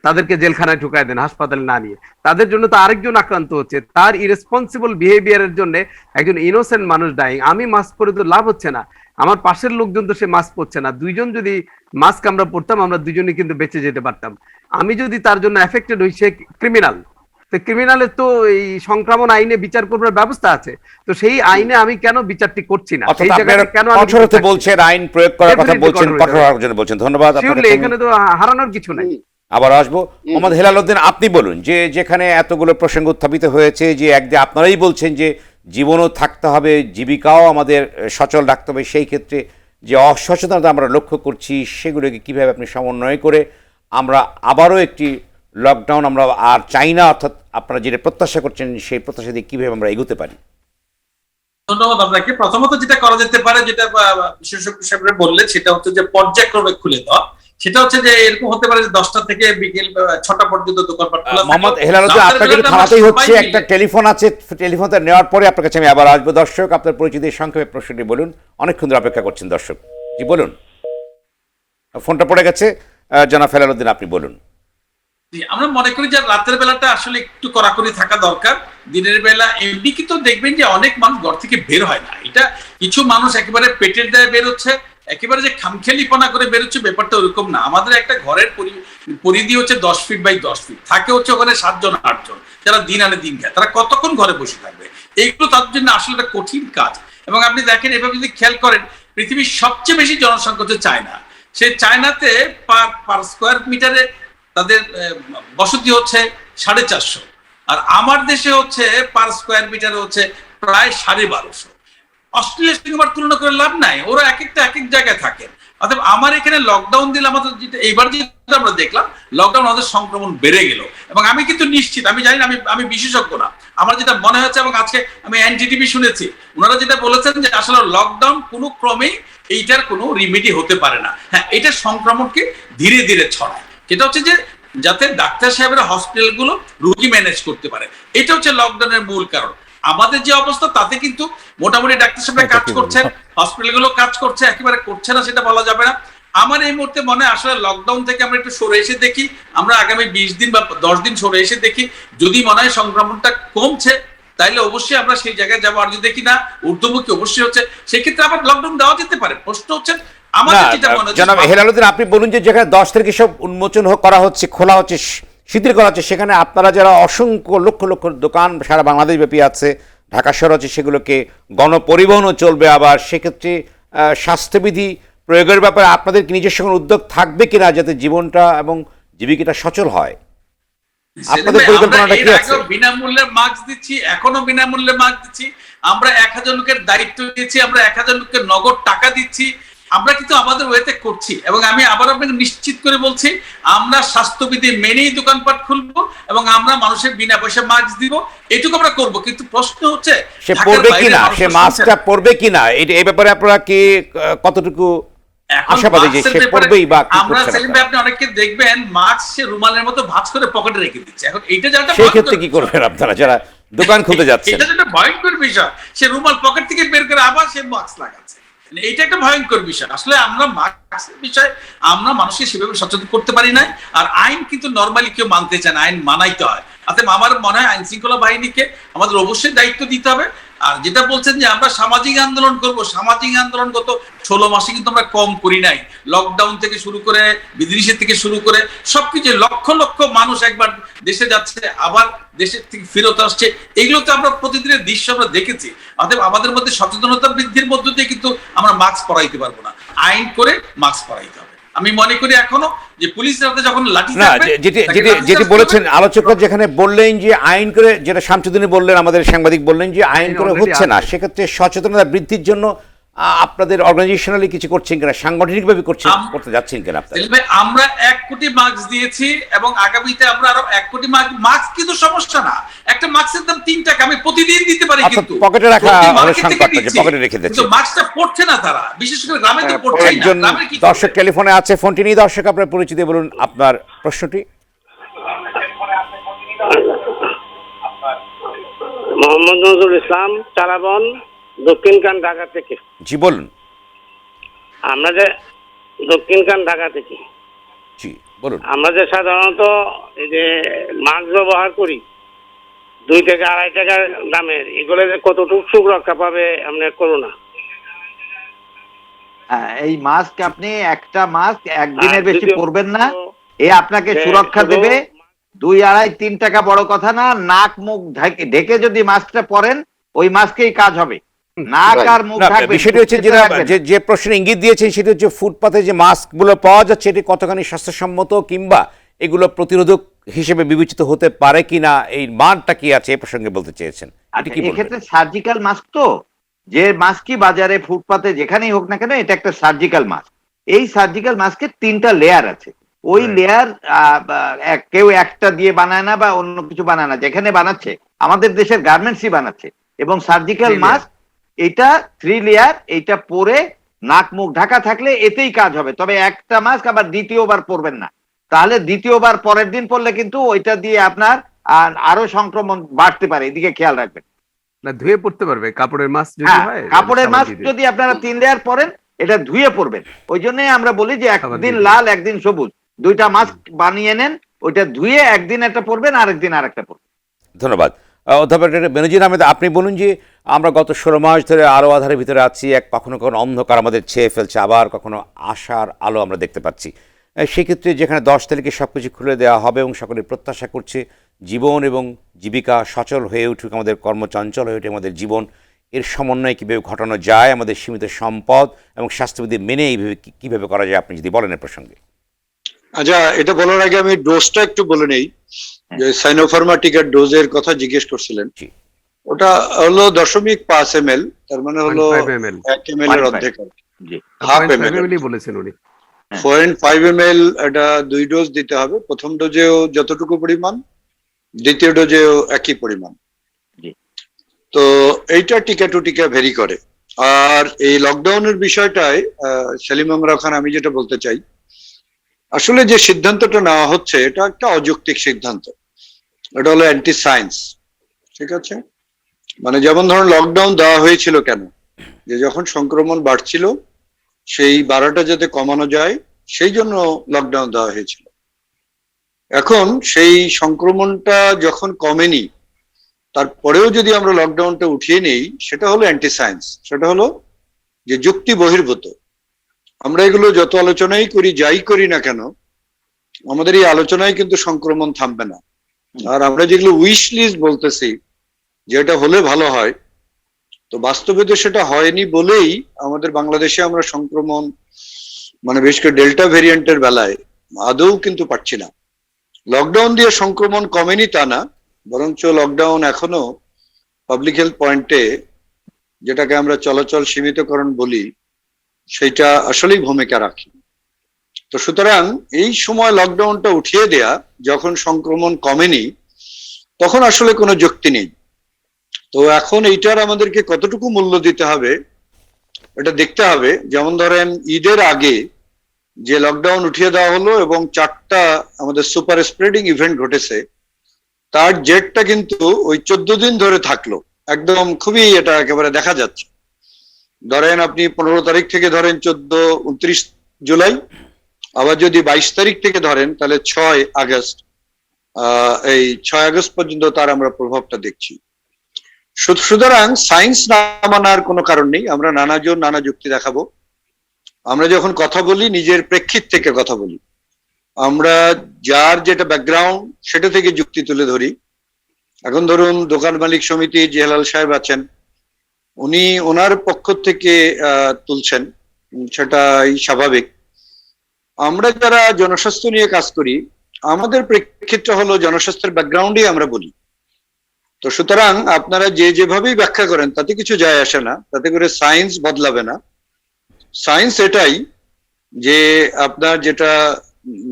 তাদেরকে জেলখানায় ঢুকায় দেন হাসপাতালে না নিয়ে। তাদের জন্য তো আরেকজন আক্রান্ত হচ্ছে, তার ইরেসপন্সিবল বিহেভিয়ারের জন্য একজন ইনোসেন্ট মানুষ ডাইং। আমি মাস্ক পরে তো লাভ হচ্ছে না, আমার পাশের লোকজন তো সে মাস্ক পরছে না, দুইজন যদি মাস্ক আমরা পরতাম আমরা দুজনে কিন্তু বেঁচে যেতে পারতাম। আমি যদি তার জন্য এফেক্টেড হই, সে ক্রিমিনাল, তো ক্রিমিনালের তো এই সংক্রমণ আইনে বিচার করবার ব্যবস্থা আছে, তো সেই আইনে আমি কেন বিচারটি করছি না? সেই জায়গায় কেন কঠোরতা বলছেন, আইন প্রয়োগ করার কথা বলছেন, কঠোর হওয়ার জন্য বলছেন। ধন্যবাদ আপনাকে। এখানে তো হারানোর কিছু নাই। আবার আসবো মোহাম্মদ হেলাল উদ্দিন, আপনি বলুন যে যেখানে এতগুলো প্রসঙ্গ উত্থাপিত হয়েছে, যে একদিকে আপনারাই বলছেন যে জীবনও থাকতে হবে, জীবিকাও আমাদের সচল রাখতে হবে, সেই ক্ষেত্রে যে অসচেতনতা আমরা লক্ষ্য করছি সেগুলোকে কিভাবে আপনি সমন্বয় করে আমরা আবারও একটি লকডাউন আমরা আর চাই না, অর্থাৎ আপনারা যেটা প্রত্যাশা করছেন সেই প্রত্যাশা দিয়ে কিভাবে আমরা এগোতে পারি? ধন্যবাদ আপনাকে। প্রথমত যেটা করা যেতে পারে, যেটা বিশেষজ্ঞ সাহেবরা বললেন, সেটা হচ্ছে যে পর্যায়ক্রমে খুলে দেওয়া। সেটা হচ্ছে যে এরকম হতে পারে যে 10টা থেকে বিকেল 6টা পর্যন্ত দোকানপাট খোলা। মোহাম্মদ হেলাল উদ্দিন, আপনাকে থামাতেই হচ্ছে, একটা টেলিফোন আছে, টেলিফোনটা নেওয়ার পরে আপনার কাছে আমি আবার আসবো। দর্শক, আপনার পরিচিতির সংক্ষেপে প্রশ্নটি বলুন, অনেকক্ষণ ধরে অপেক্ষা করছেন দর্শক। জি বলুন, ফোনটা পড়ে গেছে। জনাব হেলাল উদ্দিন, আপনি বলুন। আমরা মনে করি যে রাতের বেলাটা আসলে একটু কড়াকড়ি থাকা দরকার। দিনের বেলা এমনি কিন্তু দেখবেন যে অনেক মানুষ ঘর থেকে বের হয় না, এটা কিছু মানুষ একেবারে পেটের দায়ে বের হচ্ছে, একেবারে যে খামখেয়ালিপনা করে বেরোচ্ছে ব্যাপারটা ওরকম না। আমাদের একটা ঘরের পরিধি হচ্ছে 10 ফিট বাই 10 ফিট, থাকে হচ্ছে ওখানে 7 জন 8 জন, যারা দিন আনে দিন খায়, তারা কতক্ষণ ঘরে বসে থাকবে? এইগুলো তাদের জন্য আসলে একটা কঠিন কাজ। এবং আপনি দেখেন, এভাবে যদি খেয়াল করেন, পৃথিবীর সবচেয়ে বেশি জনসংখ্যা হচ্ছে চায়না। সেই চায়নাতে পার স্কোয়ার মিটারে তাদের বসতি হচ্ছে 450, আর আমার দেশে হচ্ছে পার স্কোয়ার মিটারে হচ্ছে প্রায় 1250। অস্ট্রেলিয়ার সঙ্গে আবার তুলনা করে লাভ নাই, ওরা এক একটা এক এক জায়গায় থাকে। অর্থাৎ আমার এখানে লকডাউন দিলে আমাদের যেটা এইবার যেটা আমরা দেখলাম, লকডাউন আমাদের সংক্রমণ বেড়ে গেল। এবং আমি কিন্তু নিশ্চিত, আমি জানি না, আমি বিশেষজ্ঞ না, আমার যেটা মনে হচ্ছে, এবং আজকে আমি এনটিটিভি শুনেছি, ওনারা যেটা বলেছেন যে আসলে লকডাউন কোনো ক্রমেই এইটার কোনো রিমেডি হতে পারে না। হ্যাঁ, এটা সংক্রমণকে ধীরে ধীরে ছড়ায়, যেটা হচ্ছে যে যাতে ডাক্তার সাহেবেরা হসপিটালগুলো রোগী ম্যানেজ করতে পারে, এটা হচ্ছে লকডাউনের মূল কারণ। আমাদের যে অবস্থা তাতে কিন্তু মোটামুটি ডাক্তার সাহেবরা কাজ করছেন, হসপিটালগুলো কাজ করছে, একেবারে করছে না সেটা বলা যাবে না। আমার এই মুহূর্তে মনে হয় আসলে লকডাউন থেকে আমরা একটু সরে এসে দেখি, আমরা আগামী 20 দিন বা 10 দিন সরে এসে দেখি, যদি মনে হয় সংক্রমণটা কমছে তাইলে অবশ্যই আমরা সেই জায়গায় যাবো। আর যদি দেখি না ঊর্ধ্বমুখী অবশ্যই হচ্ছে, সেক্ষেত্রে আবার লকডাউন দেওয়া যেতে পারে। প্রশ্ন হচ্ছে আমাদের যেটা মনে হচ্ছে, জনাব হেলালুদ্দিন, আপনি বলুন যে যেখানে 10 তারিখে সব উন্মোচন করা হচ্ছে, খোলা হচ্ছে, শিথিল করা হচ্ছে, সেখানে আপনারা যারা অসংখ্য লক্ষ লক্ষ দোকান সারা বাংলাদেশ ব্যাপী আছে, ঢাকা শহর আছে, সেগুলোকে গণপরিবহনও চলবে, আবার সেক্ষেত্রে স্বাস্থ্যবিধি প্রয়োগের ব্যাপারে আপনাদের কি নিজস্ব কোনো উদ্যোগ থাকবে কিনা যাতে জীবনটা এবং জীবিকাটা সচল হয়? আপনাদের পরিকল্পনাটা কি আছে? বিনামূল্যে মাস্ক দিচ্ছি, এখনো বিনামূল্যে মাস্ক দিচ্ছি, আমরা 1000 লোকের দায়িত্ব দিয়েছি, আমরা 1000 লোককে নগদ টাকা দিচ্ছি, আমরা কিন্তু আমাদের ওয়েতে করছি। এবং আমি আবার আপনাকে নিশ্চিত করে বলছি, আমরা স্বাস্থ্যবিধি মেনেই দোকানপাট খুলবো এবং আমরা মানুষের বিনা পয়সা মাস্ক দিব, এটুকু আমরা করবো। কিন্তু প্রশ্ন হচ্ছে সে পড়বে কিনা, সে মাস্কটা পড়বে কিনা, এই ব্যাপারে আপনারা কি কতটুকু আশাবাদী যে সে পড়বেই? বা আমরা সেলিম ভাই, আপনি অনেককে দেখবেন মাস্ক সে রুমালের মতো ভাঁজ করে পকেটে রেখে দিচ্ছে। এখন এইটা যারা সেই ক্ষেত্রে কি করবেন আপনারা যারা দোকান খুলতে যাচ্ছেন? এটা একটা ভয়ঙ্কর বিষয়, সে রুমাল পকেট থেকে বের করে আবার সে মাস্ক লাগাচ্ছে, এইটা একটা ভয়ঙ্কর বিষয়। আসলে আমরা মাস্কের বিষয়ে আমরা মানুষকে সেভাবে সচেতন করতে পারি না। আর আইন কিন্তু নরমালি কেউ মানতে চায় না, আইন মানাইতে হয়। অতএব আমার মনে হয় আইন শৃঙ্খলা বাহিনীকে আমাদের অবশ্যই দায়িত্ব দিতে হবে। আর যেটা বলছেন যে আমরা সামাজিক আন্দোলন করব, সামাজিক আন্দোলন গত 16 মাসে কিন্তু আমরা কম করি নাই। লকডাউন থেকে শুরু করে, বিধিনিষেধ থেকে শুরু করে সবকিছু, লক্ষ লক্ষ মানুষ একবার দেশে যাচ্ছে, আবার দেশের থেকে ফেরত আসছে, এগুলো তো আমরা প্রতিদিনের দৃশ্য আমরা দেখেছি। অতএব আমাদের মধ্যে সচেতনতা বৃদ্ধির মধ্য দিয়ে কিন্তু আমরা মাস্ক পরাইতে পারবো না, আইন করে মাস্ক পরাইতে হবে। আমি মনে করি এখনো যে পুলিশের হাতে যখন লাঠি থাকবে, যেটি বলেছেন আলোচকরা, যেখানে বললেন যে আইন করে, যেটা শামসুদ্দিন বললেন, আমাদের সাংবাদিক বললেন যে আইন করে হচ্ছে না, সেক্ষেত্রে সচেতনতা বৃদ্ধির জন্য আপনাদের অর্গানাইজেশনালি কিছু করছেন কিনা, সাংগঠনিকভাবে করতে যাচ্ছেন কিনা আপনারা? আমরা 1 কোটি মাস্ক দিয়েছি এবং আগামীতে আমরা আরো 1 কোটি মাস্ক কিন্তু সমস্যা না, একটা মাস্কের দাম 3 টাকা, আমি প্রতিদিন দিতে পারি, কিন্তু পকেটে রাখা পকেটে রেখে দিচ্ছি, কিন্তু মাস্কটা পড়ছে না তারা, বিশেষ করে গ্রামে তো পড়ছে না। একজন দর্শক টেলিফোনে আছে, ফোনটি নিয়ে দর্শক আপনার পরিচিতি বলুন, আপনার প্রশ্নটি। মোহাম্মদ নজরুল ইসলাম, চারাবন, দক্ষিণকান, ঢাকা থেকে। জি বলুন। আমরা যে দক্ষিণকান, ঢাকা থেকে। জি বলুন। আমরা যে সাধারণত এই যে মাস্ক ব্যবহার করি 2 থেকে 2.5 টাকা দামের, এগুলো যে কতটুকু সুরক্ষা পাবে আপনার করোনা? এই মাস্ক, আপনি একটা মাস্ক একদিনের বেশি পরবেন না, এ আপনাকে সুরক্ষা দেবে। 2, 2.5, 3 টাকা বড় কথা না। নাক মুখ ঢেকে যদি মাস্কটা পরেন, ওই মাস্কেই কাজ হবে। নাক আর মুখ ঢাকবে। বিষয়টি হচ্ছে যে প্রশ্নে ইঙ্গিত দিয়েছেন সেটি হচ্ছে ফুটপাতে যে মাস্কগুলো পাওয়া যাচ্ছে, এটি কতখানি স্বাস্থ্যসম্মত কিংবা এগুলো প্রতিরোধক হিসেবে বিবেচিত হতে পারে কিনা, এই মানটা কি আছে, এই প্রসঙ্গে বলতে চেয়েছেন। এক্ষেত্রে সার্জিক্যাল মাস্ক, তো যে মাস্কই বাজারে ফুটপাতে যেখানেই হোক না কেন, এটা একটা সার্জিক্যাল মাস্ক। এই সার্জিক্যাল মাস্কের 3টা লেয়ার আছে। ওই লেয়ার কেউ একটা দিয়ে বানায় না বা অন্য কিছু বানায় না, যেখানে বানাচ্ছে আমাদের দেশের গার্মেন্টসই বানাচ্ছে। এবং সার্জিক্যাল মাস্ক এটা 3 লেয়ার, এইটা পরে নাক মুখ ঢাকা থাকলে এতেই কাজ হবে। তবে একটা মাস্ক আবার দ্বিতীয়বার পরবেন না, তাহলে দ্বিতীয়বার পরের দিন পরলে কিন্তু ওইটা দিয়ে আপনার আরো সংক্রমণ বাড়তে পারে, এদিকে খেয়াল রাখবেন। না, ধুয়ে পড়তে পারবে কাপড়ের মাস্ক যদি হয়। কাপড়ের মাস্ক যদি আপনারা 3 লেয়ার পরেন, এটা ধুয়ে পড়বেন। ওই জন্যই আমরা বলি যে একদিন লাল একদিন সবুজ, 2টা মাস্ক বানিয়ে নেন, ওইটা ধুয়ে একদিন একটা পরবেন, আরেকদিন আরেকটা পরবেন। ধন্যবাদ। অধ্যাপক বেনজির আহমেদ, আপনি বলুন যে আমরা গত 16 মাস ধরে আলো আধারের ভিতরে আছি, কখনো কখনো অন্ধকার আমাদের ছেয়ে ফেলছে, আবার কখনো আশার আলো আমরা দেখতে পাচ্ছি। সেক্ষেত্রে যেখানে 10 তারিখে সবকিছু খুলে দেওয়া হবে এবং সকলে প্রত্যাশা করছে জীবন এবং জীবিকা সচল হয়ে উঠুক, আমাদের কর্মচঞ্চল হয়ে উঠে আমাদের জীবন, এর সমন্বয় কীভাবে ঘটানো যায়, আমাদের সীমিত সম্পদ এবং স্বাস্থ্যবিধি মেনে এইভাবে কীভাবে করা যায়, আপনি যদি বলেন এর প্রসঙ্গে। আচ্ছা, এটা বলার আগে আমি ডোজটা একটু বলে নেই। যে সাইনোফার্মা টিকার ডোজের কথা জিজ্ঞেস করছিলেন, ওটা হলো 0.5 ml, তার মানে হলো 1 ml এর অর্ধেক, হাফ ml বলেছেন উনি। 0.5 ml এটা 2 ডোজ দিতে হবে। প্রথম ডোজেও যতটুকু পরিমাণ, দ্বিতীয় ডোজেও একই পরিমাণ। তো এইটা টিকা টু টিকা ভেরি করে। আর এই লকডাউনের বিষয়টায় সেলিম আমরা খান, আমি যেটা বলতে চাই, আসলে যে সিদ্ধান্তটা নেওয়া হচ্ছে এটা একটা অযৌক্তিক সিদ্ধান্ত। এটা হলো অ্যান্টি সায়েন্স, ঠিক আছে? মানে যেমন ধরুন লকডাউন দেওয়া হয়েছিল কেন, যে যখন সংক্রমণ বাড়ছিল সেই বাড়াটা যাতে কমানো যায় সেই জন্য লকডাউন দেওয়া হয়েছিল। এখন সেই সংক্রমণটা যখন কমেনি, তারপরেও যদি আমরা লকডাউনটা উঠিয়ে নেই, সেটা হলো অ্যান্টি সায়েন্স, সেটা হলো যে যুক্তি বহির্ভূত। আমরা এগুলো যত আলোচনাই করি, যাই করি না কেন, আমাদের এই আলোচনায় কিন্তু সংক্রমণ থামবে না। আর আমরা যেগুলো উইশ লিস্ট বলতেছি যেটা হলে ভালো হয়, তো বাস্তবে তো সেটা হয়নি বলেই আমাদের বাংলাদেশে আমরা সংক্রমণ, মানে বিশেষ করে ডেল্টা ভেরিয়েন্টের বেলায় আদৌ কিন্তু পাচ্ছি না। লকডাউন দিয়ে সংক্রমণ কমেনি তা না, বরঞ্চ লকডাউন এখনো পাবলিক হেলথ পয়েন্টে, যেটাকে আমরা চলাচল সীমিতকরণ বলি, সেটা আসলেই ভূমিকা রাখে। তো সুতরাং এই সময় লকডাউনটা উঠিয়ে দেয়া, যখন সংক্রমণ কমেনি, তখন আসলে কোনো যুক্তি নেই। তো এখন এইটার আমাদেরকে কতটুকু মূল্য দিতে হবে এটা দেখতে হবে। যেমন ধরেন ঈদের আগে যে লকডাউন উঠিয়ে দেওয়া হলো এবং 4টা আমাদের সুপার স্প্রেডিং ইভেন্ট ঘটেছে, তার জেটটা কিন্তু ওই 14 দিন ধরে থাকলো, একদম খুবই এটা একেবারে দেখা যাচ্ছে। ধরেন আপনি 15 তারিখ থেকে ধরেন 29 জুলাই, আবার যদি 22 তারিখ থেকে ধরেন তাহলে 6 আগস্ট, এই 6 আগস্ট পর্যন্ত তার আমরা প্রভাবটা দেখছি। সুতরাং সায়েন্স না মানার কোনো কারণ নেই, আমরা নানাজন নানা যুক্তি দেখাবো। আমরা যখন কথা বলি নিজের প্রেক্ষিত থেকে কথা বলি, আমরা যার যেটা ব্যাকগ্রাউন্ড সেটা থেকে যুক্তি তুলে ধরি। এখন ধরুন দোকান মালিক সমিতি জেলাল সাহেব আছেন, উনি ওনার পক্ষ থেকে তুলছেন, সেটাই স্বাভাবিক। আমরা যারা জনস্বাস্থ্য নিয়ে কাজ করি, আমাদের প্রেক্ষিতটা হলো জনস্বাস্থ্যের ব্যাকগ্রাউন্ডেই আমরা বলি। তো সুতরাং আপনারা যে যেভাবেই ব্যাখ্যা করেন তাতে কিছু যায় আসে না, তাতে করে সায়েন্স বদলাবে না। সায়েন্স এটাই যে আপনার যেটা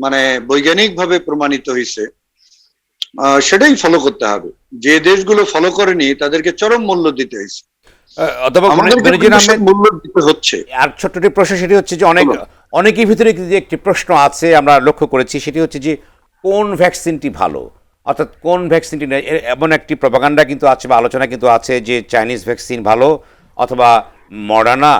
মানে বৈজ্ঞানিক ভাবে প্রমাণিত হয়েছে সেটাই ফলো করতে হবে। যে দেশগুলো ফলো করেনি তাদেরকে চরম মূল্য দিতে হয়েছে, অথবা মূল্য দিতে হচ্ছে। আর ছোট্ট একটি প্রশ্ন, সেটি হচ্ছে যে অনেকের ভিতরে যে একটি প্রশ্ন আছে আমরা লক্ষ্য করেছি, সেটি হচ্ছে যে কোন ভ্যাকসিনটি ভালো, অর্থাৎ কোন ভ্যাকসিনটি নেই, এমন একটি প্রপাগান্ডা কিন্তু আছে বা আলোচনা কিন্তু আছে যে চাইনিজ ভ্যাকসিন ভালো অথবা মডার্না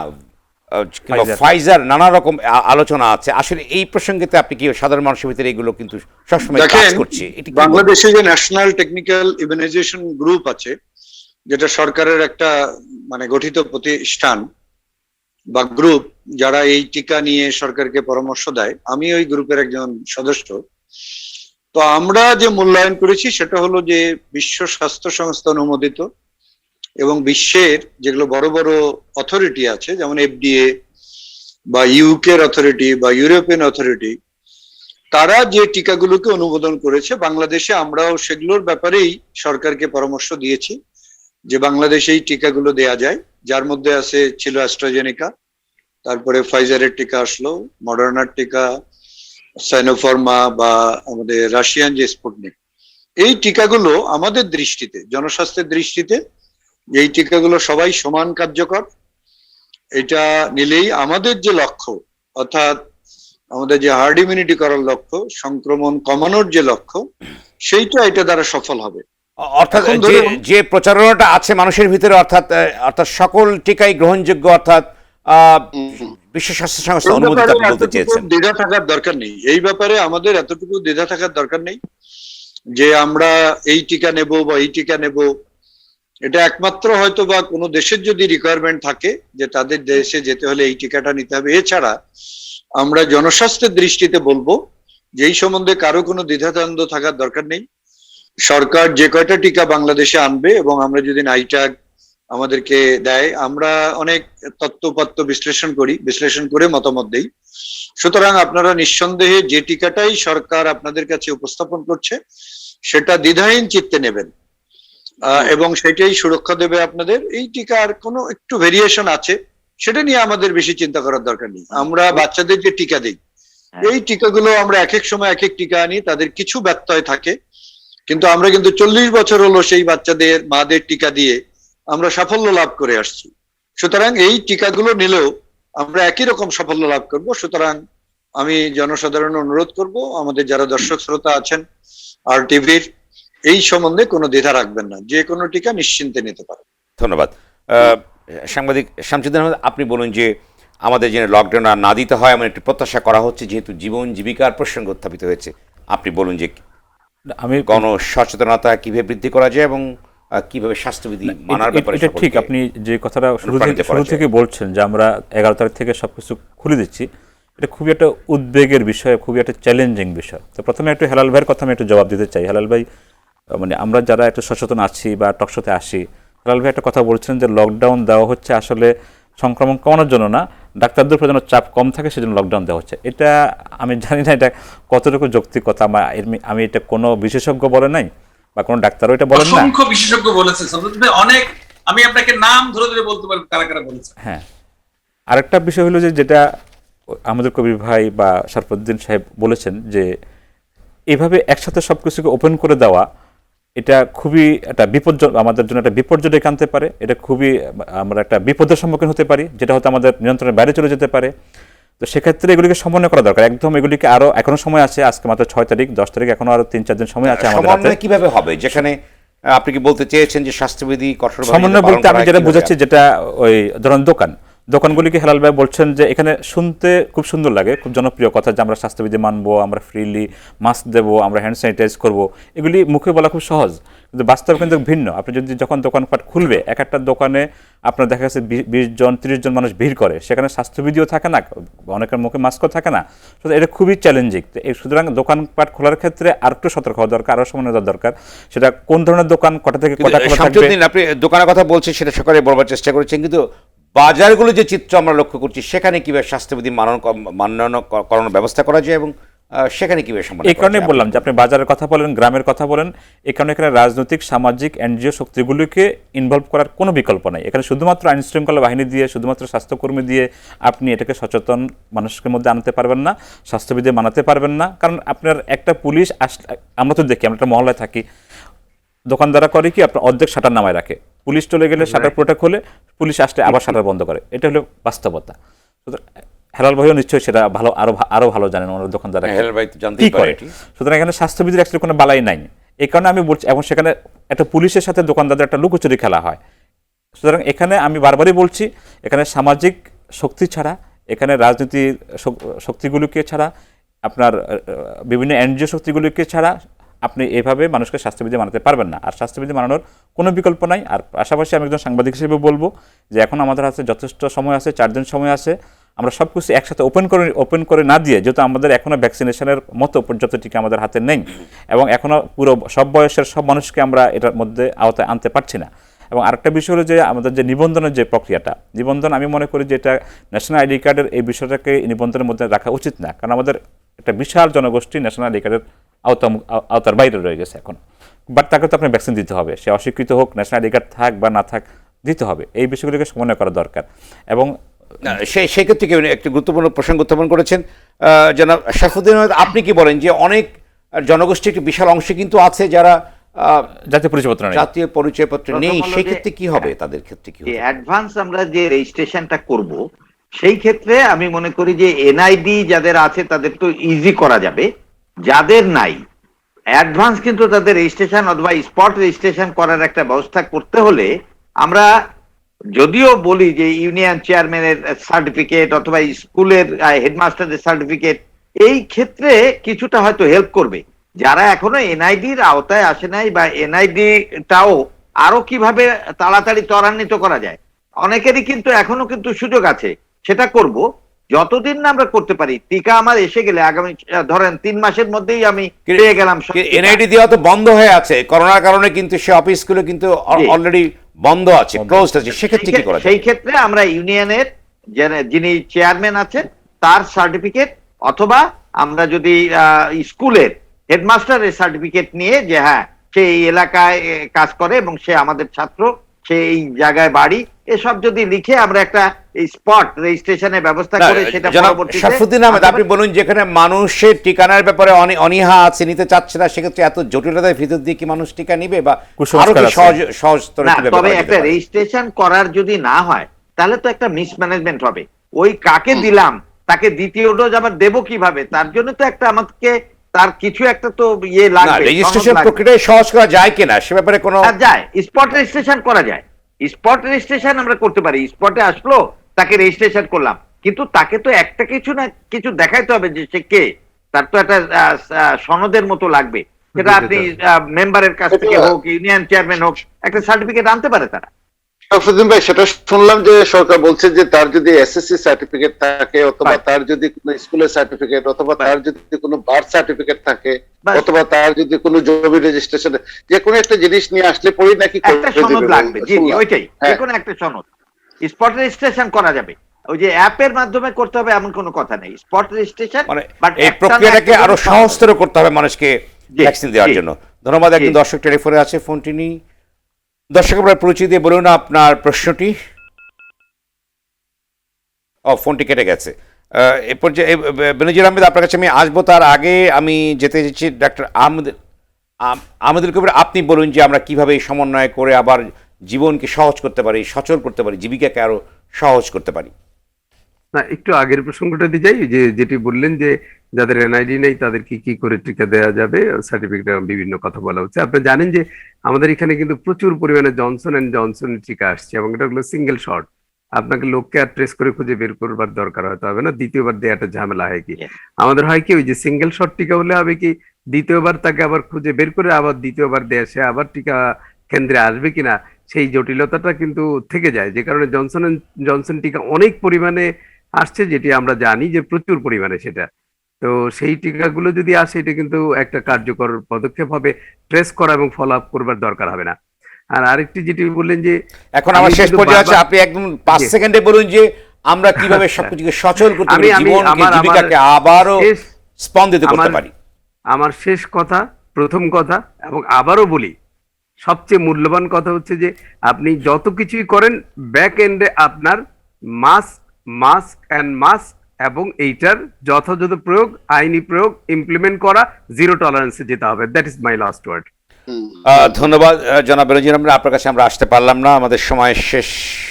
কিংবা ফাইজার, নানা রকম আলোচনা আছে। আসলে এই প্রসঙ্গে আপনি কি সাধারণ মানুষের ভিতরে এগুলো কিন্তু সবসময় কাজ করছে? বাংলাদেশে যে ন্যাশনাল টেকনিক্যাল ইমিউনাইজেশন গ্রুপ আছে, যেটা সরকারের একটা মানে গঠিত প্রতিষ্ঠান বা গ্রুপ, যারা এই টিকা নিয়ে সরকারকে পরামর্শ দেয়, আমি ওই গ্রুপের একজন সদস্য। তো আমরা যে মূল্যায়ন করেছি সেটা হলো যে বিশ্ব স্বাস্থ্য সংস্থা অনুমোদিত এবং বিশ্বের যেগুলো বড় বড় অথরিটি আছে, যেমন FDA বা ইউকের অথরিটি বা ইউরোপিয়ান অথরিটি, তারা যে টিকাগুলোকে অনুমোদন করেছে, বাংলাদেশে আমরাও সেগুলোর ব্যাপারেই সরকারকে পরামর্শ দিয়েছি যে বাংলাদেশে এই টিকাগুলো দেয়া যায়, যার মধ্যে ছিল অ্যাস্ট্রাজেনেকা, তারপরে ফাইজারের টিকা আসলো, মডার্নার টিকা, সাইনোফার্মা বা আমাদের রাশিয়ান যে স্পুটনিক। এই টিকাগুলো আমাদের দৃষ্টিতে, জনস্বাস্থ্যের দৃষ্টিতে, এই টিকাগুলো সবাই সমান কার্যকর। এটা নিলেই আমাদের যে লক্ষ্য, অর্থাৎ আমাদের যে হার্ড ইমিউনিটি করার লক্ষ্য, সংক্রমণ কমানোর যে লক্ষ্য, সেইটা এটা দ্বারা সফল হবে। অর্থাৎ যে প্রচারণাটা আছে মানুষের ভিতরে, অর্থাৎ সকল টিকাই গ্রহণযোগ্য, অর্থাৎ বিশ্ব স্বাস্থ্য সংস্থা অনুমোদিত, বলতে চেয়েছেন। দ্বিধা থাকার দরকার নেই এই ব্যাপারে, আমাদের এতটুকু দ্বিধা থাকার দরকার নেই যে আমরা এই টিকা নেব বা এই টিকা নেব। এটা একমাত্র হয়তো বা কোনো দেশের যদি রিকোয়ারমেন্ট থাকে যে তাদের দেশে যেতে হলে এই টিকাটা নিতে হবে, এছাড়া আমরা জনস্বাস্থ্যের দৃষ্টিতে বলবো যে এই সম্বন্ধে কারো কোনো দ্বিধাদ্বন্দ্ব থাকার দরকার নেই। সরকার যে কয়টা টিকা বাংলাদেশে আনবে এবং আমরা যদি নাইটাগ আমাদেরকে দেয়, আমরা অনেক তত্ত্বপত্য বিশ্লেষণ করে মতামত দেই। সুতরাং আপনারা নিঃসন্দেহে যে টিকাটাই সরকার আপনাদের কাছে উপস্থাপন করছে সেটা দ্বিধাহীন চিত্তে নেবেন এবং সেটাই সুরক্ষা দেবে আপনাদের। এই টিকার কোনো একটু ভেরিয়েশন আছে, সেটা নিয়ে আমাদের বেশি চিন্তা করার দরকার নেই। আমরা বাচ্চাদের যে টিকা দিই, এই টিকাগুলো আমরা এক এক সময় এক এক টিকা আনি, তাদের কিছু ব্যত্যয় থাকে, কিন্তু আমরা কিন্তু 40 বছর হলো সেই বাচ্চাদের মাদের টিকা দিয়ে আমরা সাফল্য লাভ করে আসছি। সুতরাং এই টিকাগুলো নিলেও আমরা একই রকম সাফল্য লাভ করব। সুতরাং আমি জনসাধারণ অনুরোধ করব, আমাদের যারা দর্শক শ্রোতা আছেন আর টিভির, এই সম্বন্ধে কোনো দ্বিধা রাখবেন না, যে কোনো টিকা নিশ্চিন্তে নিতে পারে। ধন্যবাদ। সাংবাদিক শামসুদ্দিন আহমেদ, আপনি বলুন যে আমাদের যেন লকডাউন আর না দিতে হয় এমন একটি প্রত্যাশা করা হচ্ছে, যেহেতু জীবন জীবিকার প্রসঙ্গ উত্থাপিত হয়েছে। আপনি বলুন যে আমি গণ সচেতনতা কিভাবে বৃদ্ধি করা যায় এবং কিভাবে স্বাস্থ্যবিধি মানার ব্যাপারে এটা ঠিক, আপনি যে কথাটা শুরু থেকে বলছেন যে আমরা 11 তারিখ থেকে সবকিছু খুলে দিচ্ছি, এটা খুবই একটা উদ্বেগের বিষয়, খুবই একটা চ্যালেঞ্জিং বিষয়। তো প্রথমে একটু হেলাল ভাইয়ের কথা আমি একটু জবাব দিতে চাই। হেলাল ভাই, মানে আমরা যারা একটু সচেতন আছি বা টকশোতে আসি, হেলাল ভাই একটা কথা বলছেন যে লকডাউন দেওয়া হচ্ছে আসলে সংক্রমণ কমানোর জন্য না, ডাক্তারদের উপর যেন চাপ কম থাকে সেজন্য লকডাউন দেওয়া হচ্ছে। এটা আমি জানি না এটা কতটুকু যৌক্তিকতা। আমি এটা কোনো বিশেষজ্ঞ বলে নাই বা কোনো ডাক্তারও এটা বলেন না। অসংখ্য বিশেষজ্ঞ বলেছে অনেক, আমি আপনাকে নাম ধরে ধরে বলতে পারবো কারা কারা বলেছে। হ্যাঁ, আরেকটা বিষয় হলো যে যেটা আমাদের কবির ভাই বা শরফুদ্দিন সাহেব বলেছেন যে এভাবে একসাথে সবকিছুকে ওপেন করে দেওয়া, এটা খুবই একটা বিপজ্জনক, আমাদের জন্য একটা বিপর্যয় ডেকে আনতে পারে। এটা খুবই আমরা একটা বিপদের সম্মুখীন হতে পারি, যেটা হয়তো আমাদের নিয়ন্ত্রণের বাইরে চলে যেতে পারে। তো সেক্ষেত্রে এগুলিকে সমন্বয় করা দরকার একদম। এগুলিকে আরো এখনো সময় আছে, আজকে মাত্র 6 তারিখ, 10 তারিখ, এখনো আরো 3-4 দিন সময় আছে আমাদের হাতে। কিভাবে হবে, যেখানে আপনি কি বলতে চেয়েছেন যে স্বাস্থ্যবিধি কঠোরভাবে সমন্বয় বলতে আমি যেটা বুঝাচ্ছি, যেটা ওই ধরুন দোকানগুলিকে হেলাল ভাই বলছেন যে এখানে শুনতে খুব সুন্দর লাগে, খুব জনপ্রিয় কথা যে আমরা স্বাস্থ্যবিধি মানবো, আমরা ফ্রিলি মাস্ক দেবো, আমরা হ্যান্ড স্যানিটাইজ করবো, এগুলি মুখে বলা খুব সহজ, কিন্তু বাস্তব কিন্তু ভিন্ন। আপনি যদি যখন দোকানপাট খুলবে, এক একটা দোকানে আপনার দেখা গেছে 20 জন 30 জন মানুষ ভিড় করে, সেখানে স্বাস্থ্যবিধিও থাকে না, অনেকের মুখে মাস্কও থাকে না। সুতরাং এটা খুবই চ্যালেঞ্জিং। সুতরাং দোকানপাট খোলার ক্ষেত্রে আর একটু সতর্ক হওয়া দরকার, আরও সমন্বয় দেওয়া দরকার। সেটা কোন ধরনের দোকান, কটা থেকে কটা খোলা থাকবে। আপনি দোকানের কথা বলছেন, সেটা সকালে বলবার চেষ্টা করেছেন, কিন্তু বাজারগুলো যে চিত্র আমরা লক্ষ্য করছি, সেখানে কিভাবে স্বাস্থ্যবিধি মান্য করানোর ব্যবস্থা করা যায় এবং সেখানে কিভাবে সম্ভব। এই কারণে বললাম যে আপনি বাজারের কথা বলেন, গ্রামের কথা বলেন, এই কারণে এখানে রাজনৈতিক, সামাজিক, এনজিও শক্তিগুলিকে ইনভলভ করার কোনো বিকল্প নাই। এখানে শুধুমাত্র আইন শৃঙ্খলা বাহিনী দিয়ে, শুধুমাত্র স্বাস্থ্যকর্মী দিয়ে আপনি এটাকে সচেতন মানুষের মধ্যে আনতে পারবেন না, স্বাস্থ্যবিধি মানাতে পারবেন না। কারণ আপনার একটা পুলিশ আমরা তো দেখি, আমরা একটা মহল্লায় থাকি, দোকানদারা করে কি আপনার অর্ধেক শাটার নামায় রাখে, পুলিশ চলে গেলে শাটার পুরোটা খোলে, পুলিশ আসলে আবার শাটার বন্ধ করে। এটা হলো বাস্তবতা। হেলাল ভাইও নিশ্চয়ই সেটা ভালো, আরো ভালো জানেন ওনার দোকানদারা কি করে। সুতরাং এখানে স্বাস্থ্যবিধির অ্যাকচুয়ালি কোনো বালাই নাই। এই কারণে আমি বলছি, এবং সেখানে একটা পুলিশের সাথে দোকানদারদের একটা লুকোচুরি খেলা হয়। সুতরাং এখানে আমি বারবারই বলছি, এখানে সামাজিক শক্তি ছাড়া, এখানে রাজনীতির শক্তিগুলোকে ছাড়া, আপনার বিভিন্ন এনজিও শক্তিগুলোকে ছাড়া আপনি এভাবে মানুষকে স্বাস্থ্যবিধি মানাতে পারবেন না। আর স্বাস্থ্যবিধি মানানোর কোনো বিকল্প নাই। আর পাশাপাশি আমি একজন সাংবাদিক হিসেবে বলবো যে এখন আমাদের হাতে যথেষ্ট সময় আছে, 4 দিন সময় আছে। আমরা সব কিছু একসাথে ওপেন করে না দিয়ে, যেহেতু আমাদের এখনো ভ্যাকসিনেশনের মতো পর্যাপ্ত টিকা আমাদের হাতে নেই, এবং এখনো পুরো সব বয়সের সব মানুষকে আমরা এটার মধ্যে আওতায় আনতে পারছি না। এবং আরেকটা বিষয় হলো যে আমাদের যে নিবন্ধনের যে প্রক্রিয়াটা, নিবন্ধন আমি মনে করি যে এটা ন্যাশনাল আইডি কার্ডের এই বিষয়টাকে নিবন্ধনের মধ্যে রাখা উচিত না। কারণ আমাদের একটা বিশাল জনগোষ্ঠী ন্যাশনাল আইডি কার্ডের আওতার বাইরে রয়ে গেছে এখন। বাট তাকে তো আপনার ভ্যাকসিন দিতে হবে, সে অশিক্ষিত হোক, ন্যাশনাল আইডি কার্ড থাক বা না থাক, দিতে হবে। এই বিষয়গুলোকে সমন্বয় করা দরকার। এবং সেই ক্ষেত্রে কেউ একটি গুরুত্বপূর্ণ প্রসঙ্গ উত্থাপন করেছেন জনাব শরফুদ্দিন আহমেদ। আপনি কি বলেন যে অনেক জনগোষ্ঠী, একটি বিশাল অংশ কিন্তু আছে যারা জাতীয় পরিচয়পত্র নেই, সেই ক্ষেত্রে কি হবে, তাদের ক্ষেত্রে কি হবে? অ্যাডভান্স আমরা যে রেজিস্ট্রেশনটা করব, সেই ক্ষেত্রে আমি মনে করি যে এনআইডি যাদের আছে তাদের তো ইজি করা যাবে, যাদের নাই অ্যাডভান্স কিন্তু তাদের রেজিস্ট্রেশন অথবা স্পট রেজিস্ট্রেশন করার একটা ব্যবস্থা করতে হলে আমরা যদিও বলি যে ইউনিয়ন চেয়ারম্যানের সার্টিফিকেট অথবা স্কুলের হেডমাস্টারের সার্টিফিকেট এই ক্ষেত্রে কিছুটা হয়তো হেল্প করবে। যারা এখনো এনআইডির আওতায় আসে নাই বা এনআইডিটাও আরো কিভাবে তাড়াতাড়ি ত্বরান্বিত করা যায়, অনেকেরই কিন্তু এখনো কিন্তু সুযোগ আছে, সেটা করব। যতদিন না আমরা করতে পারি, টিকা আমার এসে গেলে আগামী ধরেন 3 মাসের মধ্যেই আমি পেয়ে গেলাম। এনআইডি দেওয়া তো বন্ধ হয়ে আছে করোনার কারণে, কিন্তু সে অফিসগুলো কিন্তু অলরেডি বন্ধ আছে, ক্লোজড আছে, সেক্ষেত্রে কি করা যায়? সেই ক্ষেত্রে আমরা ইউনিয়নের যিনি চেয়ারম্যান আছেন তার সার্টিফিকেট, অথবা আমরা যদি স্কুলের হেডমাস্টারের সার্টিফিকেট নিয়ে যে হ্যাঁ সে এই এলাকায় কাজ করে এবং সে আমাদের ছাত্র, সে এই জায়গায় বাড়ি, এসব যদি লিখে আমরা একটা এই স্পট রেজিস্ট্রেশনের ব্যবস্থা না, করে সেটা জনাব পরবর্তীতে শরফুদ্দিন আহমেদ, আপনি বলুন যেখানে মানুষের ঠিকানার ব্যাপারে অনীহা আছে, নিতে চাচ্ছে না, সেক্ষেত্রে এত জটিলতার ভিতর দিয়ে কি মানুষ টিকা নিবে, বা আরো কি সহজতর না, কিভাবে তবে করা যেতে একটা পারে? রেজিস্ট্রেশন করার যদি না হয় তাহলে তো একটা মিসম্যানেজমেন্ট হবে। ওই কাকে দিলাম তাকে দ্বিতীয় ডোজ আবার দেবো কিভাবে, তার জন্য তো একটা আমাকে তার কিছু একটা তো ইয়ে না, লাগবে, রেজিস্ট্রেশন সনদ লাগবে। প্রক্রিয়া সহজ করা যায় কিনা সে ব্যাপারে কোনো আর যায়, স্পট রেজিস্ট্রেশন করা যায়, স্পট রেজিস্ট্রেশন আমরা করতে পারি। স্পটে আসলো, তাকে রেজিস্ট্রেশন করলাম, কিন্তু তাকে তো একটা কিছু না কিছু দেখাইতে হবে যে সে কে, তার তো একটা সনদের মতো লাগবে। সেটা আপনি মেম্বারের কাছ থেকে হোক, ইউনিয়ন চেয়ারম্যান হোক, একটা সার্টিফিকেট আনতে পারে তারা। শরফুদ্দিন ভাই, সেটা শুনলাম যে সরকার বলছে যে তার যদি এসএসসি সার্টিফিকেট থাকে, অথবা Right. তার যদি কোনো স্কুলের সার্টিফিকেট, অথবা তার যদি কোনো বার্থ সার্টিফিকেট থাকে, Right. অথবা তার যদি কোনো জমি রেজিস্ট্রেশন, যে কোনো একটা জিনিস নিয়ে আসলে পরেই নাকি একটা করে সনদ দেবে লাগবে, জি জি, শুনলাম। ওইটাই, যে হ্যাঁ। কোনো একটা সনদ। স্পট রেজিস্ট্রেশন করা যাবে, ওই যে অ্যাপের মাধ্যমে করতে হবে এমন কোনো কথা নেই। স্পট রেজিস্ট্রেশন, মানে এই প্রক্রিয়াটাকে আরো সহজতর করতে হবে মানুষকে জি, ভ্যাকসিন দেওয়ার জি। জন্য। ধন্যবাদ। একজন জি। দর্শক টেলিফোনে আছে, ফোনটি নিই। দর্শক, আপনার পরিচয় দিয়ে বলুন আপনার প্রশ্নটি। ফোনটি কেটে গেছে। এ পর্যায়ে বেনজির আহমেদ, আপনার কাছে আমি আসবো, তার আগে আমি যেতে চাইছি ডাক্তার আহমেদুল কবির, আপনি বলুন যে আমরা কিভাবে এই সমন্বয় করে আবার জীবনকে সহজ করতে পারি, সচল করতে পারি, জীবিকাকে আরো সহজ করতে পারি। না, একটু আগের প্রসঙ্গটা দিয়ে যাই, যে যেটি বললেন যে যাদের এনআইডি নেই তাদের কি করে টিকা দেওয়া যাবে, সার্টিফিকেট, বিভিন্ন কথা বলা হচ্ছে। আপনি জানেন যে আমাদের এখানে কিন্তু প্রচুর পরিমাণে জনসন এন্ড জনসন টিকা আসছে, এবং এটা হলো সিঙ্গেল শট। আপনাকে লোককে আর ট্রেস করে খুঁজে বের করবার দরকার হয়তো হবে না, দ্বিতীয়বার দেওয়াটা ঝামেলা হয় কি। Yes. আমাদের হয় কি, ওই যে সিঙ্গেল শট টিকা হলে হবে কি, দ্বিতীয়বার তাকে আবার খুঁজে বের করে আবার দ্বিতীয়বার দেয়া, সে আবার টিকা কেন্দ্রে আসবে কিনা, সেই জটিলতাটা কিন্তু থেকে যায়। যে কারণে জনসন এন্ড জনসন টিকা অনেক পরিমাণে আসছে, যেটি আমরা জানি যে প্রচুর পরিমাণে সেটা। তো সেই টিকাগুলো যদি আসে, এটা কিন্তু একটা কার্যকর পদক্ষেপ হবে, ট্রেস করা এবং ফলো আপ করবার দরকার হবে না। আর আরেকটি যেটি বললেন যে এখন আমার আমি শেষ কিন্তু পর্যায়ে আছে, বারবার- আপনি একদম 5 জি। সেকেন্ডে বলুন যে আমরা কিভাবে সবকিছুকে সচল করতে পারি, জীবনকে, জীবিকাকে আবারও শেষ- স্পন্দিত করতে আমার- পারি। আমার শেষ কথা, প্রথম কথা, এবং আবারও বলি, সবচেয়ে মূল্যবান কথা হচ্ছে যে আপনি যত কিছুই করেন, ব্যাক এন্ডে আপনার মাস্ক মাস্ক অ্যান্ড মাস্ক, এবং এইটার যথাযথ প্রয়োগ, আইনি প্রয়োগ ইমপ্লিমেন্ট করা, জিরো টলারেন্সে যেতে হবে। That is my last word. ধন্যবাদ জনাব বেনজির আহমেদ, আপনার কাছে আমরা আসতে পারলাম না, আমাদের সময় শেষ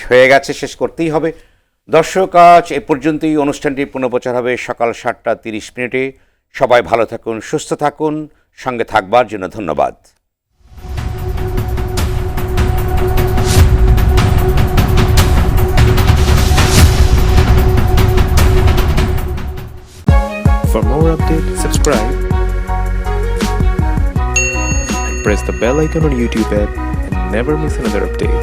হয়ে গেছে, শেষ করতেই হবে। দর্শক, আজ এ পর্যন্তই। অনুষ্ঠানটি পুনঃপ্রচার হবে সকাল 7:30। সবাই ভালো থাকুন, সুস্থ থাকুন, সঙ্গে থাকবার জন্য ধন্যবাদ। For more updates, subscribe and press the bell icon on YouTube app and never miss another update.